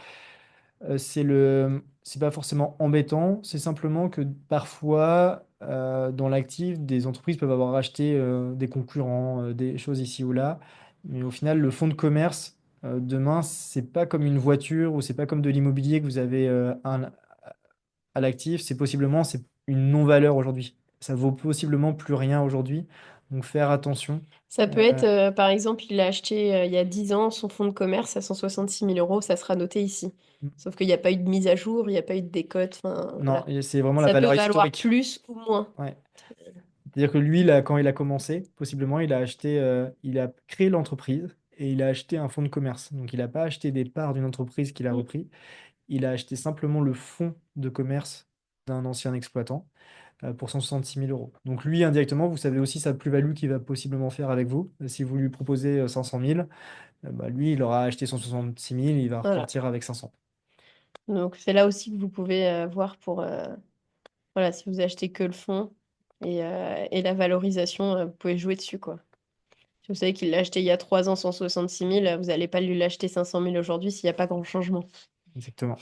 C'est pas forcément embêtant, c'est simplement que parfois, dans l'actif, des entreprises peuvent avoir acheté des concurrents, des choses ici ou là. Mais au final, le fonds de commerce, demain, c'est pas comme une voiture ou c'est pas comme de l'immobilier que vous avez à l'actif. C'est une non-valeur aujourd'hui. Ça vaut possiblement plus rien aujourd'hui. Donc, faire attention. ça peut être, Euh, par exemple, il a acheté il y a 10 ans son fonds de commerce à 166 000 euros, ça sera noté ici. Sauf qu'il n'y a pas eu de mise à jour, il n'y a pas eu de décote, enfin non, voilà. et c'est vraiment la Ça peut valeur valoir historique. plus ou moins. Ouais. C'est-à-dire que lui, là, quand il a commencé, possiblement, il a créé l'entreprise et il a acheté un fonds de commerce. Donc, il n'a pas acheté des parts d'une entreprise qu'il a Mm. repris. Il a acheté simplement le fonds de commerce d'un ancien exploitant pour 166 000 euros. Donc, lui, indirectement, vous savez aussi sa plus-value qu'il va possiblement faire avec vous. Si vous lui proposez 500 000, bah, lui, il aura acheté 166 000, il va Voilà. repartir avec 500. Donc c'est là aussi que vous pouvez voir pour voilà, si vous achetez que le fonds et la valorisation, vous pouvez jouer dessus, quoi. Si vous savez qu'il l'a acheté il y a 3 ans 166 000, vous n'allez pas lui l'acheter 500 000 aujourd'hui s'il n'y a pas grand changement. Exactement.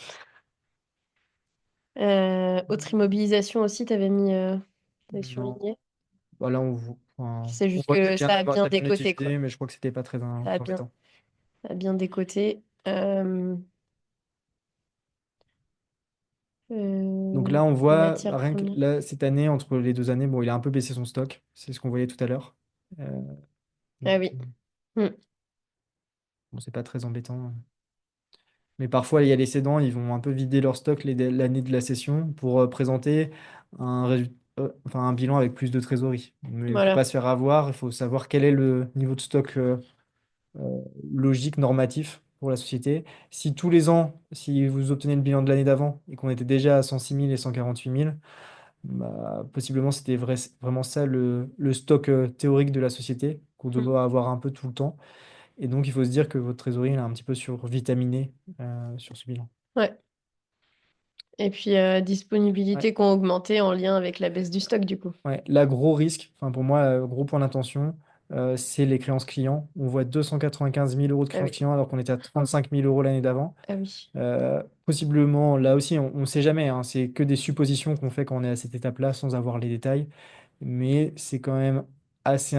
Autre immobilisation aussi, t'avais Non. surligné. Voilà, C'est on juste voit que que ça a bien ça a bien été décoté, quoi. utilisé, mais je crois que c'était pas très Ça a bien, embêtant. ça a bien décoté. Donc là, on voit, Matière rien que première. là, cette année, entre les 2 années, bon, il a un peu baissé son stock. C'est ce qu'on voyait tout à l'heure. Euh, Ah donc, oui. Hmm. bon, c'est pas très embêtant. Mais parfois, il y a les cédants, ils vont un peu vider leur stock l'année de la session pour présenter enfin, un bilan avec plus de trésorerie. Mais il ne faut pas Voilà. se faire avoir, il faut savoir quel est le niveau de stock logique, normatif pour la société. Si tous les ans, si vous obtenez le bilan de l'année d'avant et qu'on était déjà à 106 000 et 148 000, bah, possiblement c'était vraiment ça le stock théorique de la société qu'on Hmm. doit avoir un peu tout le temps. Et donc, il faut se dire que votre trésorerie elle est un petit peu survitaminée sur ce bilan. Ouais. Et puis, Ouais. disponibilité qui ont augmenté en lien avec la baisse du stock, du coup. Ouais. Là, gros risque, enfin pour moi, gros point d'attention, c'est les créances clients. On voit 295 000 euros de Ah créances oui. clients alors qu'on était à 35 000 euros l'année d'avant. Ah oui. Possiblement, là aussi, on ne sait jamais, hein, c'est que des suppositions qu'on fait quand on est à cette étape-là sans avoir les détails. Mais c'est quand même assez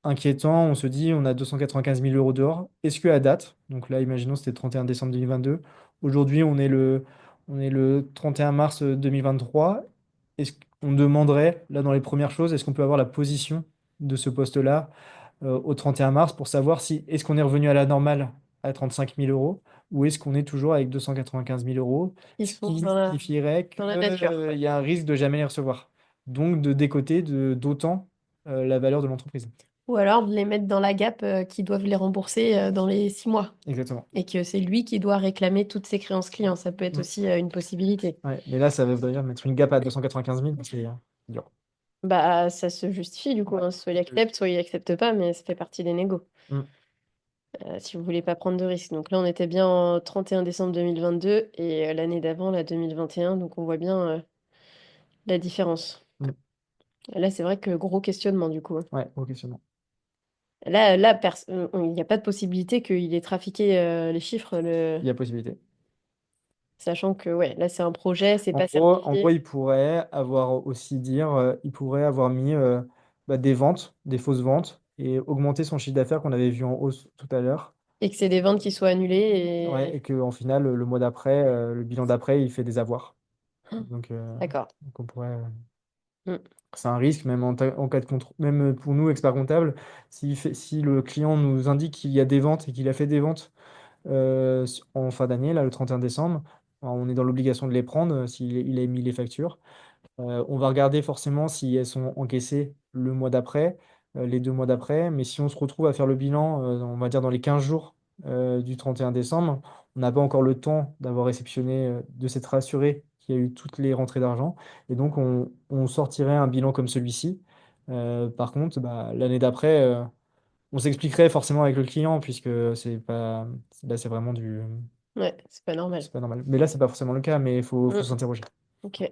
inquiétant. On se dit, on a 295 000 euros dehors. Est-ce que à date, donc là, imaginons c'était le 31 décembre 2022, aujourd'hui on est le 31 mars 2023, est-ce qu'on demanderait, là dans les premières choses, est-ce qu'on peut avoir la position de ce poste-là au 31 mars pour savoir si est-ce qu'on est revenu à la normale à 35 000 euros ou est-ce qu'on est toujours avec 295 000 euros, Ils ce sont qui signifierait dans la nature. qu'il y a un risque de jamais les recevoir. Donc de décoter d'autant la valeur de l'entreprise. Ou alors de les mettre dans la gap qui doivent les rembourser dans les 6 mois. Exactement. Et que c'est lui qui doit réclamer toutes ses créances clients. Ça peut être Mm. aussi une possibilité. Ouais, mais là, ça veut dire mettre une gap à 295 000, c'est dur. Bah, ça se justifie du coup, Ouais. hein. Soit il accepte, soit il accepte pas, mais ça fait partie des négos. Mm. Si vous voulez pas prendre de risques. Donc là, on était bien en 31 décembre 2022 et l'année d'avant, la 2021. Donc on voit bien la différence. Mm. Là, c'est vrai que gros questionnement du coup, hein. Ouais, gros questionnement. Il n'y a pas de possibilité qu'il ait trafiqué les chiffres, Il y a possibilité. sachant que ouais, là, c'est un projet, c'est pas En gros, certifié. il pourrait avoir aussi il pourrait avoir mis des ventes, des fausses ventes, et augmenter son chiffre d'affaires qu'on avait vu en hausse tout à l'heure. Et que c'est des ventes qui soient Ouais, annulées et qu'en final, le mois d'après, le bilan d'après, il fait des avoirs. et... D'accord. Donc on pourrait. Mm. C'est un risque, même en cas de contrôle, même pour nous, experts comptables, si le client nous indique qu'il y a des ventes et qu'il a fait des ventes en fin d'année, là, le 31 décembre, on est dans l'obligation de les prendre s'il il a émis les factures. On va regarder forcément si elles sont encaissées le mois d'après, les 2 mois d'après, mais si on se retrouve à faire le bilan, on va dire dans les 15 jours du 31 décembre, on n'a pas encore le temps d'avoir réceptionné, de s'être rassuré qu'il y a eu toutes les rentrées d'argent, et donc on sortirait un bilan comme celui-ci. Par contre, bah, l'année d'après, on s'expliquerait forcément avec le client, puisque c'est vraiment Ouais, c'est pas normal. c'est pas normal. Mais là, c'est pas forcément le cas, mais il faut Mm. s'interroger. Ok.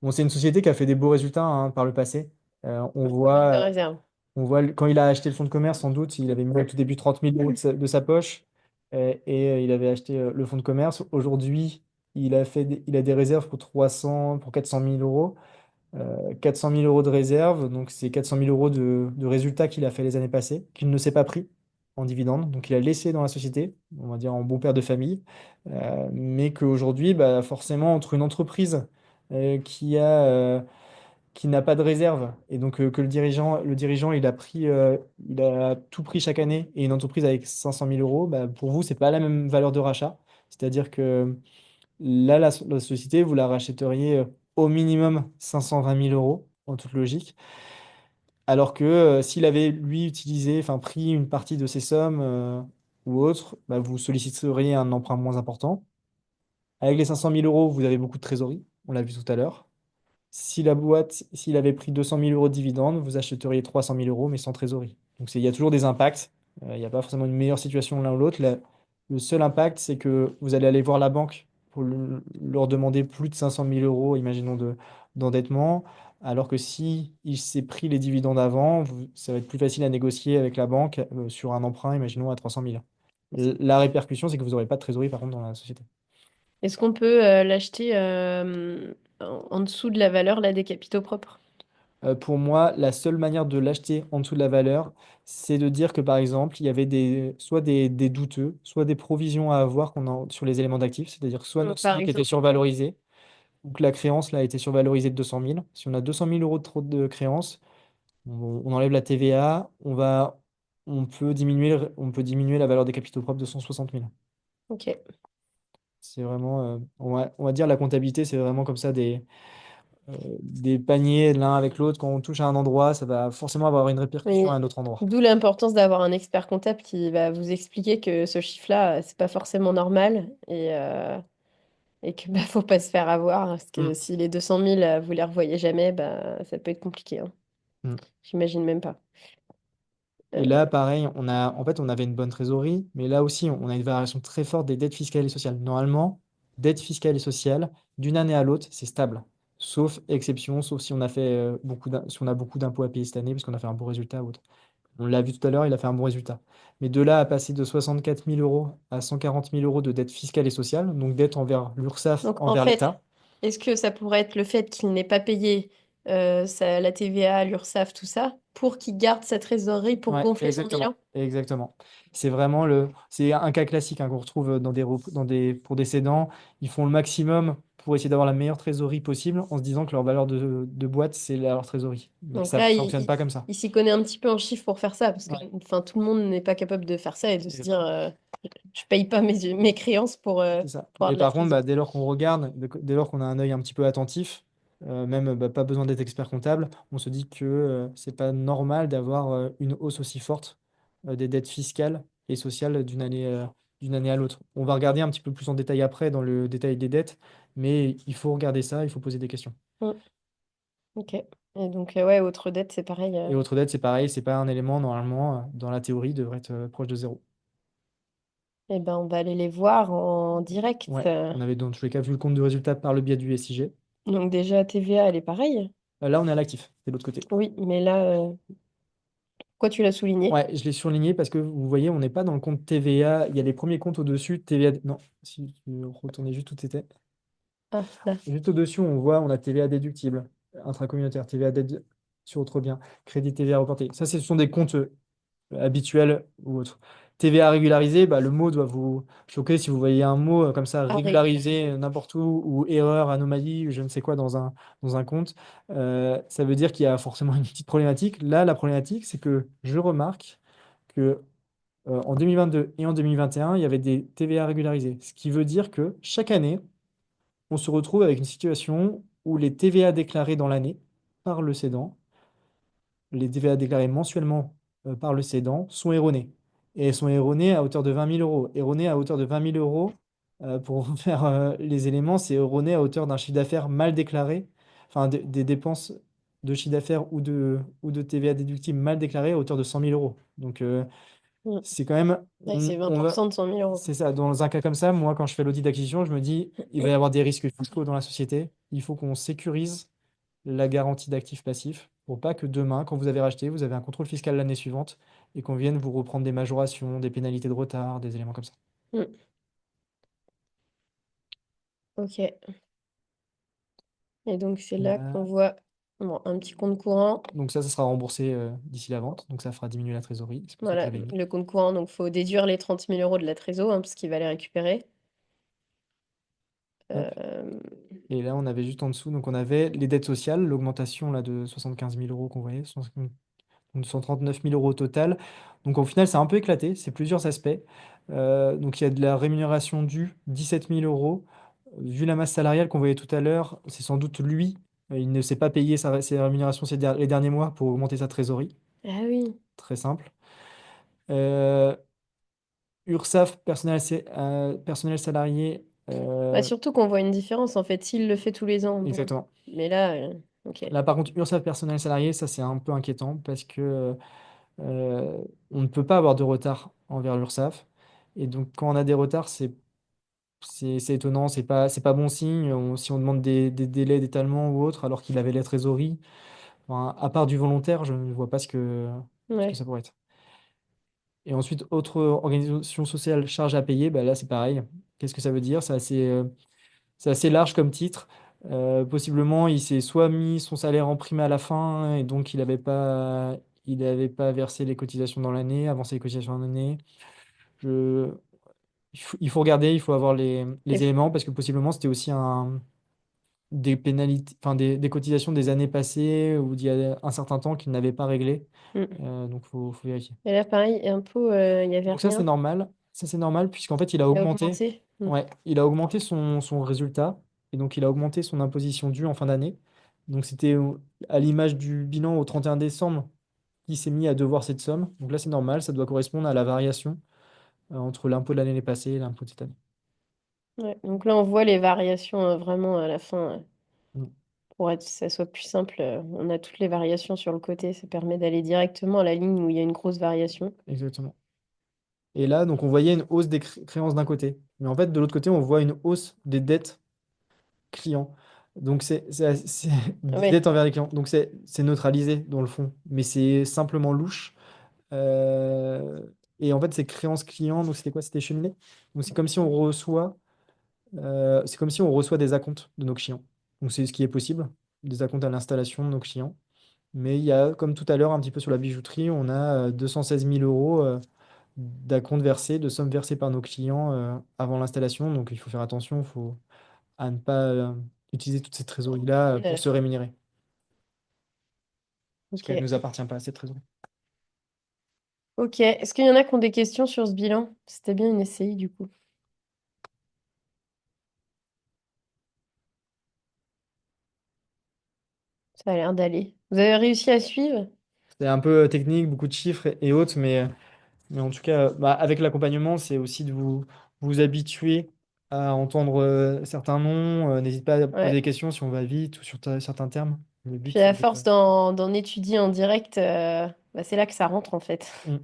Bon, c'est une société qui a fait des beaux résultats hein, par le passé. On Pas mal de voit, réserve. on voit quand il a acheté le fonds de commerce, sans doute, il avait mis au tout début 30 000 euros de sa poche et il avait acheté le fonds de commerce. Aujourd'hui, il a des réserves pour 400 000 euros. 400 000 euros de réserve, donc c'est 400 000 euros de résultats qu'il a fait les années passées, qu'il ne s'est pas pris en dividende. Donc il a laissé dans la société, on va dire en bon père de famille, mais qu'aujourd'hui, bah, forcément, entre une entreprise qui n'a pas de réserve et donc que le dirigeant il a tout pris chaque année et une entreprise avec 500 000 euros, bah, pour vous, c'est pas la même valeur de rachat. C'est-à-dire que là, la société, vous la rachèteriez au minimum 520 000 euros, en toute logique. Alors que s'il avait, lui, utilisé, enfin, pris une partie de ces sommes ou autre, bah, vous solliciteriez un emprunt moins important. Avec les 500 000 euros, vous avez beaucoup de trésorerie, on l'a vu tout à l'heure. Si la boîte, s'il avait pris 200 000 euros de dividendes, vous achèteriez 300 000 euros, mais sans trésorerie. Donc il y a toujours des impacts. Il n'y a pas forcément une meilleure situation l'un ou l'autre. Le seul impact, c'est que vous allez aller voir la banque pour leur demander plus de 500 000 euros, imaginons, d'endettement. Alors que si il s'est pris les dividendes avant, ça va être plus facile à négocier avec la banque sur un emprunt, imaginons, à 300 000. La répercussion, c'est que vous n'aurez pas de trésorerie, par contre, dans la société. Est-ce qu'on peut l'acheter en dessous de la valeur là, des capitaux propres? Pour moi, la seule manière de l'acheter en dessous de la valeur, c'est de dire que par exemple, il y avait soit des douteux, soit des provisions à avoir sur les éléments d'actifs, c'est-à-dire soit notre Par stock était exemple. survalorisé, ou que la créance là, a été survalorisée de 200 000. Si on a 200 000 euros de trop de créance, on enlève la TVA, on peut diminuer la valeur des capitaux propres de 160 000. Ok. C'est vraiment, on va dire la comptabilité, c'est vraiment comme ça des paniers l'un avec l'autre. Quand on touche à un endroit, ça va forcément avoir une répercussion à Mais un autre endroit. d'où l'importance d'avoir un expert comptable qui va vous expliquer que ce chiffre-là, c'est pas forcément normal et que bah, faut pas se faire avoir. Parce que Mm, si les 200 000, vous les revoyez jamais, bah, ça peut être compliqué, hein. mm. J'imagine même pas. Et Euh, là, pareil, en fait, on avait une bonne trésorerie, mais là aussi, on a une variation très forte des dettes fiscales et sociales. Normalement, dette fiscale et sociale, d'une année à l'autre, c'est stable. Sauf exception, sauf si on a fait si on a beaucoup d'impôts à payer cette année, parce qu'on a fait un bon résultat ou autre. On l'a vu tout à l'heure, il a fait un bon résultat. Mais de là à passer de 64 000 euros à 140 000 euros de dette fiscale et sociale, donc dette envers l'URSSAF, Donc en envers fait, l'État. est-ce que ça pourrait être le fait qu'il n'ait pas payé la TVA, l'URSSAF, tout ça, pour qu'il garde sa trésorerie pour Ouais, gonfler son bilan? exactement, exactement. C'est un cas classique hein, qu'on retrouve pour des cédants. Ils font le maximum pour essayer d'avoir la meilleure trésorerie possible en se disant que leur valeur de boîte, c'est leur trésorerie. Mais Donc ça ne là, fonctionne pas comme ça. il s'y connaît un petit peu en chiffres pour faire ça, parce que Ouais, enfin, tout le monde n'est pas capable de faire ça et de se dire exactement. je paye pas mes créances C'est ça. pour avoir Mais de la par contre, bah, trésorerie. dès lors qu'on regarde, dès lors qu'on a un œil un petit peu attentif, même bah, pas besoin d'être expert comptable, on se dit que c'est pas normal d'avoir une hausse aussi forte des dettes fiscales et sociales d'une année à l'autre. On va regarder un petit peu plus en détail après dans le détail des dettes, mais il faut regarder ça, il faut poser des questions. Mm, ok. Et donc, ouais, autre dette, c'est pareil. Et autre dette, c'est pareil, c'est pas un élément normalement dans la théorie devrait être proche de zéro. Eh ben, on va aller les voir en direct. Ouais, on avait dans tous les cas vu le compte de résultat par le biais du SIG. Donc déjà, TVA, elle est pareille. Là, on est à l'actif, c'est de l'autre côté. Oui, mais là, pourquoi tu l'as souligné? Ouais, je l'ai surligné parce que vous voyez, on n'est pas dans le compte TVA. Il y a les premiers comptes au-dessus, TVA. Non, si tu retournais juste où tu étais. Ah, là. Juste au-dessus, on a TVA déductible, intracommunautaire, TVA d'aide sur autre bien, crédit TVA reporté. Ça, ce sont des comptes habituels ou autres. TVA régularisé, bah, le mot doit vous choquer si vous voyez un mot comme ça, À régularisé régulariser. n'importe où, ou erreur, anomalie, ou je ne sais quoi dans un compte. Ça veut dire qu'il y a forcément une petite problématique. Là, la problématique, c'est que je remarque que en 2022 et en 2021, il y avait des TVA régularisés. Ce qui veut dire que chaque année, on se retrouve avec une situation où les TVA déclarés dans l'année par le cédant, les TVA déclarés mensuellement par le cédant, sont erronés. Et elles sont erronées à hauteur de 20 000 euros. Erronées à hauteur de 20 000 euros, pour vous faire les éléments, c'est erroné à hauteur d'un chiffre d'affaires mal déclaré, enfin des dépenses de chiffre d'affaires ou de TVA déductible mal déclarées à hauteur de 100 000 euros. Donc, Mm. c'est quand même, Ouais, c'est on va, 20% de 100 000 euros. c'est ça. Dans un cas comme ça, moi, quand je fais l'audit d'acquisition, je me dis, il va y avoir des risques fiscaux dans la société. Il faut qu'on sécurise la garantie d'actifs passifs pour pas que demain, quand vous avez racheté, vous avez un contrôle fiscal l'année suivante et qu'on vienne vous reprendre des majorations, des pénalités de retard, des éléments comme ça. Mm. Ok. Et donc, c'est là qu'on Là. voit bon, un petit compte courant. Donc ça sera remboursé d'ici la vente. Donc ça fera diminuer la trésorerie. C'est pour ça que je Voilà, l'avais mis. le compte courant. Donc, il faut déduire les 30 000 euros de la trésor, hein, parce qu'il va les récupérer. Hop. Euh, Et là, on avait juste en dessous, donc on avait les dettes sociales, l'augmentation là de 75 000 euros qu'on voyait, donc 139 000 euros au total. Donc au final, c'est un peu éclaté, c'est plusieurs aspects. Donc il y a de la rémunération due, 17 000 euros. Vu la masse salariale qu'on voyait tout à l'heure, c'est sans doute lui, il ne s'est pas payé ses rémunérations les derniers mois pour augmenter sa trésorerie. Ah oui. Très simple. Euh, URSSAF, personnel salarié, Bah, surtout qu'on voit une différence, en fait, s'il le fait tous les ans. Bon. exactement. Mais là, ok. Là, par contre, URSSAF, personnel salarié, ça c'est un peu inquiétant parce que Euh, on ne peut pas avoir de retard envers l'URSSAF. Et donc, quand on a des retards, c'est étonnant, c'est pas bon signe. Si on demande des délais d'étalement ou autre, alors qu'il avait la trésorerie, enfin, à part du volontaire, je ne vois pas ce que Ouais. ça pourrait être. Et ensuite, autre organisation sociale charge à payer, bah là, c'est pareil. Qu'est-ce que ça veut dire? C'est assez large comme titre. Possiblement, il s'est soit mis son salaire en prime à la fin et donc il avait pas versé les cotisations dans l'année, avancé les cotisations dans l'année. Je, il faut regarder, il faut avoir les Et- éléments parce que possiblement c'était aussi des pénalités, enfin des cotisations des années passées ou d'il y a un certain temps qu'il n'avait pas réglé. Mm. Donc faut vérifier. Et là, pareil, impôt, il n'y avait Donc ça c'est rien. normal. Ça c'est normal puisqu'en fait il a Il a augmenté. augmenté. Mm. Ouais, il a augmenté son résultat et donc il a augmenté son imposition due en fin d'année. Donc c'était à l'image du bilan au 31 décembre qui s'est mis à devoir cette somme. Donc là c'est normal, ça doit correspondre à la variation entre l'impôt de l'année passée et l'impôt de cette année. Ouais. Donc là, on voit les variations vraiment à la fin. Mm, Pour être, que ça soit plus simple, on a toutes les variations sur le côté. Ça permet d'aller directement à la ligne où il y a une grosse variation. exactement. Et là, donc on voyait une hausse des créances d'un côté. Mais en fait, de l'autre côté, on voit une hausse des dettes clients. Donc Ah des ouais, dettes envers les clients. Donc c'est neutralisé dans le fond. Mais c'est simplement louche. Euh, et en fait, c'est créances clients. Donc c'était quoi? C'était cheminée. Donc c'est comme si on reçoit des acomptes de nos clients. Donc c'est ce qui est possible, des acomptes à l'installation de nos clients. Mais il y a, comme tout à l'heure, un petit peu sur la bijouterie, on a 216 000 euros d'acomptes versés, de sommes versées par nos clients avant l'installation. Donc il faut faire attention, à ne pas utiliser toute cette trésorerie-là pour se rémunérer, parce qu'elle ne ok. nous appartient pas, cette trésorerie. Ok. Est-ce qu'il y en a qui ont des questions sur ce bilan? C'était bien une SCI du coup. Ça a l'air d'aller. Vous avez réussi à suivre? C'est un peu technique, beaucoup de chiffres et autres, mais en tout cas, bah, avec l'accompagnement, c'est aussi de vous habituer à entendre certains noms. N'hésite pas à poser des Ouais. questions si on va vite ou sur certains termes. Le but, Puis à c'est de... force d'en étudier en direct, bah, c'est là que ça rentre en fait. Mm.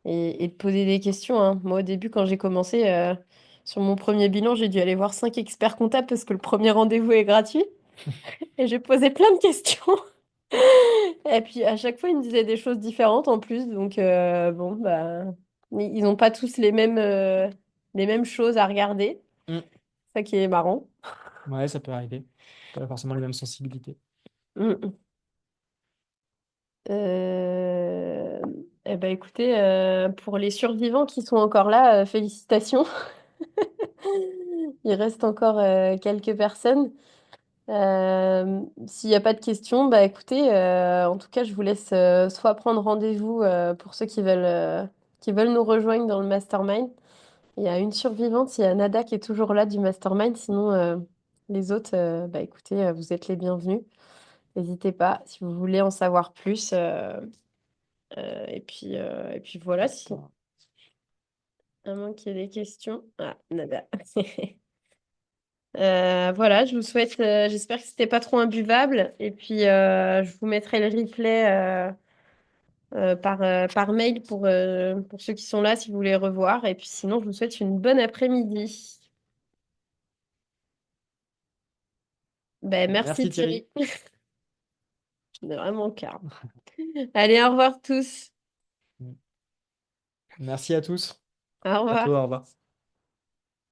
Et de poser des questions, hein. Moi, au début, quand j'ai commencé sur mon premier bilan, j'ai dû aller voir 5 experts comptables parce que le premier rendez-vous est gratuit. Et j'ai posé plein de questions. Et puis à chaque fois, ils me disaient des choses différentes en plus. Donc bon, bah, ils n'ont pas tous les mêmes choses à regarder. Mm. C'est ça qui est marrant. Ouais, ça peut arriver. Pas forcément les mêmes sensibilités. Mm. Euh, eh ben, écoutez, pour les survivants qui sont encore là, félicitations. Il reste encore quelques personnes. S'il n'y a pas de questions, bah écoutez, en tout cas, je vous laisse soit prendre rendez-vous pour ceux qui veulent nous rejoindre dans le mastermind. Il y a une survivante, il y a Nada qui est toujours là du mastermind. Sinon, les autres, bah écoutez, vous êtes les bienvenus. N'hésitez pas si vous voulez en savoir plus. Et puis voilà, si, à moins qu'il y ait des questions. Ah, Nada. Voilà, je vous souhaite, j'espère que c'était pas trop imbuvable. Et puis, je vous mettrai le replay par mail pour ceux qui sont là si vous voulez revoir. Et puis sinon, je vous souhaite une bonne après-midi. Ben, merci Merci Thierry. Thierry. J'en ai vraiment le cœur. Allez, au revoir tous. Merci à tous. Au À bientôt, revoir. au revoir.